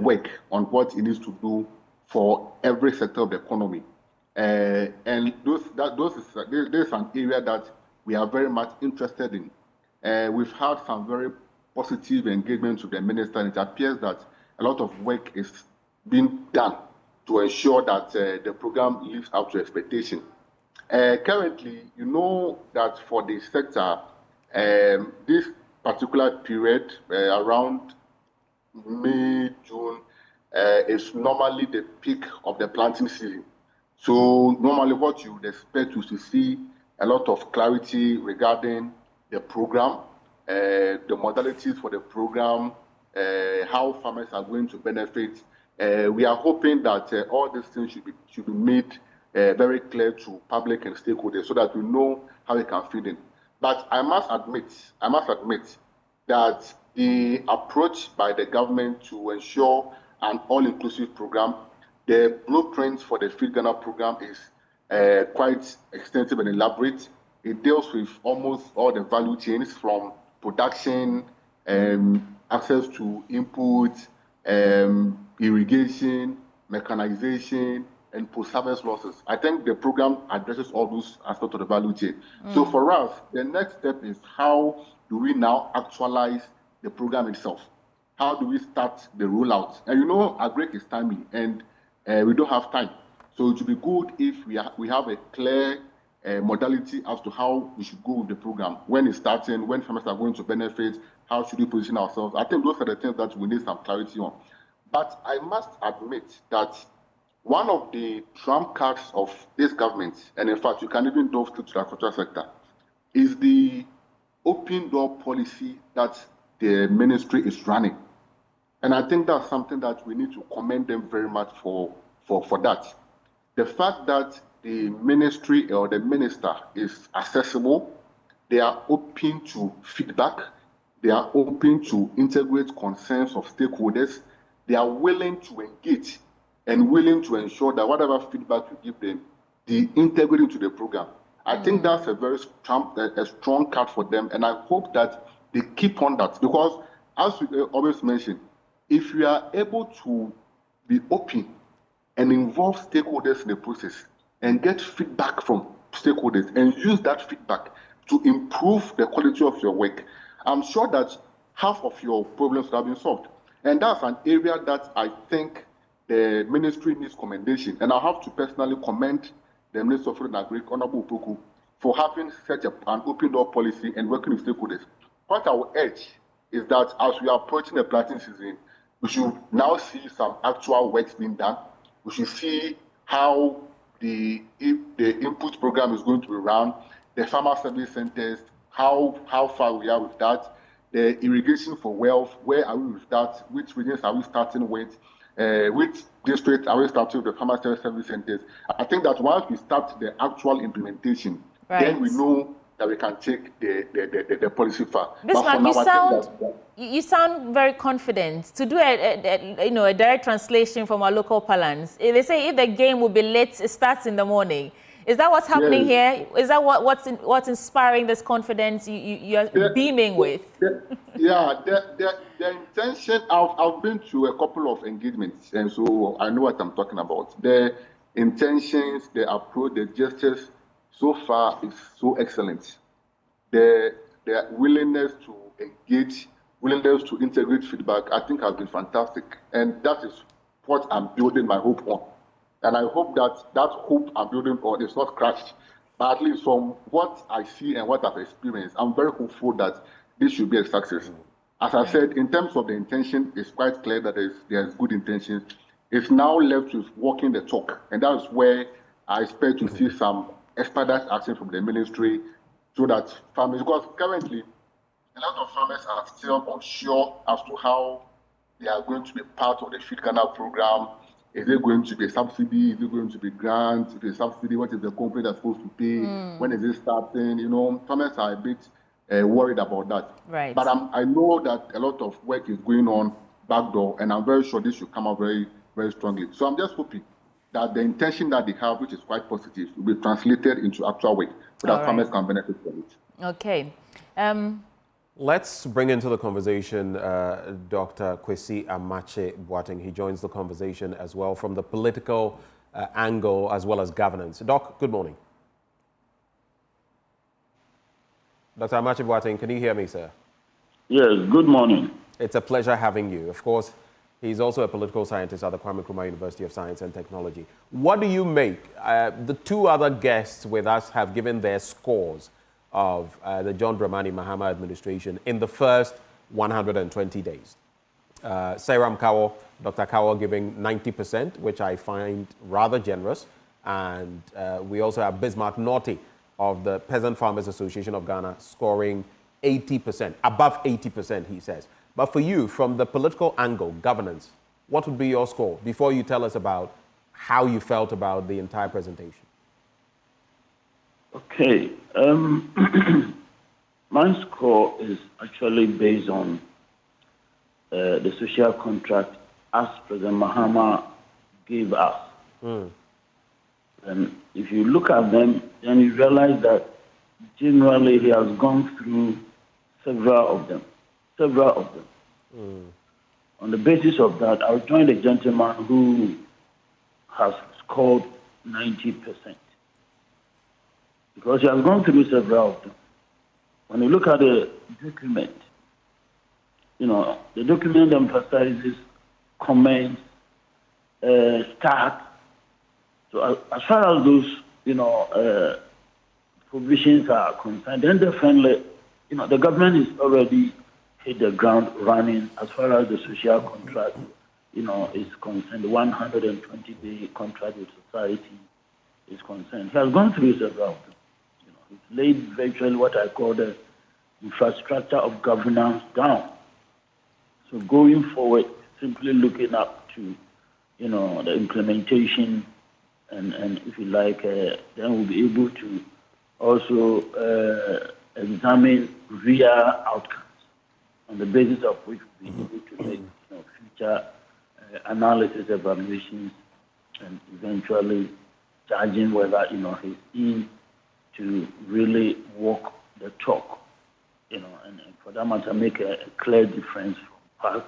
work on what it needs to do for every sector of the economy. And this is an area that we are very much interested in. We've had some very positive engagement with the minister, and it appears that a lot of work is being done to ensure that the program lives up to expectation. Currently, you know that for the sector, this particular period, around May, June, is normally the peak of the planting season. So normally what you would expect is to see a lot of clarity regarding the program, the modalities for the program, how farmers are going to benefit. We are hoping that all these things should be made very clear to public and stakeholders so that we know how we can fit in. But I must admit that the approach by the government to ensure an all-inclusive program, the blueprint for the Feed Ghana program is quite extensive and elaborate. It deals with almost all the value chains from production, access to input, irrigation, mechanization, and post-harvest losses. I think the program addresses all those aspects of the value chain. So for us, the next step is how do we now actualize the program itself? How do we start the rollout? And you know, agric is timely, and we don't have time. So it would be good if we have a clear modality as to how we should go with the program, when it's starting, when farmers are going to benefit, how should we position ourselves. I think those are the things that we need some clarity on. But I must admit that one of the trump cards of this government, and in fact, you can even delve to the agricultural sector, is the open door policy that the ministry is running. And I think that's something that we need to commend them very much for that. The fact that the ministry or the minister is accessible, they are open to feedback, they are open to integrate concerns of stakeholders, they are willing to engage and willing to ensure that whatever feedback you give them, they integrate into the program. I think that's a very strong card for them, and I hope that they keep on that, because as we always mention, if we are able to be open and involve stakeholders in the process and get feedback from stakeholders and use that feedback to improve the quality of your work, I'm sure that half of your problems have been solved. And that's an area that I think the ministry needs commendation. And I have to personally commend the Minister of Food and Agriculture, Honorable Opoku, for having such an open door policy and working with stakeholders. What I will urge is that as we are approaching the planting season, we should now see some actual work being done. We should see how the input program is going to be run, the farmer service centers, how far we are with that, the irrigation for wealth, where are we with that, which regions are we starting with, which districts are we starting with the farmer service centers. I think that once we start the actual implementation, then we know that we can take the policy far. Bismarck, you sound very confident. To do a direct translation from our local parlance, they say if the game will be late, it starts in the morning. Is that what's happening here? Is that what's inspiring this confidence you're beaming with? The intention, I've been to a couple of engagements, and so I know what I'm talking about. The intentions, the approach, the gestures so far is so excellent. The willingness to engage, willingness to integrate feedback, I think has been fantastic. And that is what I'm building my hope on. And I hope that hope I'm building on is not crushed. But at least from what I see and what I've experienced, I'm very hopeful that this should be a success. As I said, in terms of the intention, it's quite clear that there's good intentions. It's now left with walking the talk. And that's where I expect to see some expedite action from the ministry so that farmers, because currently a lot of farmers are still unsure as to how they are going to be part of the Feed Ghana program. Is it going to be a subsidy? Is it going to be grant? If it's a subsidy, what is the company that's supposed to pay? When is it starting? You know, farmers are a bit worried about that. Right. But I know that a lot of work is going on backdoor, and I'm very sure this should come out very, very strongly. So I'm just hoping that the intention that they have, which is quite positive, will be translated into actual work so that farmers can benefit from it. Okay. Let's bring into the conversation Dr. Kwesi Amache Boateng. He joins the conversation as well from the political angle as well as governance. Doc, good morning. Dr. Amache Boateng, can you hear me, sir? Yes, good morning. It's a pleasure having you. Of course, he's also a political scientist at the Kwame Nkrumah University of Science and Technology. What do you make? The two other guests with us have given their scores of the John Dramani Mahama administration in the first 120 days. Sairam Kawo, Dr. Kawo giving 90%, which I find rather generous. And we also have Bismarck Norty of the Peasant Farmers Association of Ghana scoring 80%, above 80%, he says. But for you, from the political angle, governance, what would be your score before you tell us about how you felt about the entire presentation? Okay. My score is actually based on the social contract as President Mahama gave us. And if you look at them, then you realize that generally he has gone through several of them. On the basis of that, I'll join the gentleman who has scored 90%. Because he has gone through several of them. When you look at the document, you know, the document emphasizes comments, start. So as far as those, you know, provisions are concerned, then definitely, you know, the government is already hit the ground running as far as the social contract, you know, is concerned. The 120-day contract with society is concerned. He has gone through several of them. It's laid virtually what I call the infrastructure of governance down. So going forward, simply looking up to, you know, the implementation and if you like, then we'll be able to also examine real outcomes on the basis of which we'll be able to make, you know, future analysis, evaluations, and eventually judging whether, you know, he's in to really walk the talk, you know, and for that matter, make a clear difference from past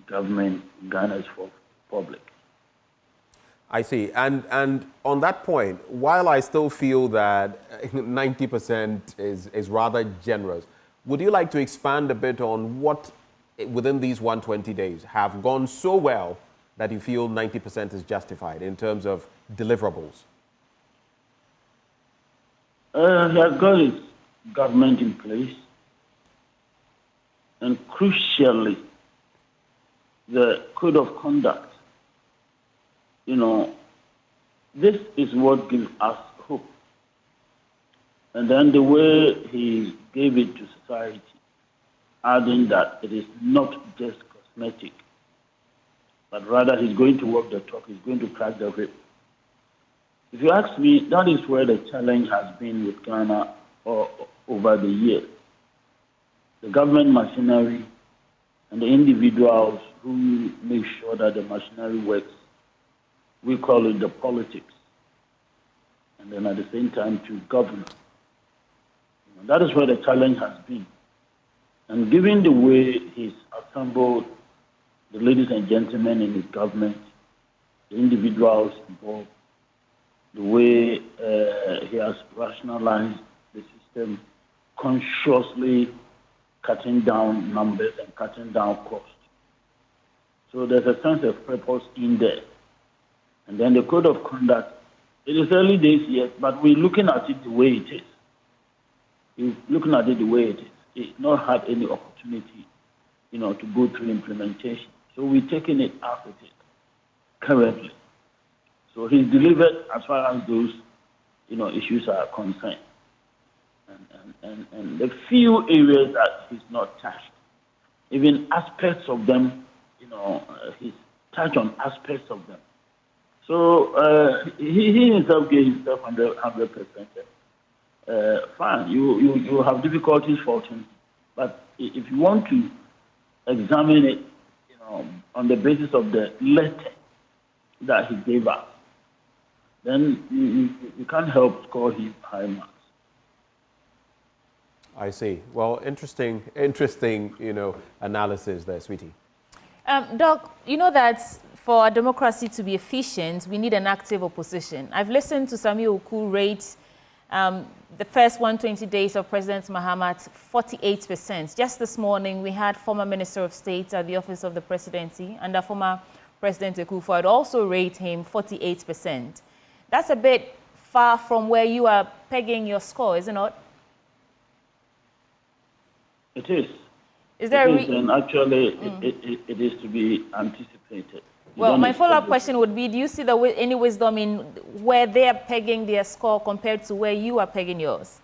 government, Ghana's for public. I see. And on that point, while I still feel that 90% is rather generous, would you like to expand a bit on what within these 120 days have gone so well that you feel 90% is justified in terms of deliverables? He has got his government in place, and crucially, the code of conduct. You know, this is what gives us hope. And then the way he gave it to society, adding that it is not just cosmetic, but rather he's going to walk the talk, he's going to crack the whip. If you ask me, that is where the challenge has been with Ghana, or over the years. The government machinery and the individuals who make sure that the machinery works, we call it the politics. And then at the same time to govern. That is where the challenge has been. And given the way he's assembled the ladies and gentlemen in his government, the individuals involved, the way he has rationalized the system, consciously cutting down numbers and cutting down costs. So there's a sense of purpose in there. And then the code of conduct, it is early days yet, but we're looking at it the way it is. We're looking at it the way it is. It's not had any opportunity, to go through implementation. So we're taking it as it is currently. So he's delivered as far as those, issues are concerned. And the few areas that he's not touched, even aspects of them, he's touched on aspects of them. So he himself gave himself 100%. Fine, you have difficulties faulting, but if you want to examine it, on the basis of the letter that he gave us, then you can't help score him high marks. I see. Well, interesting, analysis there, sweetie. Doc, you know that for our democracy to be efficient, we need an active opposition. I've listened to Samuel Oku rate the first 120 days of President Mahama at 48%. Just this morning, we had former Minister of State at the Office of the Presidency and former President Akufo-Addo also rate him 48%. That's a bit far from where you are pegging your score, is it not? It is. Is there and actually, it is to be anticipated. Well, my follow-up question would be, do you see any wisdom in where they are pegging their score compared to where you are pegging yours?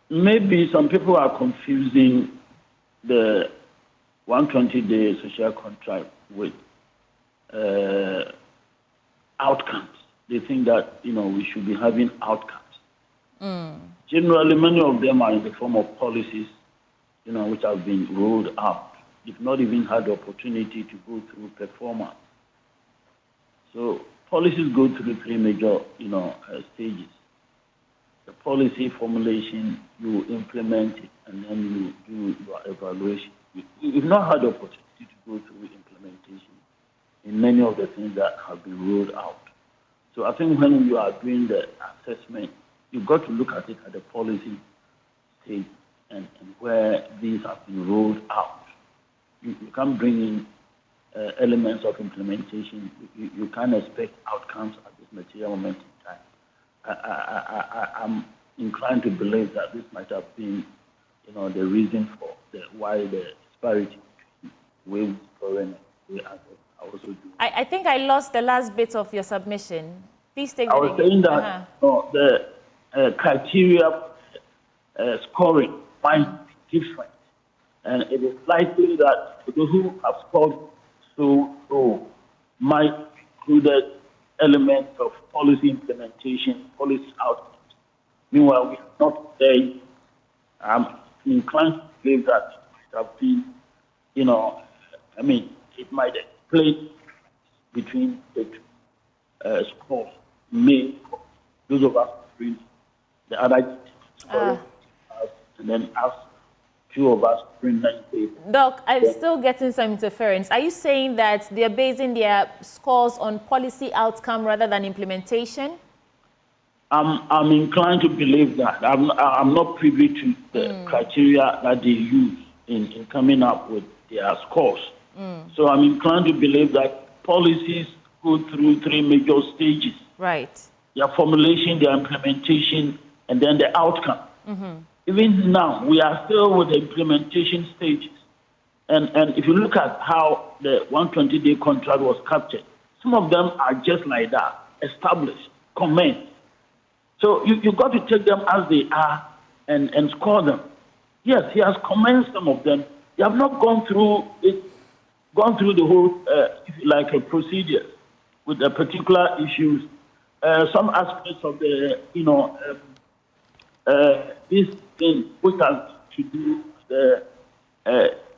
Maybe some people are confusing the 120-day social contract with outcomes. They think that, we should be having outcomes. Generally, many of them are in the form of policies, which have been rolled out. They've not even had the opportunity to go through performance. So policies go through three major, stages. The policy formulation, you implement it, and then you do your evaluation. You've not had the opportunity to go through implementation in many of the things that have been rolled out. So I think when you are doing the assessment, you've got to look at it at the policy stage and where these have been rolled out. You can't bring in elements of implementation. You can't expect outcomes at this material moment in time. I'm inclined to believe that this might have been, the reason for why the disparity between way we score and way others are also doing. I think I lost the last bit of your submission. Please take it again. I was saying that the criteria scoring might be different. And it is likely that those who have scored so might include elements of policy implementation, policy outcomes. Meanwhile, we are not there. I'm inclined to believe that it might have been, it might explain between the two scores. Those of us bring the other scoring, and then us. Few of us bring 90. Doc, I'm still getting some interference. Are you saying that they're basing their scores on policy outcome rather than implementation? I'm inclined to believe that. I'm not privy to the criteria that they use in coming up with their scores. So I'm inclined to believe that policies go through three major stages. Right. Their formulation, their implementation, and then the outcome. Even now, we are still with the implementation stages. And if you look at how the 120-day contract was captured, some of them are just like that, established, commenced. So you've got to take them as they are and score them. Yes, he has commenced some of them. They have not gone through the whole, procedure with the particular issues. Some aspects of the, this thing which has to do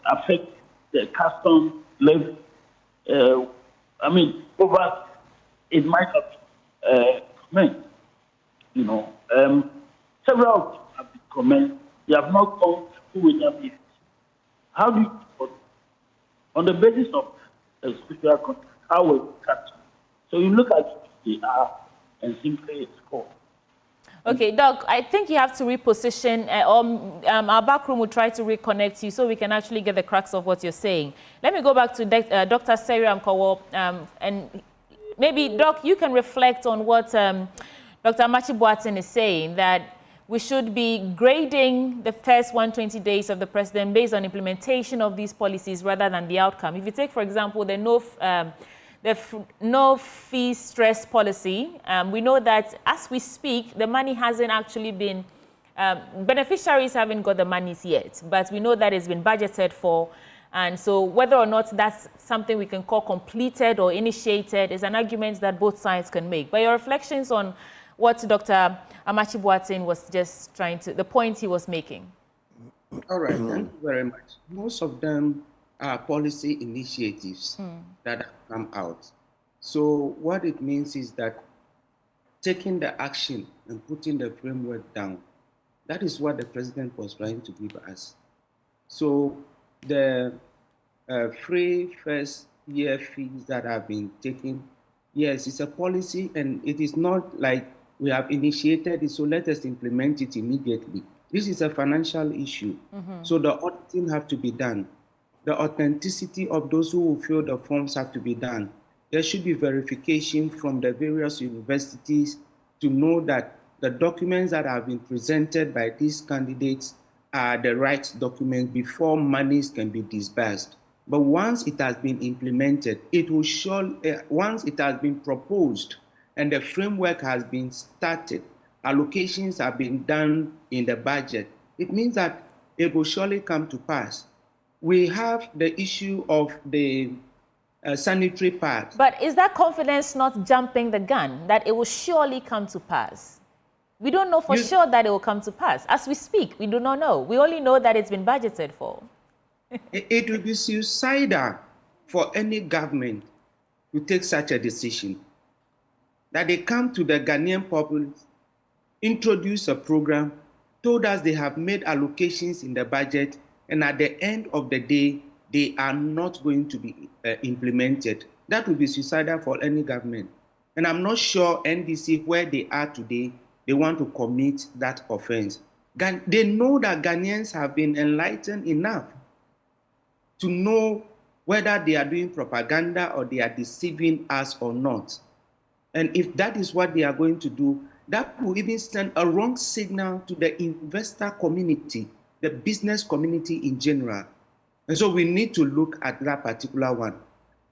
affect the custom levy. I mean, over it might have commented. You know, several have been commented. They have not gone through with them yet. How do you, on the basis of a special contract, how will you cut? So you look at the R and simply score. Okay, Doc, I think you have to reposition, our backroom will try to reconnect you so we can actually get the crux of what you're saying. Let me go back to Dr. Seria Mkowo, and maybe, Doc, you can reflect on what Dr. Amachi Boateng is saying, that we should be grading the first 120 days of the president based on implementation of these policies rather than the outcome. If you take, for example, the no fee stress policy, we know that as we speak, the money hasn't actually been, beneficiaries haven't got the monies yet, but we know that it's been budgeted for. And so whether or not that's something we can call completed or initiated is an argument that both sides can make. But your reflections on what Dr. Amachi Boateng was just trying to, the point he was making. All right, thank you very much. Most of them are policy initiatives that have come out. So what it means is that taking the action and putting the framework down, that is what the president was trying to give us. So the free first year fees that have been taken, yes, it's a policy, and it is not like we have initiated it, so let us implement it immediately. This is a financial issue. So the auditing have to be done. The authenticity of those who will fill the forms have to be done. There should be verification from the various universities to know that the documents that have been presented by these candidates are the right documents before monies can be disbursed. But once it has been implemented, it will show, once it has been proposed and the framework has been started, allocations have been done in the budget, it means that it will surely come to pass. We have the issue of the sanitary pad. But is that confidence not jumping the gun, that it will surely come to pass? We don't know for sure that it will come to pass. As we speak, we do not know. We only know that it's been budgeted for. It will be suicidal for any government to take such a decision. That they come to the Ghanaian populace, introduce a program, told us they have made allocations in the budget, and at the end of the day, they are not going to be implemented. That would be suicidal for any government. And I'm not sure NDC, where they are today, they want to commit that offense. They know that Ghanaians have been enlightened enough to know whether they are doing propaganda or they are deceiving us or not. And if that is what they are going to do, that will even send a wrong signal to the investor community, the business community in general. And so we need to look at that particular one.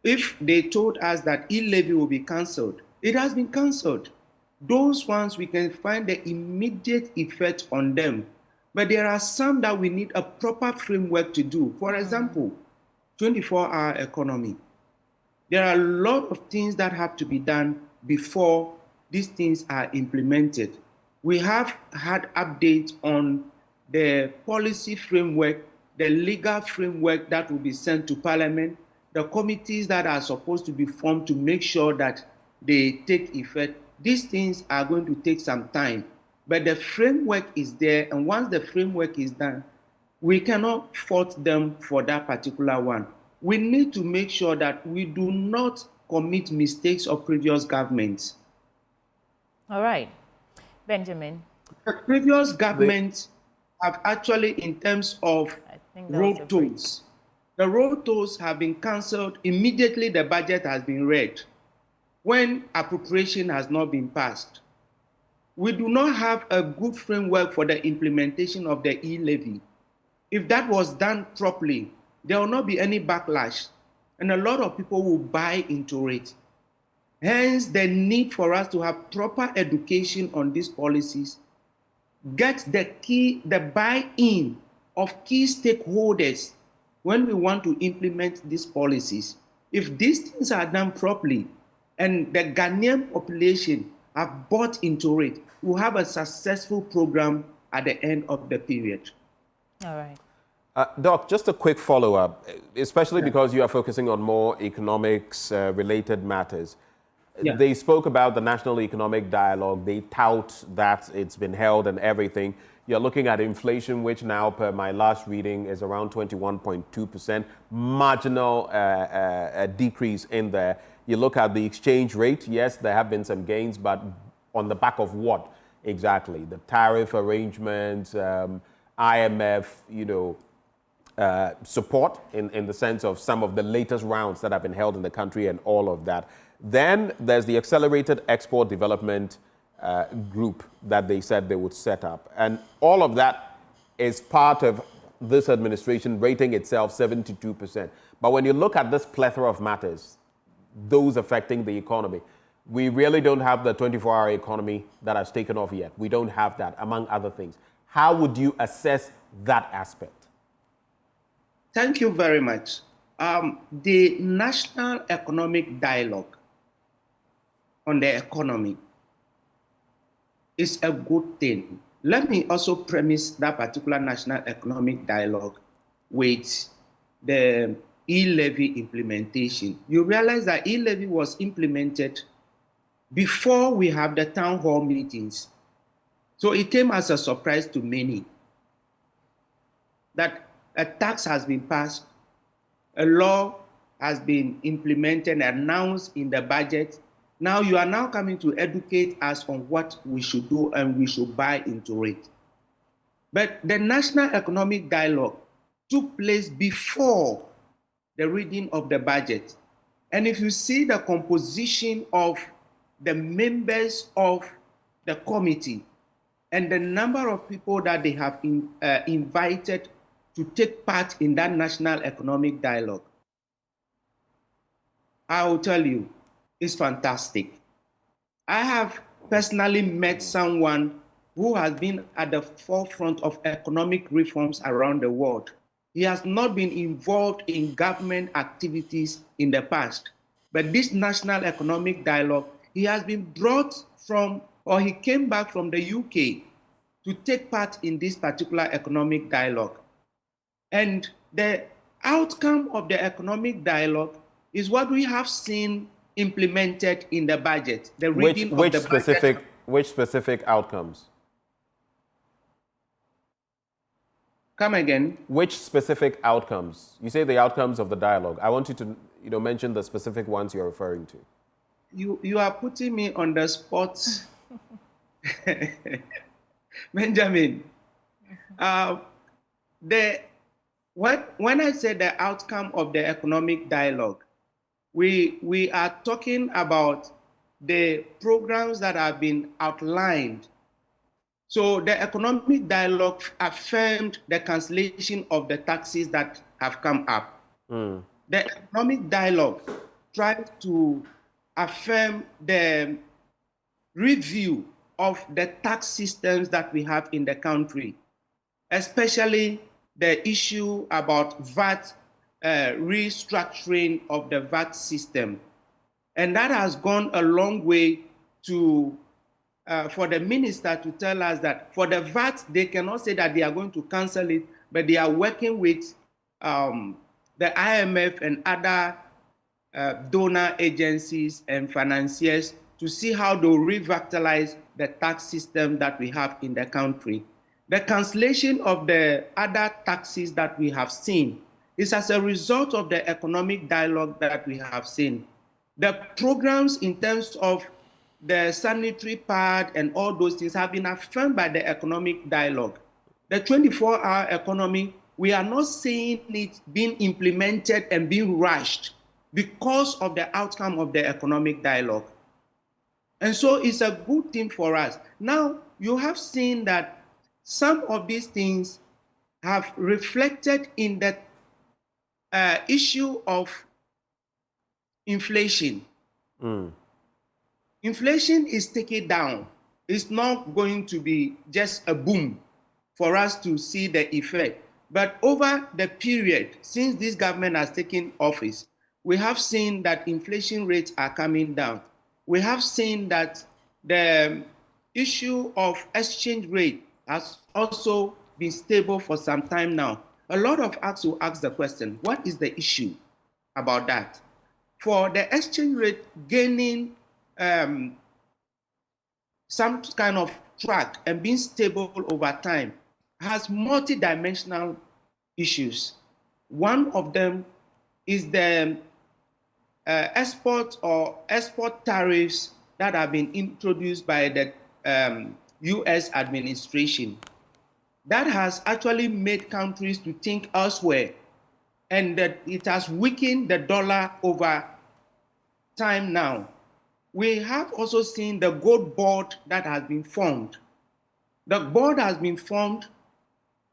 If they told us that e-levy will be cancelled, it has been cancelled. Those ones, we can find the immediate effect on them. But there are some that we need a proper framework to do. For example, 24-hour economy. There are a lot of things that have to be done before these things are implemented. We have had updates on the policy framework, the legal framework that will be sent to Parliament, the committees that are supposed to be formed to make sure that they take effect. These things are going to take some time, but the framework is there, and once the framework is done, we cannot fault them for that particular one. We need to make sure that we do not commit mistakes of previous governments. All right. Benjamin. The previous governments have actually, in terms of road tolls, the road tolls have been cancelled immediately the budget has been read, when appropriation has not been passed. We do not have a good framework for the implementation of the e-levy. If that was done properly, there will not be any backlash, and a lot of people will buy into it. Hence, the need for us to have proper education on these policies, get the buy-in of key stakeholders when we want to implement these policies. If these things are done properly, and the Ghanaian population have bought into it, we'll have a successful program at the end of the period. All right. Doc, just a quick follow-up, especially because you are focusing on more economics-related matters. Yeah. They spoke about the National Economic Dialogue. They tout that it's been held and everything. You're looking at inflation, which now, per my last reading, is around 21.2%, marginal decrease in there. You look at the exchange rate. Yes, there have been some gains, but on the back of what exactly? The tariff arrangements, IMF, support in the sense of some of the latest rounds that have been held in the country and all of that. Then there's the Accelerated Export Development Group that they said they would set up. And all of that is part of this administration rating itself 72%. But when you look at this plethora of matters, those affecting the economy, we really don't have the 24-hour economy that has taken off yet. We don't have that, among other things. How would you assess that aspect? Thank you very much. The National Economic Dialogue on the economy is a good thing. Let me also premise that particular National Economic Dialogue with the e-levy implementation. You realize that e-levy was implemented before we have the town hall meetings. So it came as a surprise to many that a tax has been passed, a law has been implemented, announced in the budget. Now you are now coming to educate us on what we should do and we should buy into it. But the National Economic Dialogue took place before the reading of the budget. And if you see the composition of the members of the committee and the number of people that they have invited to take part in that National Economic Dialogue, I will tell you, it's fantastic. I have personally met someone who has been at the forefront of economic reforms around the world. He has not been involved in government activities in the past, but this National Economic Dialogue, he has been brought from, or he came back from the UK to take part in this particular economic dialogue. And the outcome of the economic dialogue is what we have seen implemented in the budget, the reading of the budget. Which specific outcomes? Come again? Which specific outcomes? You say the outcomes of the dialogue. I want you to mention the specific ones you're referring to. You are putting me on the spot. Benjamin, when I say the outcome of the economic dialogue, we are talking about the programs that have been outlined. So the economic dialogue affirmed the cancellation of the taxes that have come up. The economic dialogue tried to affirm the review of the tax systems that we have in the country, especially the issue about VAT, restructuring of the VAT system. And that has gone a long way to for the minister to tell us that for the VAT, they cannot say that they are going to cancel it, but they are working with the IMF and other donor agencies and financiers to see how to revitalize the tax system that we have in the country. The cancellation of the other taxes that we have seen is as a result of the economic dialogue that we have seen. The programs in terms of the sanitary pad and all those things have been affirmed by the economic dialogue. The 24-hour economy, we are not seeing it being implemented and being rushed because of the outcome of the economic dialogue. And so it's a good thing for us. Now, you have seen that some of these things have reflected in the issue of inflation. Inflation is taken down. It's not going to be just a boom for us to see the effect. But over the period since this government has taken office, we have seen that inflation rates are coming down. We have seen that the issue of exchange rate has also been stable for some time now. A lot of us will ask the question, what is the issue about that? For the exchange rate gaining some kind of track and being stable over time has multidimensional issues. One of them is the export tariffs that have been introduced by the US administration. That has actually made countries to think elsewhere, and that it has weakened the dollar over time now. We have also seen the gold board that has been formed. The board has been formed,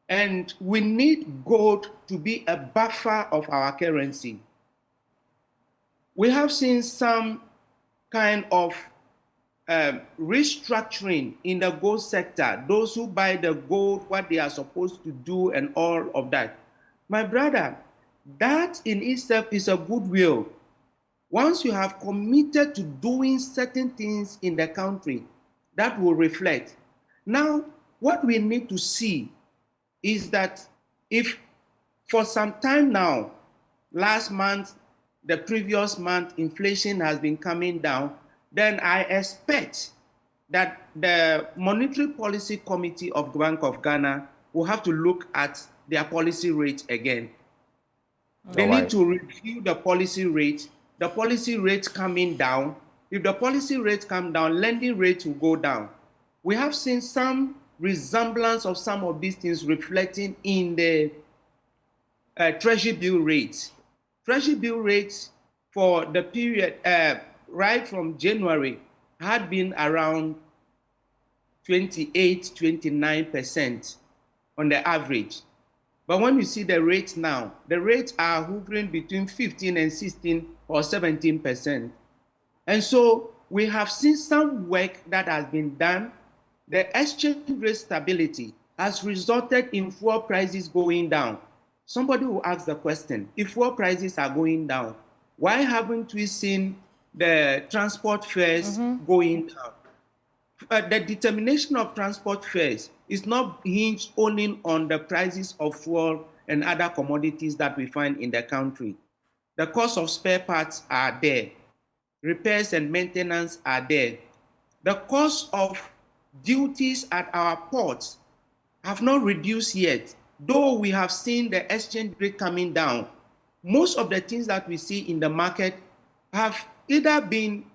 and we need gold to be a buffer of our currency. We have seen some kind of restructuring in the gold sector, those who buy the gold, what they are supposed to do, and all of that. My brother, that in itself is a goodwill. Once you have committed to doing certain things in the country, that will reflect. Now, what we need to see is that if for some time now, last month, the previous month, inflation has been coming down, then I expect that the Monetary Policy Committee of the Bank of Ghana will have to look at their policy rate again. They need to review the policy rate. The policy rate coming down. If the policy rate come down, lending rates will go down. We have seen some resemblance of some of these things reflecting in the Treasury bill rates. Treasury bill rates for the period right from January had been around 28, 29% on the average. But when you see the rates now, the rates are hovering between 15 and 16 or 17%. And so we have seen some work that has been done. The exchange rate stability has resulted in fuel prices going down. Somebody will ask the question, if fuel prices are going down, why haven't we seen the transport fares going down? The determination of transport fares is not hinged only on the prices of fuel and other commodities that we find in the country. The cost of spare parts are there. Repairs and maintenance are there. The cost of duties at our ports have not reduced yet, though we have seen the exchange rate coming down. Most of the things that we see in the market have either been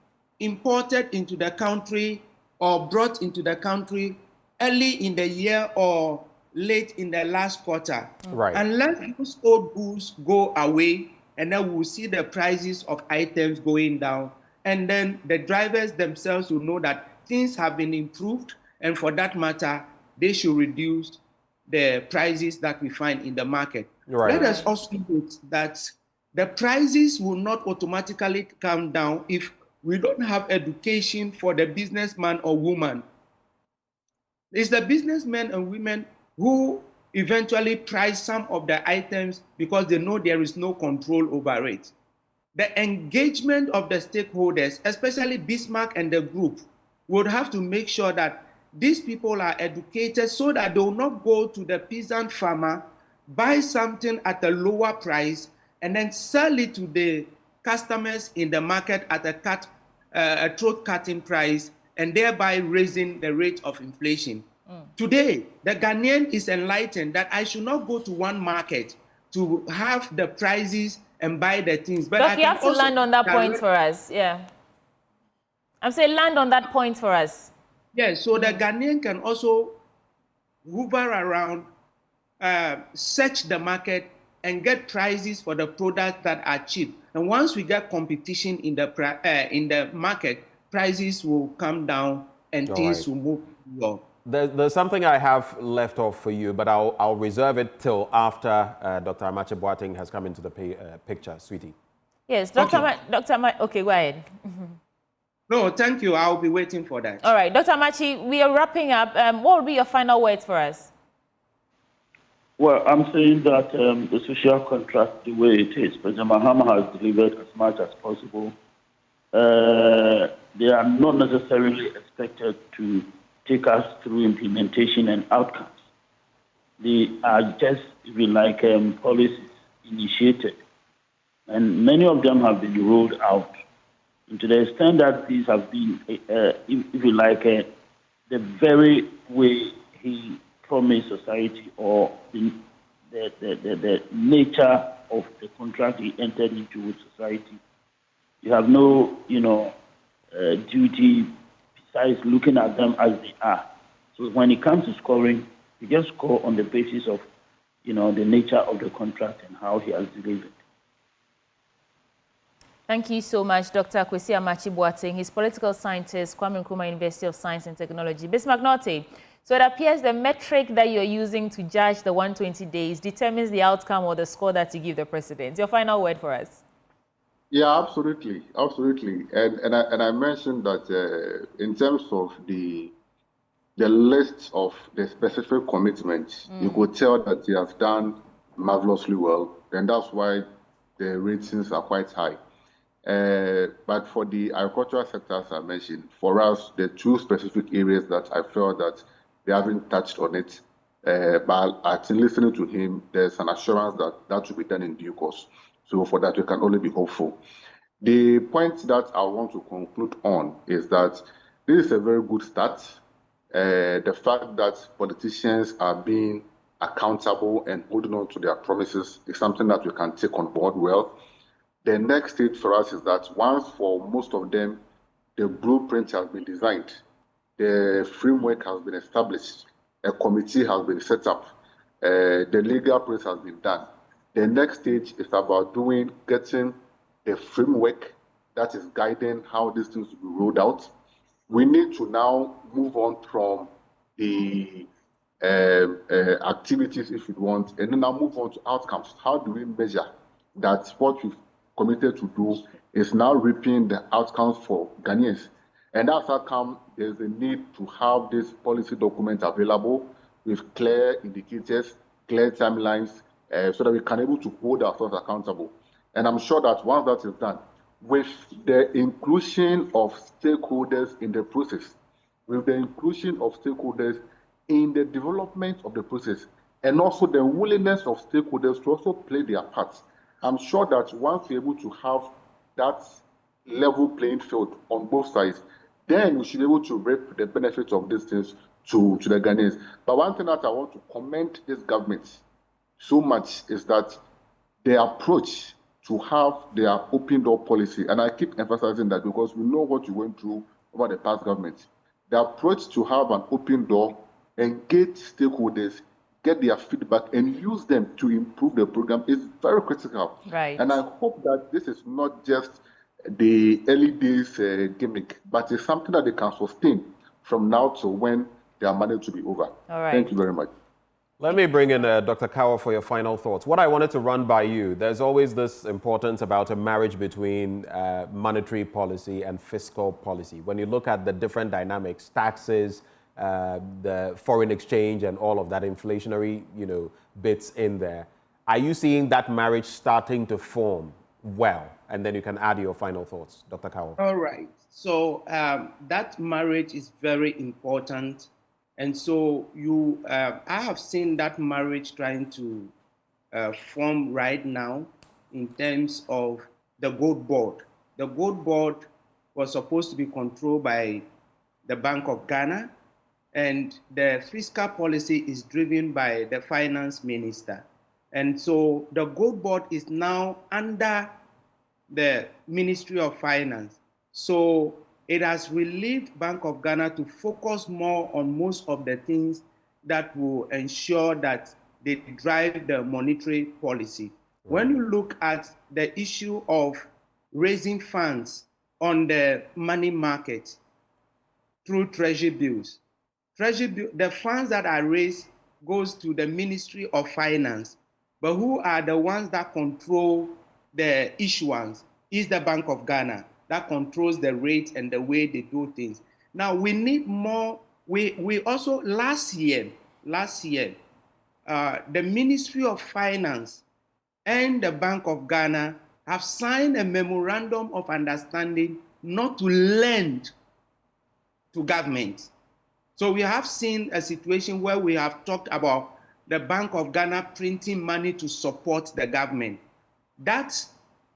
imported into the country or brought into the country early in the year or late in the last quarter. Right. Unless those old goods go away, and then we'll see the prices of items going down, and then the drivers themselves will know that things have been improved, and for that matter, they should reduce the prices that we find in the market. Right. Let us also note that the prices will not automatically come down if we don't have education for the businessman or woman. It's the businessmen and women who eventually price some of the items because they know there is no control over it. The engagement of the stakeholders, especially Bismarck and the group, would have to make sure that these people are educated so that they will not go to the peasant farmer, buy something at a lower price, and then sell it to the customers in the market at a throat-cutting price, and thereby raising the rate of inflation. Today, the Ghanaian is enlightened that I should not go to one market to have the prices and buy the things. But you have to land on that point for us. Yeah. I'm saying land on that point for us. Yes, so the Ghanaian can also hover around, search the market, and get prices for the products that are cheap. And once we get competition in the market, prices will come down and things will move along. There's something I have left off for you, but I'll reserve it till after Dr. Amache Boateng has come into the picture, sweetie. Yes, Dr. Amache, okay, go ahead. No, thank you. I'll be waiting for that. All right, Dr. Amache, we are wrapping up. What will be your final words for us? Well, I'm saying that the social contract, the way it is, President Mahama has delivered as much as possible. They are not necessarily expected to take us through implementation and outcomes. They are just, if you like, policies initiated. And many of them have been rolled out. And to the extent that these have been, if you like, the very way he promised society or the nature of the contract he entered into with society. You have no, duty besides looking at them as they are. So when it comes to scoring, you just score on the basis of, the nature of the contract and how he has delivered. Thank you so much, Dr. Kwesi Amachi-Boateng. He's political scientist, Kwame Nkrumah University of Science and Technology. Bismarck Norte, so it appears the metric that you're using to judge the 120 days determines the outcome or the score that you give the president. Your final word for us. Yeah, absolutely, absolutely. And I mentioned that in terms of the list of the specific commitments, you could tell that he has done marvelously well, and that's why the ratings are quite high. But for the agricultural sector, as I mentioned, for us, the two specific areas that I felt that they haven't touched on it, but after listening to him, there's an assurance that that will be done in due course. So for that, we can only be hopeful. The point that I want to conclude on is that this is a very good start. The fact that politicians are being accountable and holding on to their promises is something that we can take on board well. The next stage for us is that once for most of them, the blueprint has been designed, the framework has been established, a committee has been set up, the legal process has been done. The next stage is about getting the framework that is guiding how these things will be rolled out. We need to now move on from the activities, if you want, and then now move on to outcomes. How do we measure that what we've committed to do is now reaping the outcomes for Ghanaians? And that's how come there's a need to have this policy document available with clear indicators, clear timelines, so that we can able to hold ourselves accountable. And I'm sure that once that is done, with the inclusion of stakeholders in the process, with the inclusion of stakeholders in the development of the process, and also the willingness of stakeholders to also play their parts, I'm sure that once we're able to have that level playing field on both sides, then we should be able to reap the benefits of these things to the Ghanaians. But one thing that I want to commend this government so much is that their approach to have their open door policy, and I keep emphasizing that because we know what you went through over the past government. The approach to have an open door, engage stakeholders, get their feedback, and use them to improve the program is very critical. Right. And I hope that this is not just the early days gimmick, but it's something that they can sustain from now to when they are managed to be over. All right. Thank you very much. Let me bring in Dr. Kawa for your final thoughts. What I wanted to run by you, there's always this importance about a marriage between monetary policy and fiscal policy. When you look at the different dynamics, taxes, the foreign exchange and all of that inflationary, bits in there, are you seeing that marriage starting to form well? And then you can add your final thoughts, Dr. Kawa. All right. So that marriage is very important. And so I have seen that marriage trying to form right now in terms of the gold board. The gold board was supposed to be controlled by the Bank of Ghana, and the fiscal policy is driven by the finance minister. And so the gold board is now under the Ministry of Finance. So it has relieved Bank of Ghana to focus more on most of the things that will ensure that they drive the monetary policy. When you look at the issue of raising funds on the money market through treasury bills, the funds that are raised goes to the Ministry of Finance, but who are the ones that control the issuance is the Bank of Ghana. That controls the rate and the way they do things. Now we need more. We also last year, the Ministry of Finance and the Bank of Ghana have signed a memorandum of understanding not to lend to government. So we have seen a situation where we have talked about the Bank of Ghana printing money to support the government. That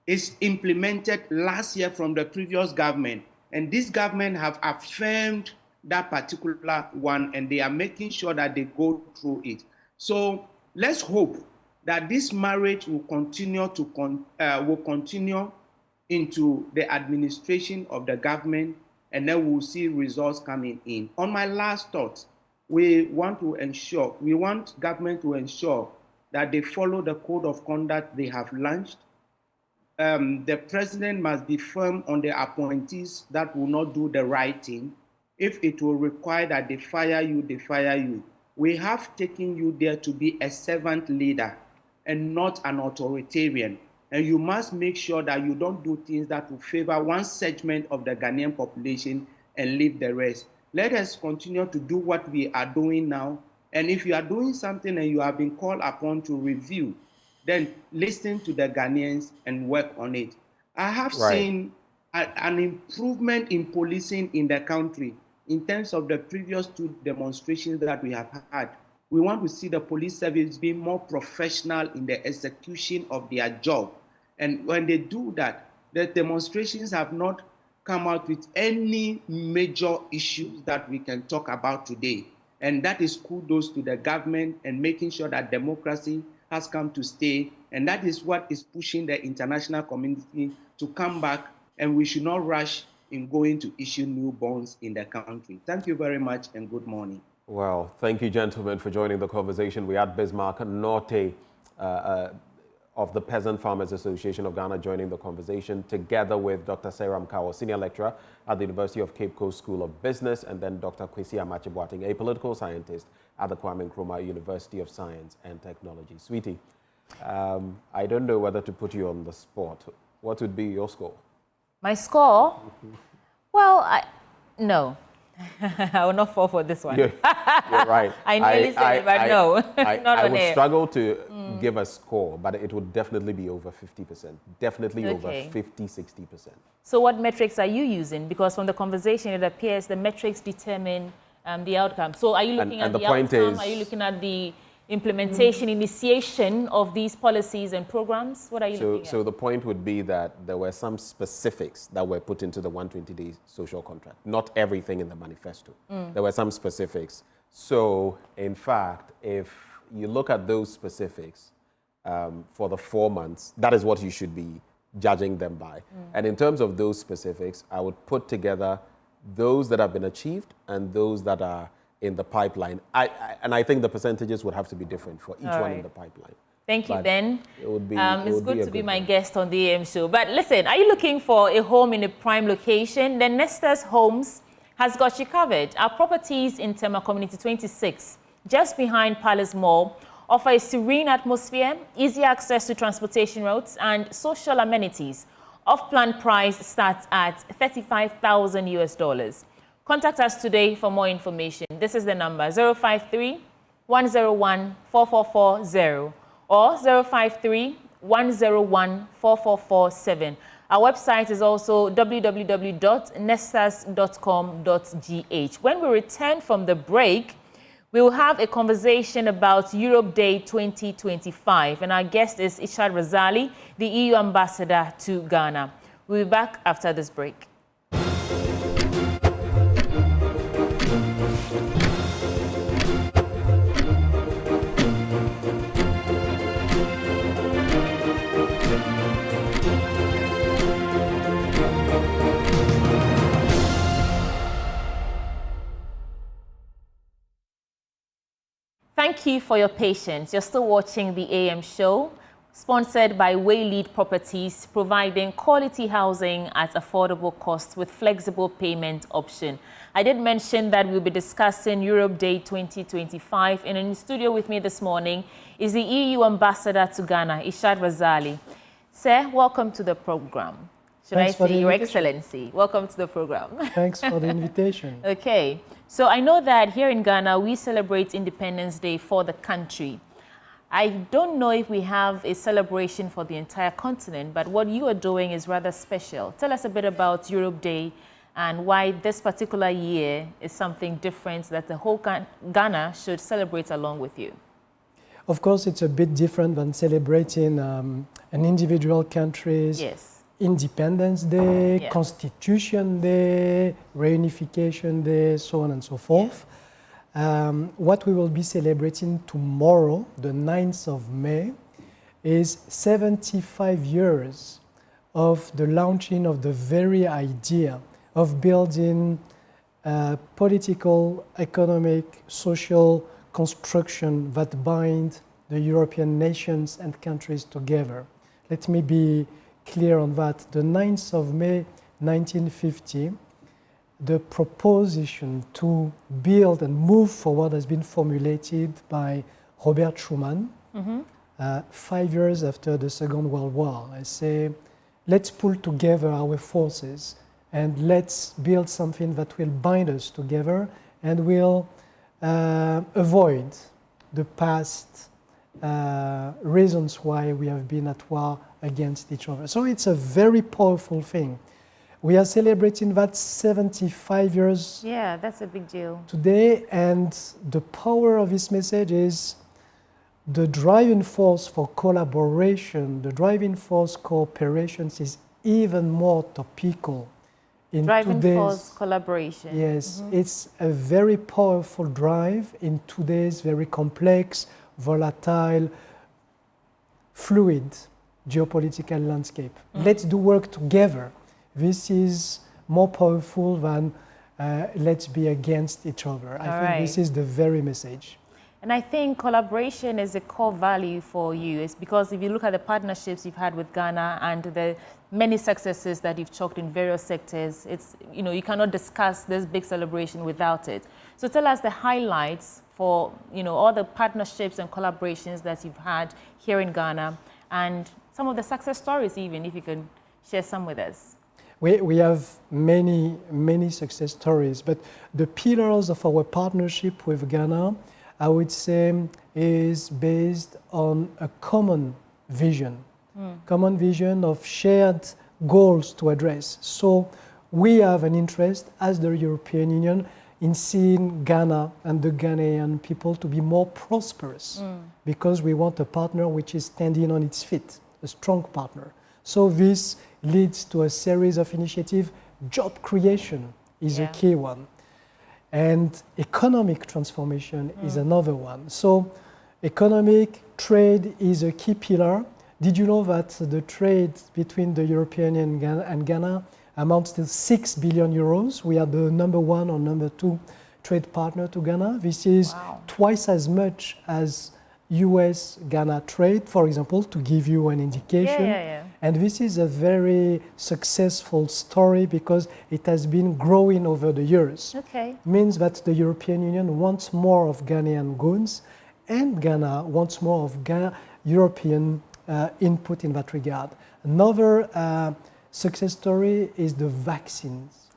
is implemented last year from the previous government. And this government have affirmed that particular one, and they are making sure that they go through it. So let's hope that this marriage will continue into the administration of the government, and then we'll see results coming in. On my last thought, we want government to ensure that they follow the code of conduct they have launched. The president must be firm on the appointees that will not do the right thing. If it will require that they fire you, they fire you. We have taken you there to be a servant leader and not an authoritarian. And you must make sure that you don't do things that will favor one segment of the Ghanaian population and leave the rest. Let us continue to do what we are doing now. And if you are doing something and you have been called upon to review, then listen to the Ghanaians and work on it. I have seen an improvement in policing in the country in terms of the previous 2 demonstrations that we have had. We want to see the police service being more professional in the execution of their job. And when they do that, the demonstrations have not come out with any major issues that we can talk about today. And that is kudos to the government and making sure that democracy has come to stay. And that is what is pushing the international community to come back, and we should not rush in going to issue new bonds in the country. Thank you very much and good morning. Well, thank you, gentlemen, for joining the conversation. We had Bismarck Norte of the Peasant Farmers Association of Ghana joining the conversation, together with Dr. Sarah Mkawo, Senior Lecturer at the University of Cape Coast School of Business, and then Dr. Kwesi Amache-Boateng, a political scientist at the Kwame Nkrumah University of Science and Technology. Sweetie, I don't know whether to put you on the spot. What would be your score? My score? Well, no. I will not fall for this one. You're right. I nearly said it, but no, not I on would air. struggle to give a score, but it would definitely be over 50%. Definitely over 50-60%. So what metrics are you using? Because from the conversation, it appears the metrics determine the outcome. So are you looking at the outcome? Are you looking at the implementation, initiation of these policies and programs? What are you looking at? So the point would be that there were some specifics that were put into the 120-day social contract. Not everything in the manifesto. There were some specifics. So, in fact, if you look at those specifics for the 4 months, that is what you should be judging them by. And in terms of those specifics, I would put together those that have been achieved and those that are in the pipeline. And I think the percentages would have to be different for each one in the pipeline. Thank you, Ben. It would be, it's good to be my guest on the AM show. But listen, are you looking for a home in a prime location? Then Nestor's Homes has got you covered. Our properties in Tema Community 26, just behind Palace Mall, offer a serene atmosphere, easy access to transportation routes, and social amenities. Off-plan price starts at $35,000 US. Contact us today for more information. This is the number 053-101-4440 or 053-101-4447. Our website is also www.nestas.com.gh. When we return from the break, we will have a conversation about Europe Day 2025, and our guest is Ishad Razali, the EU ambassador to Ghana. We'll be back after this break. Thank you for your patience. You're still watching the AM show, sponsored by Waylead Properties, providing quality housing at affordable costs with flexible payment option. I did mention that we'll be discussing Europe Day 2025, and in the studio with me this morning is the EU ambassador to Ghana, Ishad Razali. Sir, welcome to the program. Should I say Your Excellency? Welcome to the program. Thanks for the invitation. Okay. So I know that here in Ghana, we celebrate Independence Day for the country. I don't know if we have a celebration for the entire continent, but what you are doing is rather special. Tell us a bit about Europe Day and why this particular year is something different that the whole Ghana should celebrate along with you. Of course, it's a bit different than celebrating an individual country's Independence Day, Constitution Day, Reunification Day, so on and so forth. What we will be celebrating tomorrow, the 9th of May, is 75 years of the launching of the very idea of building political, economic, social construction that bind the European nations and countries together. Let me be clear on that. The 9th of May 1950, the proposition to build and move forward has been formulated by Robert Schuman 5 years after the Second World War. I say, let's pull together our forces and let's build something that will bind us together and will avoid the past reasons why we have been at war against each other. So it's a very powerful thing. We are celebrating that 75 years. Yeah, that's a big deal. Today, and the power of this message is the driving force for collaboration, the driving force cooperations is even more topical in driving today's force collaboration. Yes, it's a very powerful drive in today's very complex, volatile, fluid geopolitical landscape. Let's do work together. This is more powerful than let's be against each other. I think this is the very message. And I think collaboration is a core value for you. It's because if you look at the partnerships you've had with Ghana and the many successes that you've chalked in various sectors, it's, you know, you cannot discuss this big celebration without it. So tell us the highlights for, you know, all the partnerships and collaborations that you've had here in Ghana and some of the success stories, even if you can share some with us. We have many success stories, but the pillars of our partnership with Ghana, I would say, is based on a common vision. Common vision of shared goals to address. So we have an interest as the European Union in seeing Ghana and the Ghanaian people to be more prosperous because we want a partner which is standing on its feet, a strong partner. So this leads to a series of initiatives. Job creation is a key one. And economic transformation is another one. So economic trade is a key pillar. Did you know that the trade between the European Union and Ghana amounts to 6 billion euros? We are the number 1 or number 2 trade partner to Ghana. This is twice as much as US-Ghana trade, for example, to give you an indication. And this is a very successful story because it has been growing over the years. Means that the European Union wants more of Ghanaian goods and Ghana wants more of European input in that regard. Another success story is the vaccines.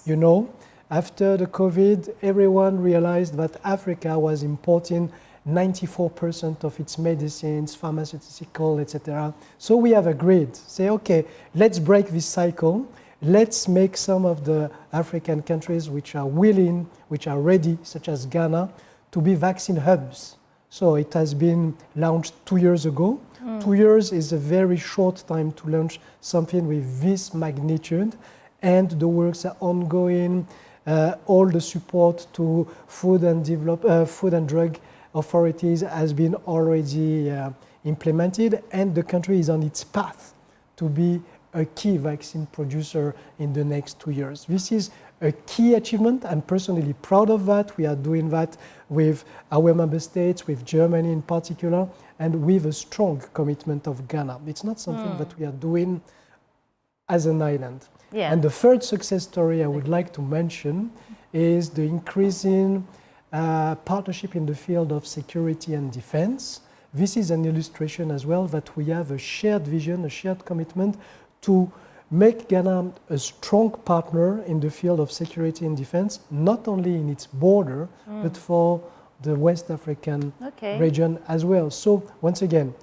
You know, after the COVID, everyone realized that Africa was importing 94% of its medicines, pharmaceutical, etc. So we have agreed, say, okay, let's break this cycle. Let's make some of the African countries which are willing, which are ready, such as Ghana, to be vaccine hubs. So it has been launched 2 years ago. 2 years is a very short time to launch something with this magnitude, and the works are ongoing. All the support to food and drug authorities has been already implemented, and the country is on its path to be a key vaccine producer in the next 2 years. This is a key achievement. I'm personally proud of that. We are doing that with our member states, with Germany in particular, and with a strong commitment of Ghana. It's not something that we are doing as an island. And the third success story I would like to mention is the increasing partnership in the field of security and defense. This is an illustration as well that we have a shared vision, a shared commitment to make Ghana a strong partner in the field of security and defense, not only in its border, but for the West African region as well. So once again,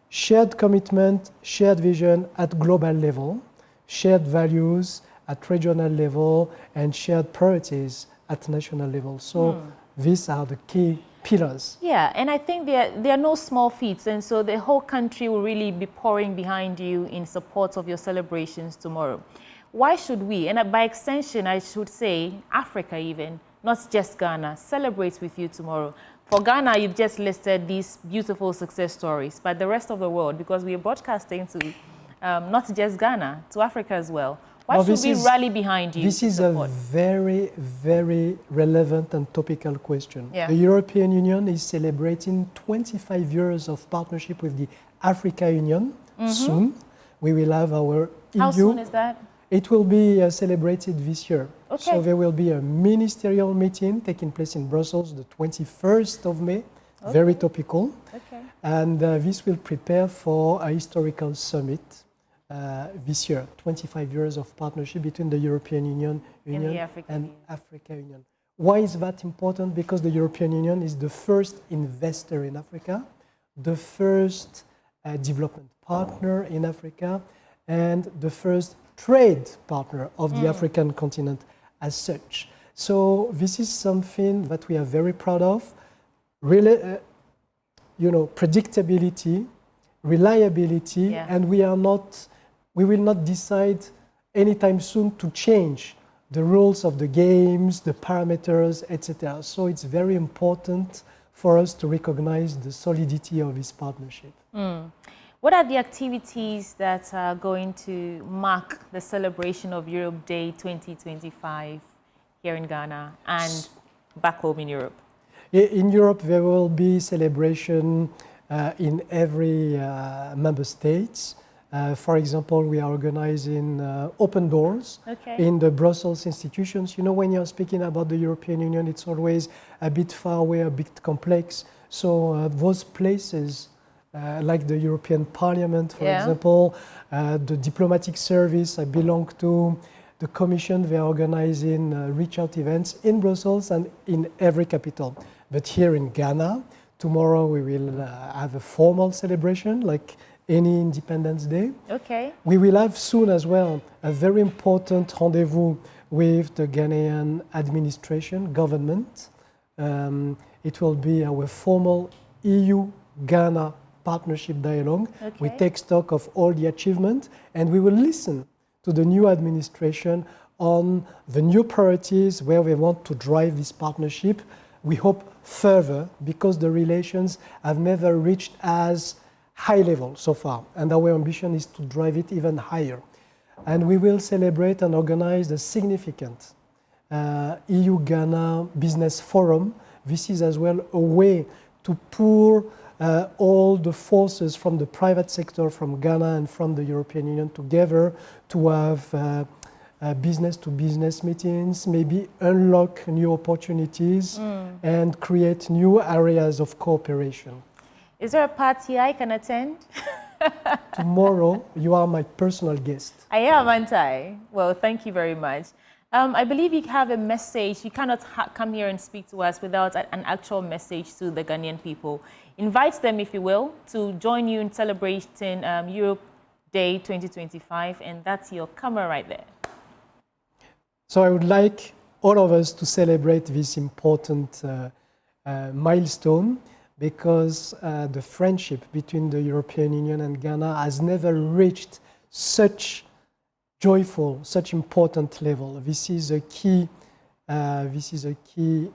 shared commitment, shared vision at global level, shared values at regional level and shared priorities at national level. So these are the key pillars. Yeah, and I think there are no small feats, and so the whole country will really be pouring behind you in support of your celebrations tomorrow. Why should we, and by extension I should say Africa even, not just Ghana, celebrate with you tomorrow? For Ghana, you've just listed these beautiful success stories, but the rest of the world, because we are broadcasting to not just Ghana, to Africa as well. Why should we rally behind you? This is a very, very relevant and topical question. Yeah. The European Union is celebrating 25 years of partnership with the Africa Union soon. We will have our EU. How soon is that? It will be celebrated this year. Okay. So there will be a ministerial meeting taking place in Brussels the 21st of May, very topical. Okay. And this will prepare for a historical summit this year, 25 years of partnership between the European Union and Africa Union. Why is that important? Because the European Union is the first investor in Africa, the first development partner in Africa, and the first trade partner of the African continent as such. So this is something that we are very proud of. Really, predictability, reliability, and we will not decide anytime soon to change the rules of the games, the parameters, etc. So it's very important for us to recognize the solidity of this partnership. What are the activities that are going to mark the celebration of Europe Day 2025 here in Ghana and back home in Europe? In Europe, there will be celebration in every member state. For example, we are organizing open doors in the Brussels institutions. You know, when you're speaking about the European Union, it's always a bit far away, a bit complex. So those places, like the European Parliament, for example, the diplomatic service I belong to, the Commission, they are organizing reach out events in Brussels and in every capital. But here in Ghana, tomorrow we will have a formal celebration like any Independence Day. Okay. We will have soon as well a very important rendezvous with the Ghanaian administration, government. It will be our formal EU-Ghana partnership dialogue. We take stock of all the achievements and we will listen to the new administration on the new priorities where we want to drive this partnership. We hope further because the relations have never reached as high level so far, and our ambition is to drive it even higher. And we will celebrate and organize a significant EU-Ghana Business Forum. This is as well a way to pour all the forces from the private sector, from Ghana and from the European Union together to have business-to-business meetings, maybe unlock new opportunities and create new areas of cooperation. Is there a party I can attend? Tomorrow, you are my personal guest. I am, aren't I? Well, thank you very much. I believe you have a message. You cannot come here and speak to us without an actual message to the Ghanaian people. Invite them, if you will, to join you in celebrating Europe Day 2025, and that's your camera right there. So I would like all of us to celebrate this important milestone because the friendship between the European Union and Ghana has never reached such joyful, such important level. This is a key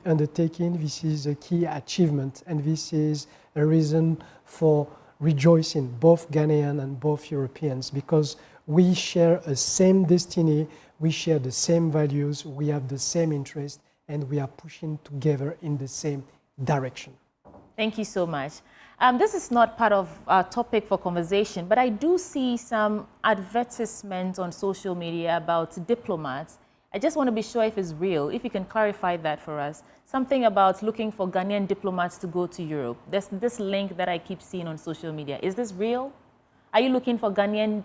undertaking, this is a key achievement, and this is a reason for rejoicing, both Ghanaian and both Europeans, because we share a same destiny, we share the same values, we have the same interest, and we are pushing together in the same direction. Thank you so much. This is not part of our topic for conversation, but I do see some advertisements on social media about diplomats. I just want to be sure if it's real, if you can clarify that for us. Something about looking for Ghanaian diplomats to go to Europe. There's this link that I keep seeing on social media. Is this real? Are you looking for Ghanaian,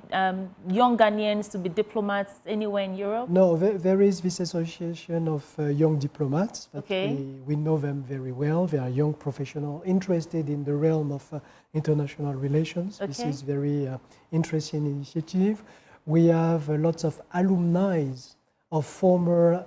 young Ghanaians to be diplomats anywhere in Europe? No, there is this association of young diplomats. But we know them very well. They are young professionals interested in the realm of international relations. This is very interesting initiative. We have lots of alumni of former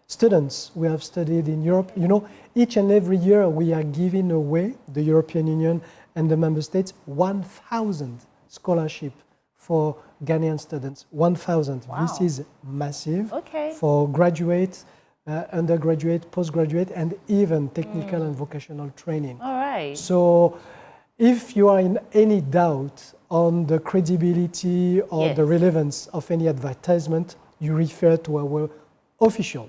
students we have studied in Europe. You know, each and every year we are giving away, the European Union and the member states, 1,000 scholarships for Ghanaian students. 1,000. Wow. This is massive Okay. for graduates, undergraduate, postgraduate, and even technical and vocational training. All right. So if you are in any doubt on the credibility or the relevance of any advertisement, you refer to our official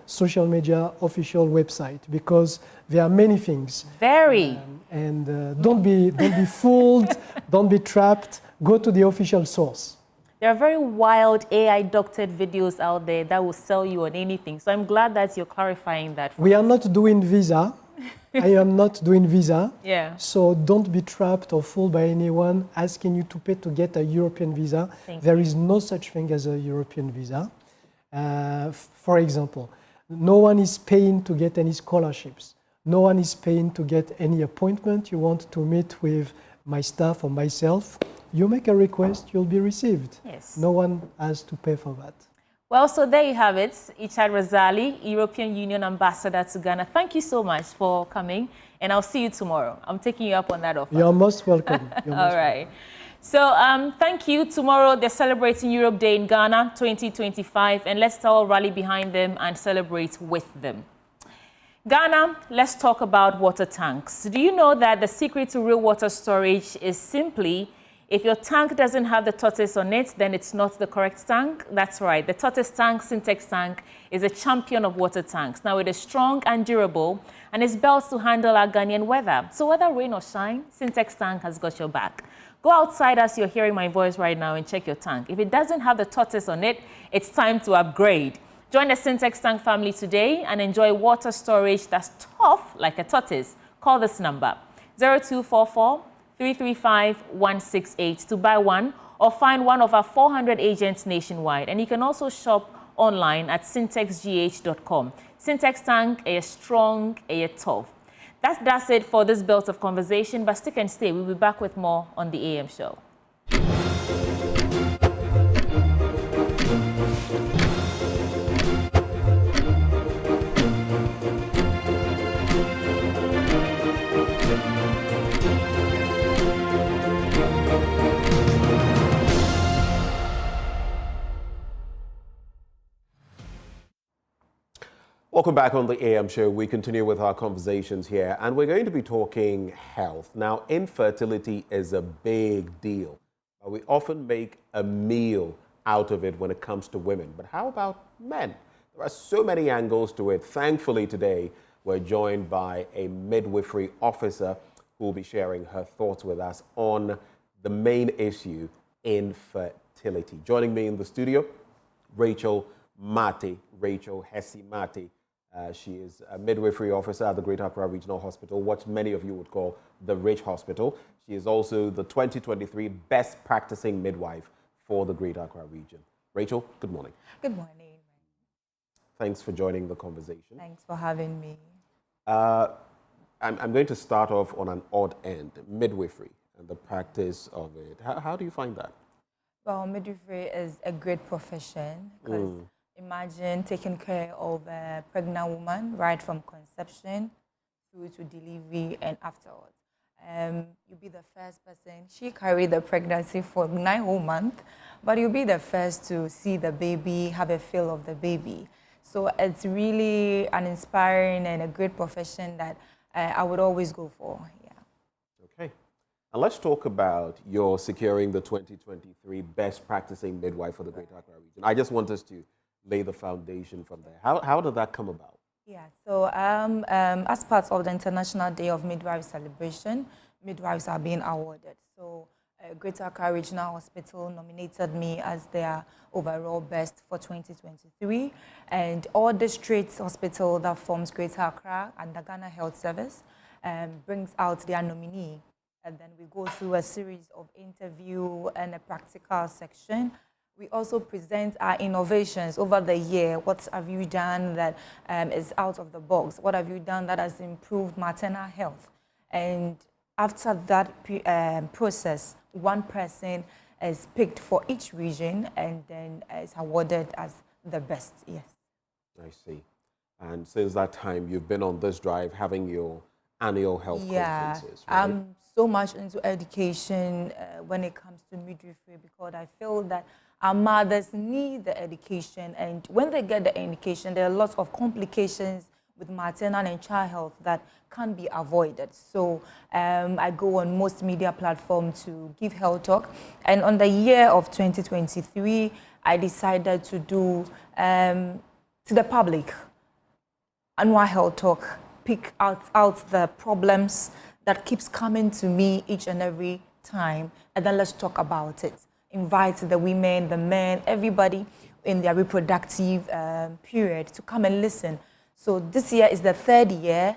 social media, official website, because there are many things. Very. Don't be fooled, don't be trapped. Go to the official source. There are very wild AI-doctored videos out there that will sell you on anything. So I'm glad that you're clarifying that. We are not doing visa. I am not doing visa. Yeah. So don't be trapped or fooled by anyone asking you to pay to get a European visa. There is no such thing as a European visa. For example, no one is paying to get any scholarships. No one is paying to get any appointment. You want to meet with my staff or myself, you make a request, you'll be received. Yes. No one has to pay for that. Well, so there you have it. Ichad Razali, European Union Ambassador to Ghana. Thank you so much for coming, and I'll see you tomorrow. I'm taking you up on that offer. You're most welcome. All right. So thank you. Tomorrow they're celebrating Europe Day in Ghana 2025, and let's all rally behind them and celebrate with them. Ghana, let's talk about water tanks. Do you know that the secret to real water storage is simply, if your tank doesn't have the tortoise on it, then it's not the correct tank? That's right. The tortoise tank, Syntex tank, is a champion of water tanks. Now it is strong and durable, and it's built to handle our Ghanaian weather. So whether rain or shine, Syntex tank has got your back. Go outside as you're hearing my voice right now and check your tank. If it doesn't have the tortoise on it, it's time to upgrade. Join the Syntex tank family today and enjoy water storage that's tough like a tortoise. Call this number, 0244-335-168 to buy one or find one of our 400 agents nationwide. And you can also shop online at syntexgh.com. Syntex tank, a strong, a tough. That's it for this belt of conversation, but stick and stay. We'll be back with more on the AM show. Welcome back on the AM show. We continue with our conversations here, and we're going to be talking health. Now, infertility is a big deal. We often make a meal out of it when it comes to women. But how about men? There are so many angles to it. Thankfully, today, we're joined by a midwifery officer who will be sharing her thoughts with us on the main issue, infertility. Joining me in the studio, Rachel Hesse Mati. She is a midwifery officer at the Greater Accra Regional Hospital, what many of you would call the Rich Hospital. She is also the 2023 Best Practicing Midwife for the Greater Accra region. Rachel, good morning. Good morning. Thanks for joining the conversation. Thanks for having me. I'm going to start off on an odd end, midwifery and the practice of it. How do you find that? Well, midwifery is a great profession because imagine taking care of a pregnant woman right from conception through to delivery and afterwards. You'll be the first person. She carried the pregnancy for 9 whole months, but you'll be the first to see the baby, have a feel of the baby. So it's really an inspiring and a great profession that I would always go for. Okay. And let's talk about your securing the 2023 Best Practicing Midwife for the Greater Accra region. I just want us to lay the foundation from there. How did that come about? Yeah, so as part of the International Day of Midwives celebration, midwives are being awarded. So Greater Accra Regional Hospital nominated me as their overall best for 2023. And all districts hospital that forms Greater Accra and the Ghana Health Service brings out their nominee. And then we go through a series of interview and a practical section. We also present our innovations over the year. What have you done that is out of the box? What have you done that has improved maternal health? And after that process, one person is picked for each region and then is awarded as the best. Yes. I see. And since that time, you've been on this drive having your annual health conferences, right? I'm so much into education when it comes to midwifery because I feel that our mothers need the education, and when they get the education, there are lots of complications with maternal and child health that can't be avoided. So I go on most media platforms to give health talk. And on the year of 2023, I decided to do to the public annual health talk, pick out the problems that keeps coming to me each and every time, and then let's talk about it. Invite the women, the men, everybody in their reproductive period to come and listen. So this year is the 3rd year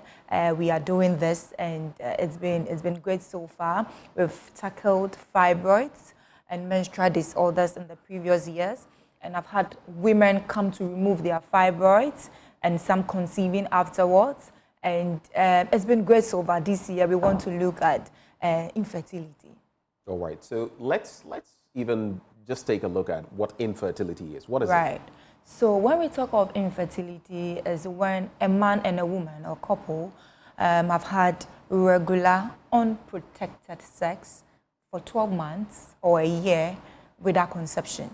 we are doing this, and it's been great so far. We've tackled fibroids and menstrual disorders in the previous years, and I've had women come to remove their fibroids and some conceiving afterwards, and it's been great so far. This year we want to look at infertility. All right, so let's even just take a look at what infertility is. What is it? Right. So when we talk of infertility, is when a man and a woman or couple have had regular, unprotected sex for 12 months or a year without conception.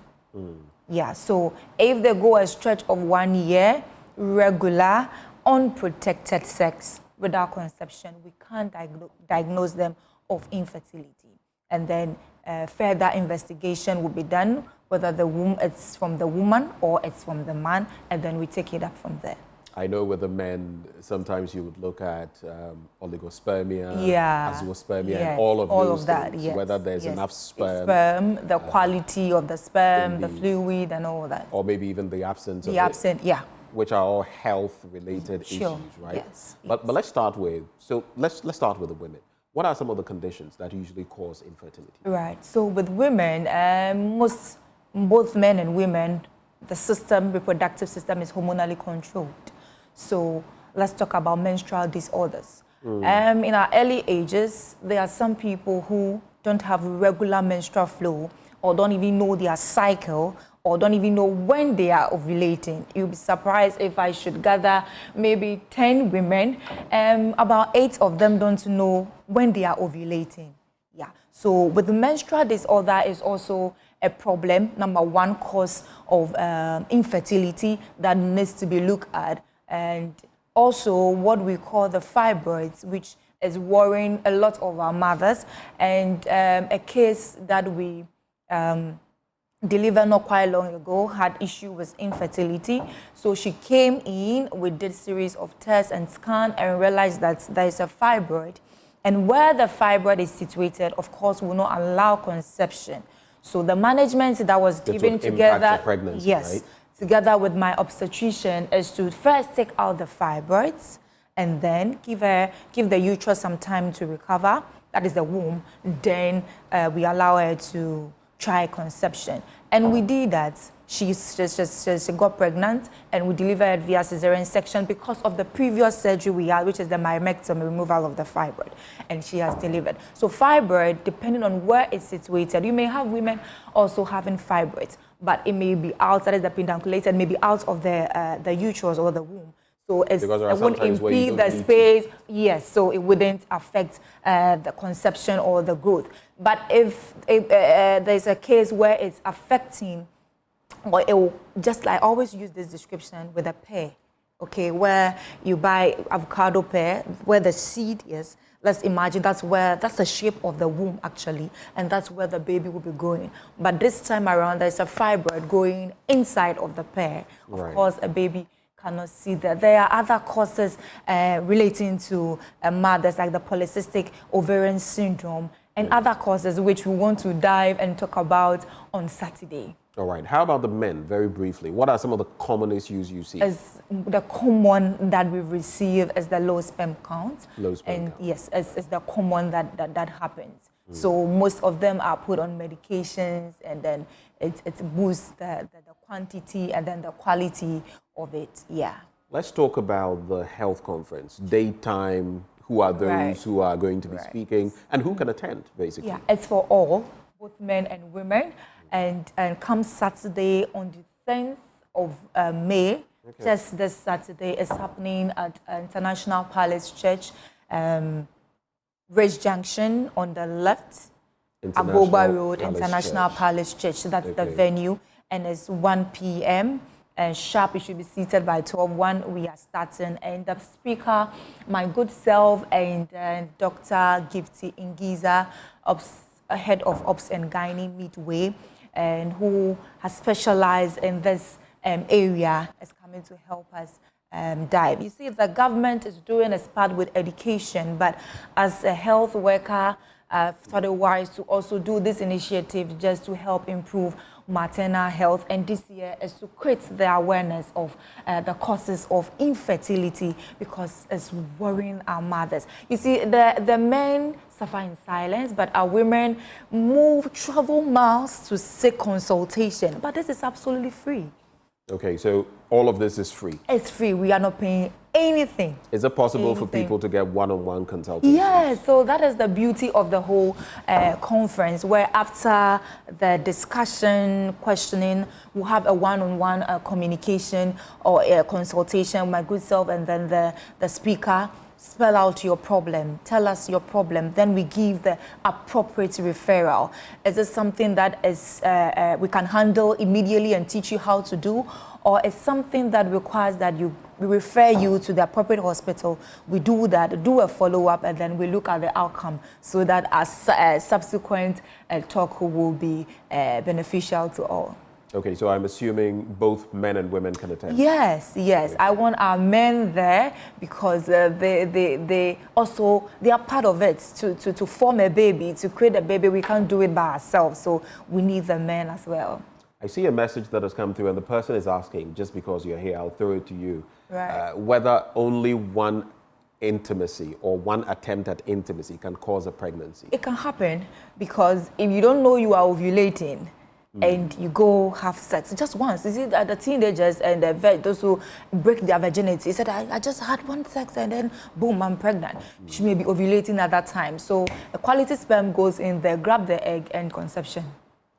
Yeah, so if they go a stretch of 1 year, regular, unprotected sex without conception, we can't diagnose them of infertility. And then further investigation will be done, whether it's from the woman or it's from the man, and then we take it up from there. I know with the men, sometimes you would look at oligospermia, azoospermia, and all of those things, whether there's enough sperm, the quality of the sperm, the fluid, and all that. Or maybe even the absence of it. Which are all health-related issues, right? Yes. But let's start with, let's start with the women. What are some of the conditions that usually cause infertility? Right. So with women, both men and women, the reproductive system is hormonally controlled. So let's talk about menstrual disorders. In our early ages, there are some people who don't have regular menstrual flow or don't even know their cycle or don't even know when they are ovulating. You'll be surprised if I should gather maybe 10 women, about 8 of them don't know when they are ovulating. Yeah. So with the menstrual disorder is also a problem, number one cause of infertility that needs to be looked at. And also what we call the fibroids, which is worrying a lot of our mothers. And a case that we delivered not quite long ago had issue with infertility. So she came in, we did a series of tests and scan and realized that there is a fibroid. And where the fibroid is situated, of course, will not allow conception. So the management that was given together, pregnancy, right? Together with my obstetrician, is to first take out the fibroids and then give the uterus some time to recover. That is the womb. Then we allow her to try conception. And we did that. She got pregnant and we delivered via cesarean section because of the previous surgery we had, which is the myomectomy, removal of the fibroid. And she has delivered. So fibroid, depending on where it's situated, you may have women also having fibroids, but it may be outside the pedunculated, maybe out of the uterus or the womb. So it won't impede the space. Yes, so it wouldn't affect the conception or the growth. But if there's a case where it's affecting, or it will, just like I always use this description with a pear, okay, where you buy avocado pear, where the seed is, let's imagine that's the shape of the womb actually, and that's where the baby will be growing. But this time around, there's a fibroid growing inside of the pear. Of course, a baby cannot see that. There are other causes relating to mothers, like the polycystic ovarian syndrome, and other causes which we want to dive and talk about on Saturday. All right. How about the men, very briefly? What are some of the common issues you see? The common that we receive is the low sperm count. Low sperm count. Yes, it's the common that happens. So most of them are put on medications, and then it boosts the quantity and then the quality of it. Yeah. Let's talk about the health conference, daytime. Who are those who are going to be speaking, and who can attend, basically? Yeah, it's for all, both men and women. And come Saturday on the 10th of May, just this Saturday, is happening at International Palace Church, Ridge Junction on the left, Aboba Road, International Palace Church. That's the venue, and it's 1 p.m. And sharp, you should be seated by 12:01. We are starting, and the speaker, my good self, and Dr. Gifty Ingiza, head of Ops and Gynae Midway, and who has specialized in this area, is coming to help us dive. You see, the government is doing its part with education, but as a health worker, thought it wise to also do this initiative just to help improve maternal health, and this year is to create the awareness of the causes of infertility, because it's worrying our mothers. You see, the men suffer in silence, but our women travel miles to seek consultation, but this is absolutely free. Okay, so all of this is free? It's free. We are not paying anything. Is it possible for people to get one-on-one consultation? Yes, so that is the beauty of the whole conference, where after the discussion, questioning, we'll have a one-on-one communication or a consultation, my good self, and then the speaker. Spell out your problem, tell us your problem, then we give the appropriate referral. Is it something that is we can handle immediately and teach you how to do, or is something that requires that we refer you to the appropriate hospital? We do that, do a follow-up, and then we look at the outcome, so that our subsequent talk will be beneficial to all. Okay, so I'm assuming both men and women can attend? Yes, yes. Okay. I want our men there, because they are part of it. To form a baby, to create a baby, we can't do it by ourselves. So we need the men as well. I see a message that has come through, and the person is asking, just because you're here, I'll throw it to you, right. Whether only one intimacy or one attempt at intimacy can cause a pregnancy. It can happen, because if you don't know you are ovulating, and you go have sex just once. You see, the teenagers and those who break their virginity, said, I just had one sex and then boom, I'm pregnant. She may be ovulating at that time. So a quality sperm goes in there, grab the egg, and conception.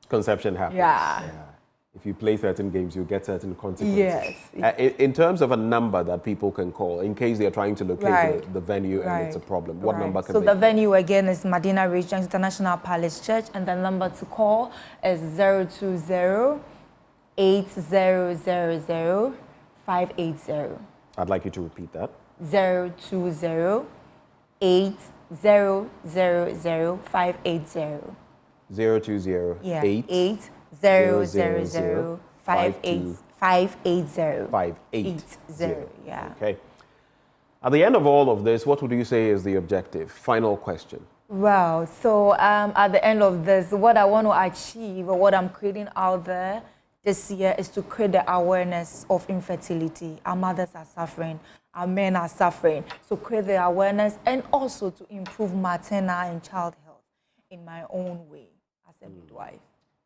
Conception happens. Yeah. If you play certain games, you get certain consequences. Yes. In terms of a number that people can call, in case they're trying to locate the venue and it's a problem, what number can they So the venue again is Medina Ridge International Palace Church, and the number to call is 020-8000-580. I'd like you to repeat that. 020-8000-580. 020-8. 000-580. 580. Yeah. Okay. At the end of all of this, what would you say is the objective? Final question. Well, so at the end of this, what I want to achieve, or what I'm creating out there this year, is to create the awareness of infertility. Our mothers are suffering, our men are suffering. So create the awareness, and also to improve maternal and child health in my own way as a midwife.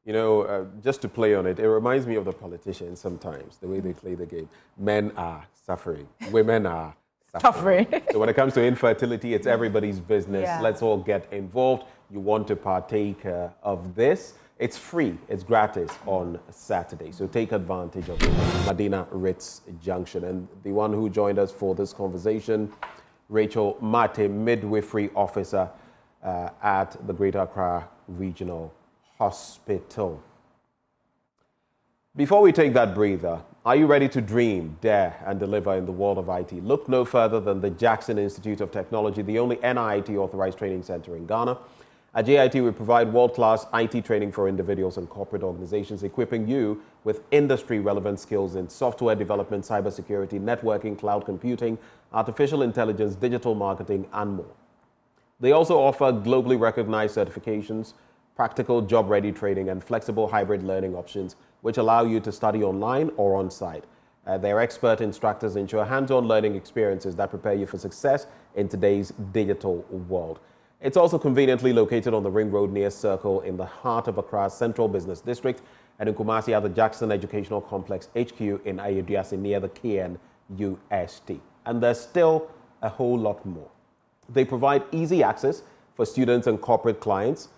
You know, just to play on it, it reminds me of the politicians sometimes, the way they play the game. Men are suffering, women are suffering. So when it comes to infertility, it's everybody's business. Yeah. Let's all get involved. You want to partake of this. It's free, it's gratis on Saturday. So take advantage of it. Medina Ritz Junction. And the one who joined us for this conversation, Rachel Mate, midwifery officer at the Greater Accra Regional Hospital. Before we take that breather, are you ready to dream, dare, and deliver in the world of IT? Look no further than the Jackson Institute of Technology, the only NIT authorized training center in Ghana. At JIT, we provide world-class IT training for individuals and corporate organizations, equipping you with industry-relevant skills in software development, cybersecurity, networking, cloud computing, artificial intelligence, digital marketing, and more. They also offer globally recognized certifications, practical job-ready training, and flexible hybrid learning options, which allow you to study online or on-site. Their expert instructors ensure hands-on learning experiences that prepare you for success in today's digital world. It's also conveniently located on the Ring Road near Circle in the heart of Accra's Central Business District, and in Kumasi at the Jackson Educational Complex HQ in Ayeduase near the KNUST. And there's still a whole lot more. They provide easy access for students and corporate clients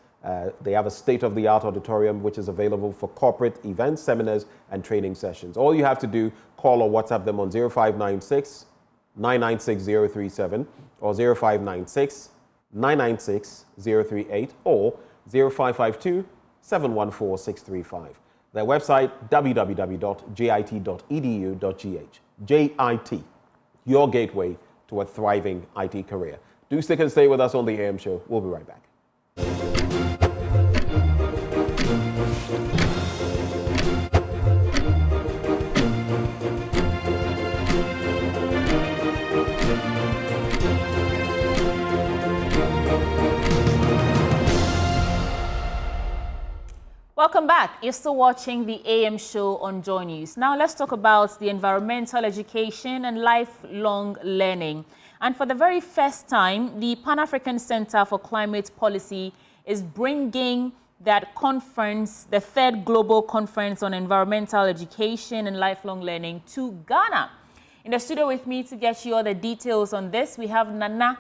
They have a state-of-the-art auditorium which is available for corporate events, seminars, and training sessions. All you have to do, call or WhatsApp them on 0596 996 037 or 0596 996 038 or 0552 714 635. Their website, www.jit.edu.gh. JIT, your gateway to a thriving IT career. Do stick and stay with us on the AM show. We'll be right back. Welcome back. You're still watching the AM show on Joy News. Now let's talk about the environmental education and lifelong learning. And for the very first time, the Pan-African Center for Climate Policy is bringing that conference, the third global conference on environmental education and lifelong learning, to Ghana. In the studio with me to get you all the details on this, we have Nana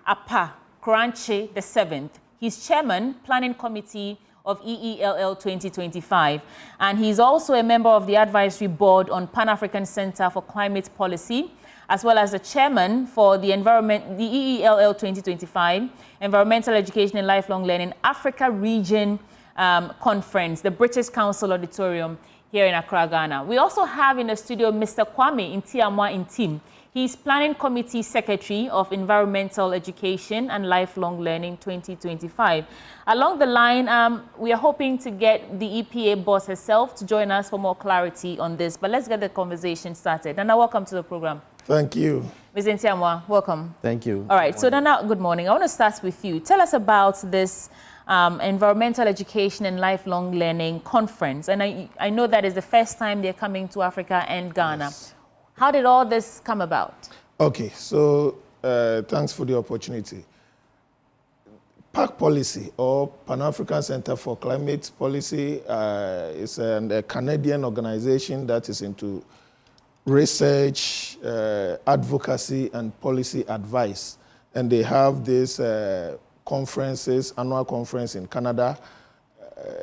Apa Kranche VII. He's chairman, planning committee of EELL 2025. And he's also a member of the advisory board on Pan-African Center for Climate Policy, as well as the chairman for the EELL 2025 Environmental Education and Lifelong Learning Africa Region Conference, the British Council Auditorium here in Accra, Ghana. We also have in the studio Mr. Kwame Ntiamwa Ntim. He's Planning Committee Secretary of Environmental Education and Lifelong Learning 2025. Along the line, we are hoping to get the EPA boss herself to join us for more clarity on this. But let's get the conversation started. Nana, welcome to the program. Thank you. Ms. Ntiamwa, welcome. Thank you. All right, so Nana, good morning. I want to start with you. Tell us about this Environmental Education and Lifelong Learning Conference. And I know that is the first time they're coming to Africa and Ghana. Yes. How did all this come about? Okay, so thanks for the opportunity. PAC Policy, or Pan-African Center for Climate Policy, is a Canadian organization that is into research, advocacy, and policy advice. And they have these conferences, annual conference in Canada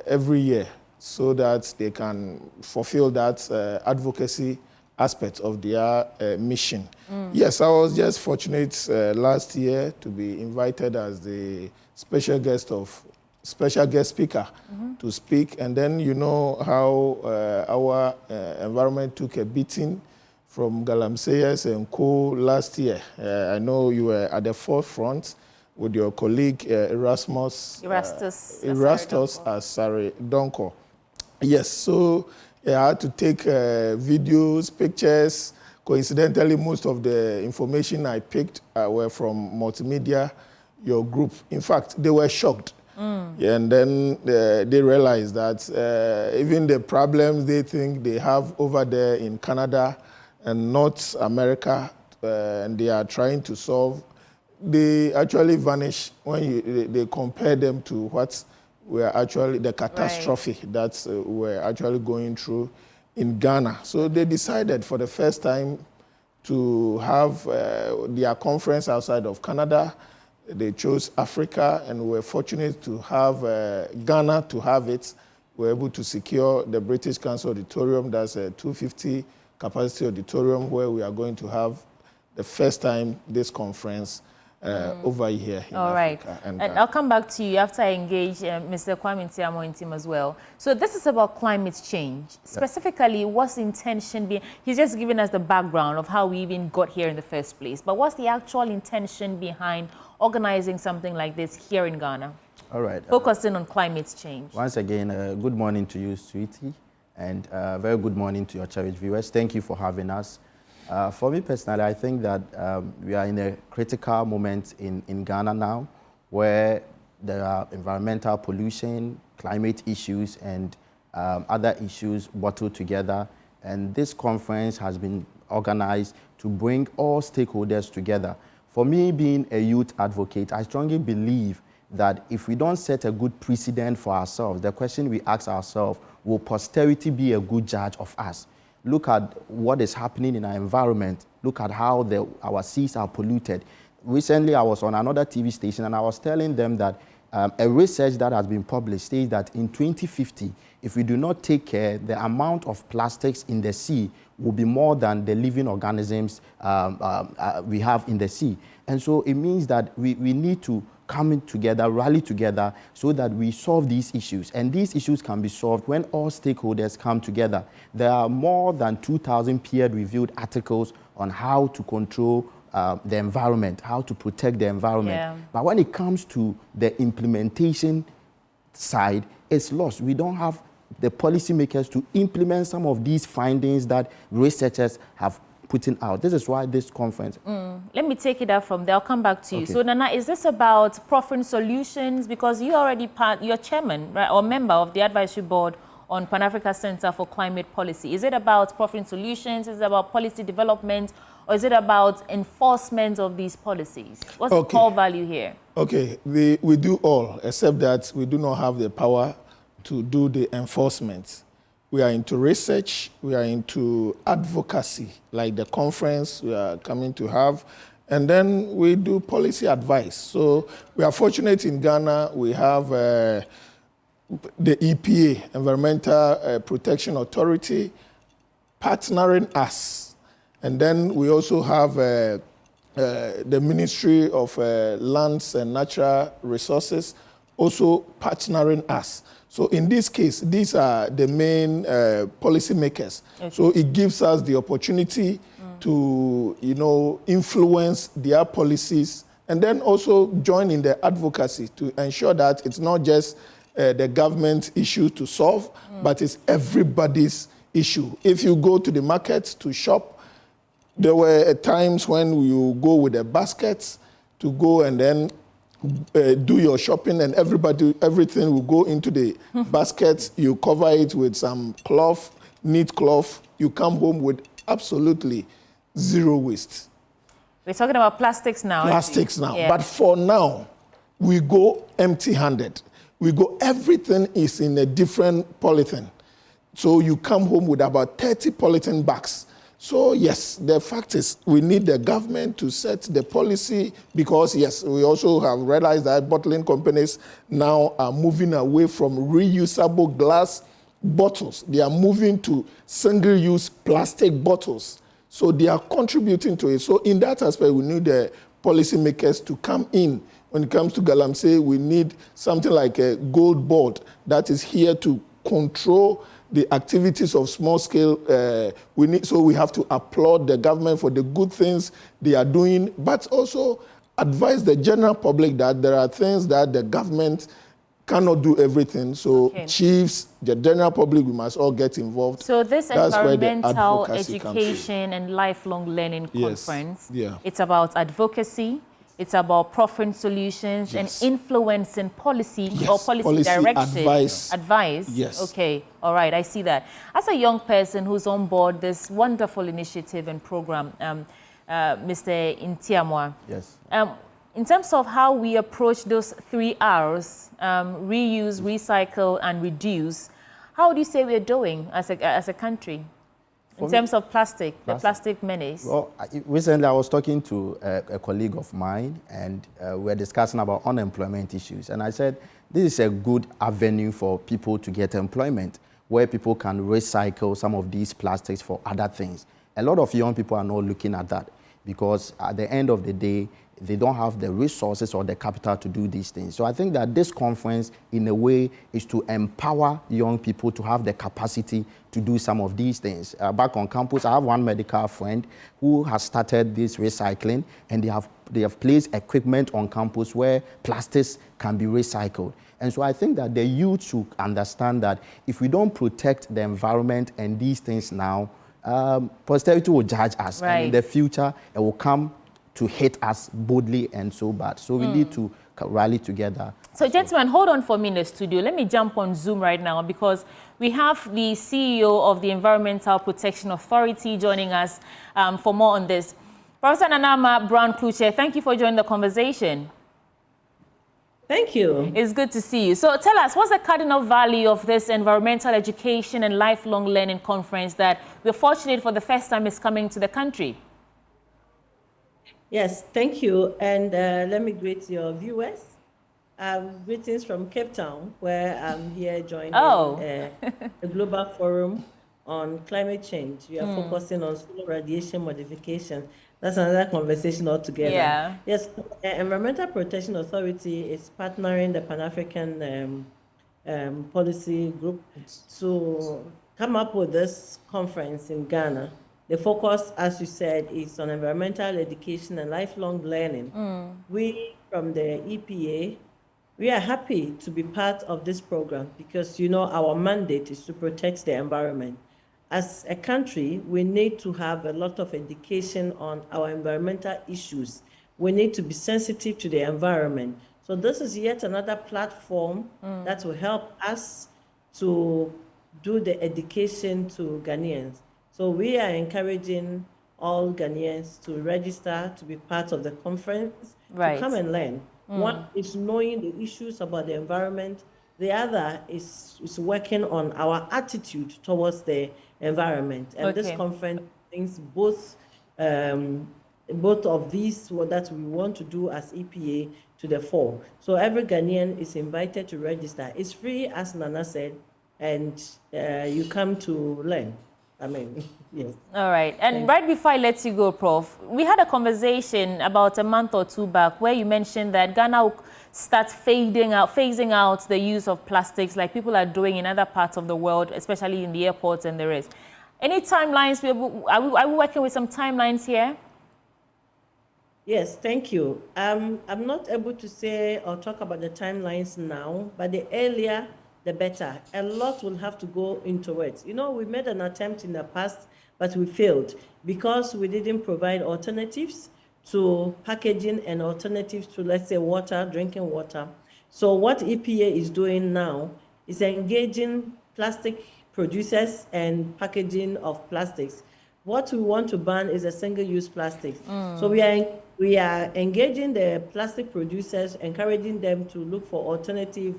every year, so that they can fulfill that advocacy aspect of their mission. Yes, I was just fortunate last year to be invited as the special guest speaker to speak. And then you know how our environment took a beating from Galamseyers and co last year. I know you were at the forefront with your colleague Erastus Asare Donko. Yes, so I had to take videos, pictures. Coincidentally, most of the information I picked were from multimedia, your group. In fact, they were shocked. Yeah, and then they realized that even the problems they think they have over there in Canada and North America, and they are trying to solve, they actually vanish when they compare them to what we're actually, the catastrophe that we're actually going through in Ghana. So they decided for the first time to have their conference outside of Canada. They chose Africa, and we're fortunate to have Ghana to have it. We're able to secure the British Council Auditorium. That's a 250 capacity auditorium where we are going to have the first time this conference over here in Africa. And I'll come back to you after I engage Mr. Kwame Ntiamwa Ntim as well. So this is about climate change. Specifically, what's the intention being? He's just given us the background of how we even got here in the first place. But what's the actual intention behind organizing something like this here in Ghana? All right. Focusing on climate change. Once again, good morning to you, Sweetie, and very good morning to your cherished viewers. Thank you for having us. For me personally, I think that we are in a critical moment in Ghana now, where there are environmental pollution, climate issues, and other issues bottled together. And this conference has been organized to bring all stakeholders together. For me, being a youth advocate, I strongly believe that if we don't set a good precedent for ourselves, the question we ask ourselves, will posterity be a good judge of us? Look at what is happening in our environment. Look at how our seas are polluted. Recently, I was on another TV station and I was telling them that a research that has been published states that in 2050, if we do not take care, the amount of plastics in the sea will be more than the living organisms we have in the sea. And so it means that we need to come together, rally together, so that we solve these issues. And these issues can be solved when all stakeholders come together. There are more than 2,000 peer-reviewed articles on how to control the environment, how to protect the environment. Yeah. But when it comes to the implementation side, it's lost. We don't have the policymakers to implement some of these findings that researchers have putting out. This is why this conference. Let me take it up from there. I'll come back to you. Okay. So, Nana, is this about proffering solutions? Because you're already you're chairman, right, or member of the advisory board on Pan-Africa Center for Climate Policy. Is it about proffering solutions? Is it about policy development? Or is it about enforcement of these policies? What's the core value here? Okay, we do all, except that we do not have the power to do the enforcement. We are into research, we are into advocacy, like the conference we are coming to have, and then we do policy advice. So we are fortunate in Ghana, we have the EPA, Environmental Protection Authority, partnering us. And then we also have the Ministry of Lands and Natural Resources also partnering us. So in this case, these are the main policy makers. Okay. So it gives us the opportunity to, influence their policies and then also join in the advocacy to ensure that it's not just the government issue to solve, but it's everybody's issue. If you go to the market to shop, there were times when you go with the baskets to go and then do your shopping, and everything will go into the basket. You cover it with some cloth, neat cloth. You come home with absolutely zero waste. We're talking about plastics now. Plastics now. Yeah. But for now, we go empty-handed. Everything is in a different polythene. So you come home with about 30 polythene bags. So yes, the fact is we need the government to set the policy because yes, we also have realized that bottling companies now are moving away from reusable glass bottles. They are moving to single-use plastic bottles. So they are contributing to it. So in that aspect, we need the policymakers to come in. When it comes to Galamsey, we need something like a gold board that is here to control the activities of small scale. So we have to applaud the government for the good things they are doing, but also advise the general public that there are things that the government cannot do everything. So chiefs, the general public, we must all get involved. So this environmental education and lifelong learning conference, it's about advocacy, it's about proffering solutions and influencing policy or policy direction. Advice. Yes. Okay. All right. I see that. As a young person who's on board this wonderful initiative and program, Mr. Intiamwa. Yes. In terms of how we approach those 3 R's, reuse, recycle, and reduce, how would you say we're doing as a country? In terms of plastic, the plastic menace. Well, recently I was talking to a colleague of mine, and we were discussing about unemployment issues. And I said, this is a good avenue for people to get employment, where people can recycle some of these plastics for other things. A lot of young people are not looking at that because at the end of the day, they don't have the resources or the capital to do these things. So I think that this conference, in a way, is to empower young people to have the capacity to do some of these things. Back on campus, I have one medical friend who has started this recycling, and they have placed equipment on campus where plastics can be recycled. And so I think that the youth should understand that if we don't protect the environment and these things now, posterity will judge us. Right. And in the future, it will come to hit us boldly and so bad. So we need to rally together. So gentlemen, hold on for me in the studio. Let me jump on Zoom right now because we have the CEO of the Environmental Protection Authority joining us for more on this. Professor Nanama Brown-Kluche, thank you for joining the conversation. Thank you. It's good to see you. So tell us, what's the cardinal value of this environmental education and lifelong learning conference that we're fortunate for the first time is coming to the country? Yes, thank you. And let me greet your viewers. Greetings from Cape Town, where I'm here joining Oh. the Global Forum on Climate Change. We are focusing on solar radiation modification. That's another conversation altogether. Yeah. Yes, Environmental Protection Authority is partnering the Pan-African policy group to come up with this conference in Ghana. The focus, as you said, is on environmental education and lifelong learning. We, from the EPA, we are happy to be part of this program because, our mandate is to protect the environment. As a country, we need to have a lot of education on our environmental issues. We need to be sensitive to the environment. So this is yet another platform that will help us to do the education to Ghanaians. So we are encouraging all Ghanaians to register to be part of the conference, to come and learn. One is knowing the issues about the environment. The other is working on our attitude towards the environment. And this conference brings both of these that we want to do as EPA to the fore. So every Ghanaian is invited to register. It's free, as Nana said, and you come to learn. Yes. All right. And right before I let you go, Prof, we had a conversation about a month or two back where you mentioned that Ghana will start phasing out the use of plastics like people are doing in other parts of the world, especially in the airports and the rest. Any timelines? Are we working with some timelines here? Yes, thank you. I'm not able to say or talk about the timelines now, but the earlier, the better. A lot will have to go into it. We made an attempt in the past, but we failed because we didn't provide alternatives to packaging and alternatives to, let's say, water, drinking water. So what EPA is doing now is engaging plastic producers and packaging of plastics. What we want to ban is a single-use plastic. So we are engaging the plastic producers, encouraging them to look for alternative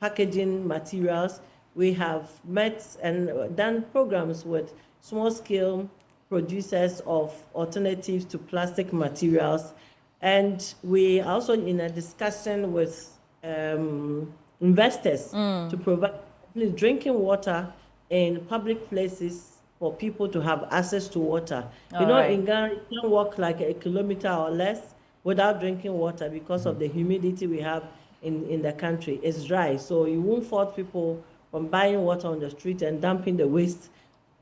packaging materials. We have met and done programs with small-scale producers of alternatives to plastic materials. And we are also in a discussion with investors to provide drinking water in public places for people to have access to water. In Ghana, you can walk like a kilometer or less without drinking water because of the humidity we have in the country. It's dry, so you won't fault people from buying water on the street and dumping the waste.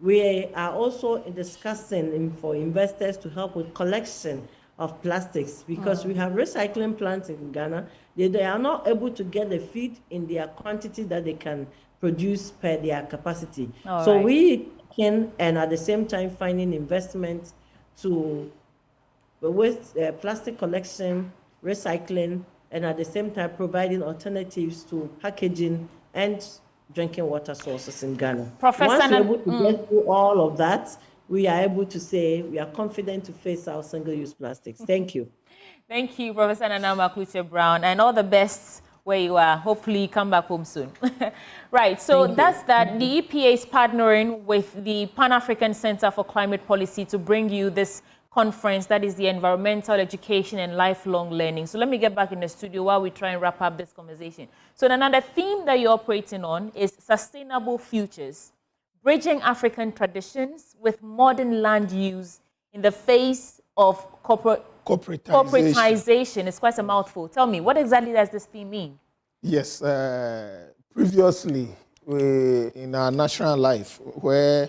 We are also discussing for investors to help with collection of plastics because we have recycling plants in Ghana. They are not able to get the feed in their quantity that they can produce per their capacity. We can, and at the same time, finding investment to waste plastic collection, recycling, and at the same time providing alternatives to packaging and drinking water sources in Ghana. Professor, once we're able to get through all of that, we are able to say we are confident to face our single-use plastics. Thank you. Thank you, Professor Nana Makuche-Brown, and all the best where you are. Hopefully you come back home soon. Right, so that's that. The EPA is partnering with the Pan-African Center for Climate Policy to bring you this conference that is the Environmental Education and Lifelong Learning. So let me get back in the studio while we try and wrap up this conversation. So another theme that you're operating on is sustainable futures, bridging African traditions with modern land use in the face of corporatization. It's quite a mouthful. Tell me, what exactly does this theme mean? Yes, previously in our national life, where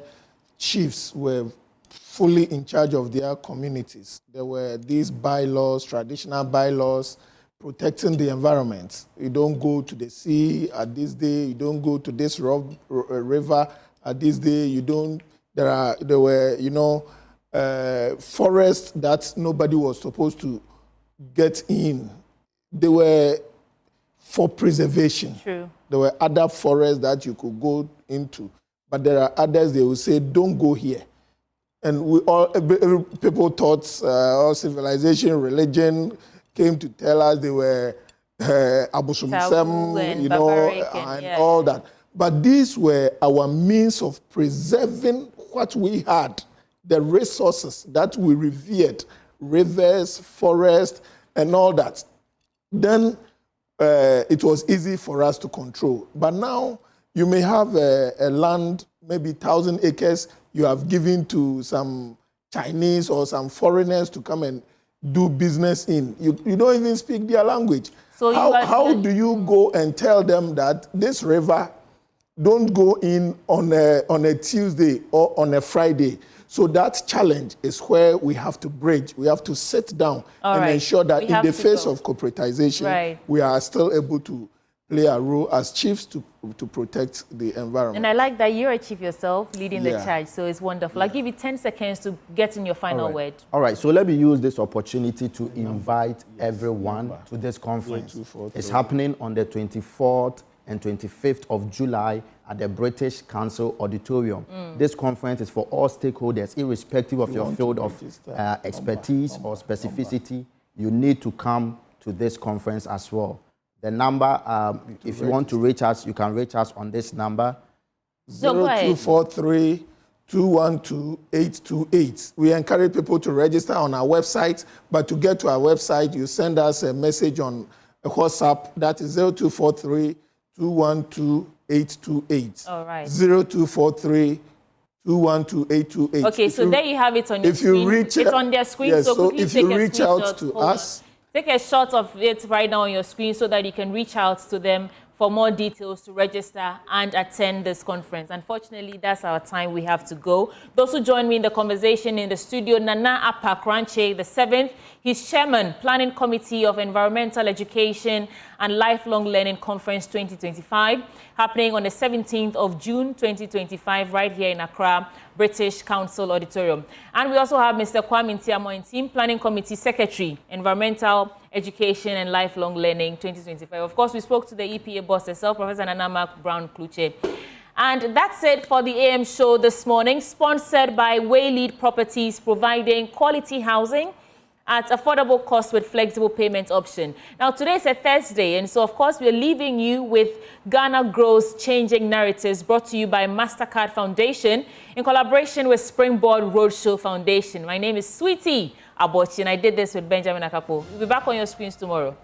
chiefs were fully in charge of their communities, there were these bylaws, traditional bylaws, protecting the environment. You don't go to the sea at this day. You don't go to this river at this day. You don't. There were forests that nobody was supposed to get in. They were for preservation. True. There were other forests that you could go into, but there are others they will say, don't go here. And people thought all civilization, religion came to tell us they were abusumsem, and all that. But these were our means of preserving what we had, the resources that we revered, rivers, forests, and all that. Then it was easy for us to control. But now you may have a land, maybe 1,000 acres, you have given to some Chinese or some foreigners to come and do business in. You don't even speak their language. So how do you go and tell them that this river don't go in on a Tuesday or on a Friday? So that challenge is where we have to bridge. We have to sit down and ensure that in the face of corporatization, we are still able to play a role as chiefs to protect the environment. And I like that you're a chief yourself leading the charge, so it's wonderful. I'll give you 10 seconds to get in your final word. All right, so let me use this opportunity to invite everyone to this conference. It's happening on the 24th and 25th of July at the British Council Auditorium. This conference is for all stakeholders, irrespective of your field of expertise or specificity. You need to come to this conference as well. The number, if you want to reach us, you can reach us on this number. 0243-212-828. We encourage people to register on our website, but to get to our website, you send us a message on WhatsApp. That is 0243-212-828. All right. 0243-212-828. Okay, so there you have it on your screen. It's on their screen, yes, so so quickly if take you a reach out screenshot. to us, take a shot of it right now on your screen so that you can reach out to them for more details to register and attend this conference. Unfortunately, that's our time. We have to go. Those who join me in the conversation in the studio, Nana Apakranche, the 7th, he's chairman, Planning Committee of Environmental Education and Lifelong Learning Conference 2025, happening on the 17th of June 2025, right here in Accra, British Council Auditorium. And we also have Mr. Kwame Ntiamointim, Planning Committee Secretary, Environmental Education and Lifelong Learning 2025. Of course, we spoke to the EPA boss herself, Professor Nana Brown-Kluche. And that's it for the AM show this morning, sponsored by Waylead Properties, providing quality housing at affordable cost with flexible payment option. Now, today is a Thursday, and so, of course, we're leaving you with Ghana Grows Changing Narratives, brought to you by MasterCard Foundation in collaboration with Springboard Roadshow Foundation. My name is Sweetie Abochi, and I did this with Benjamin Akapo. We'll be back on your screens tomorrow.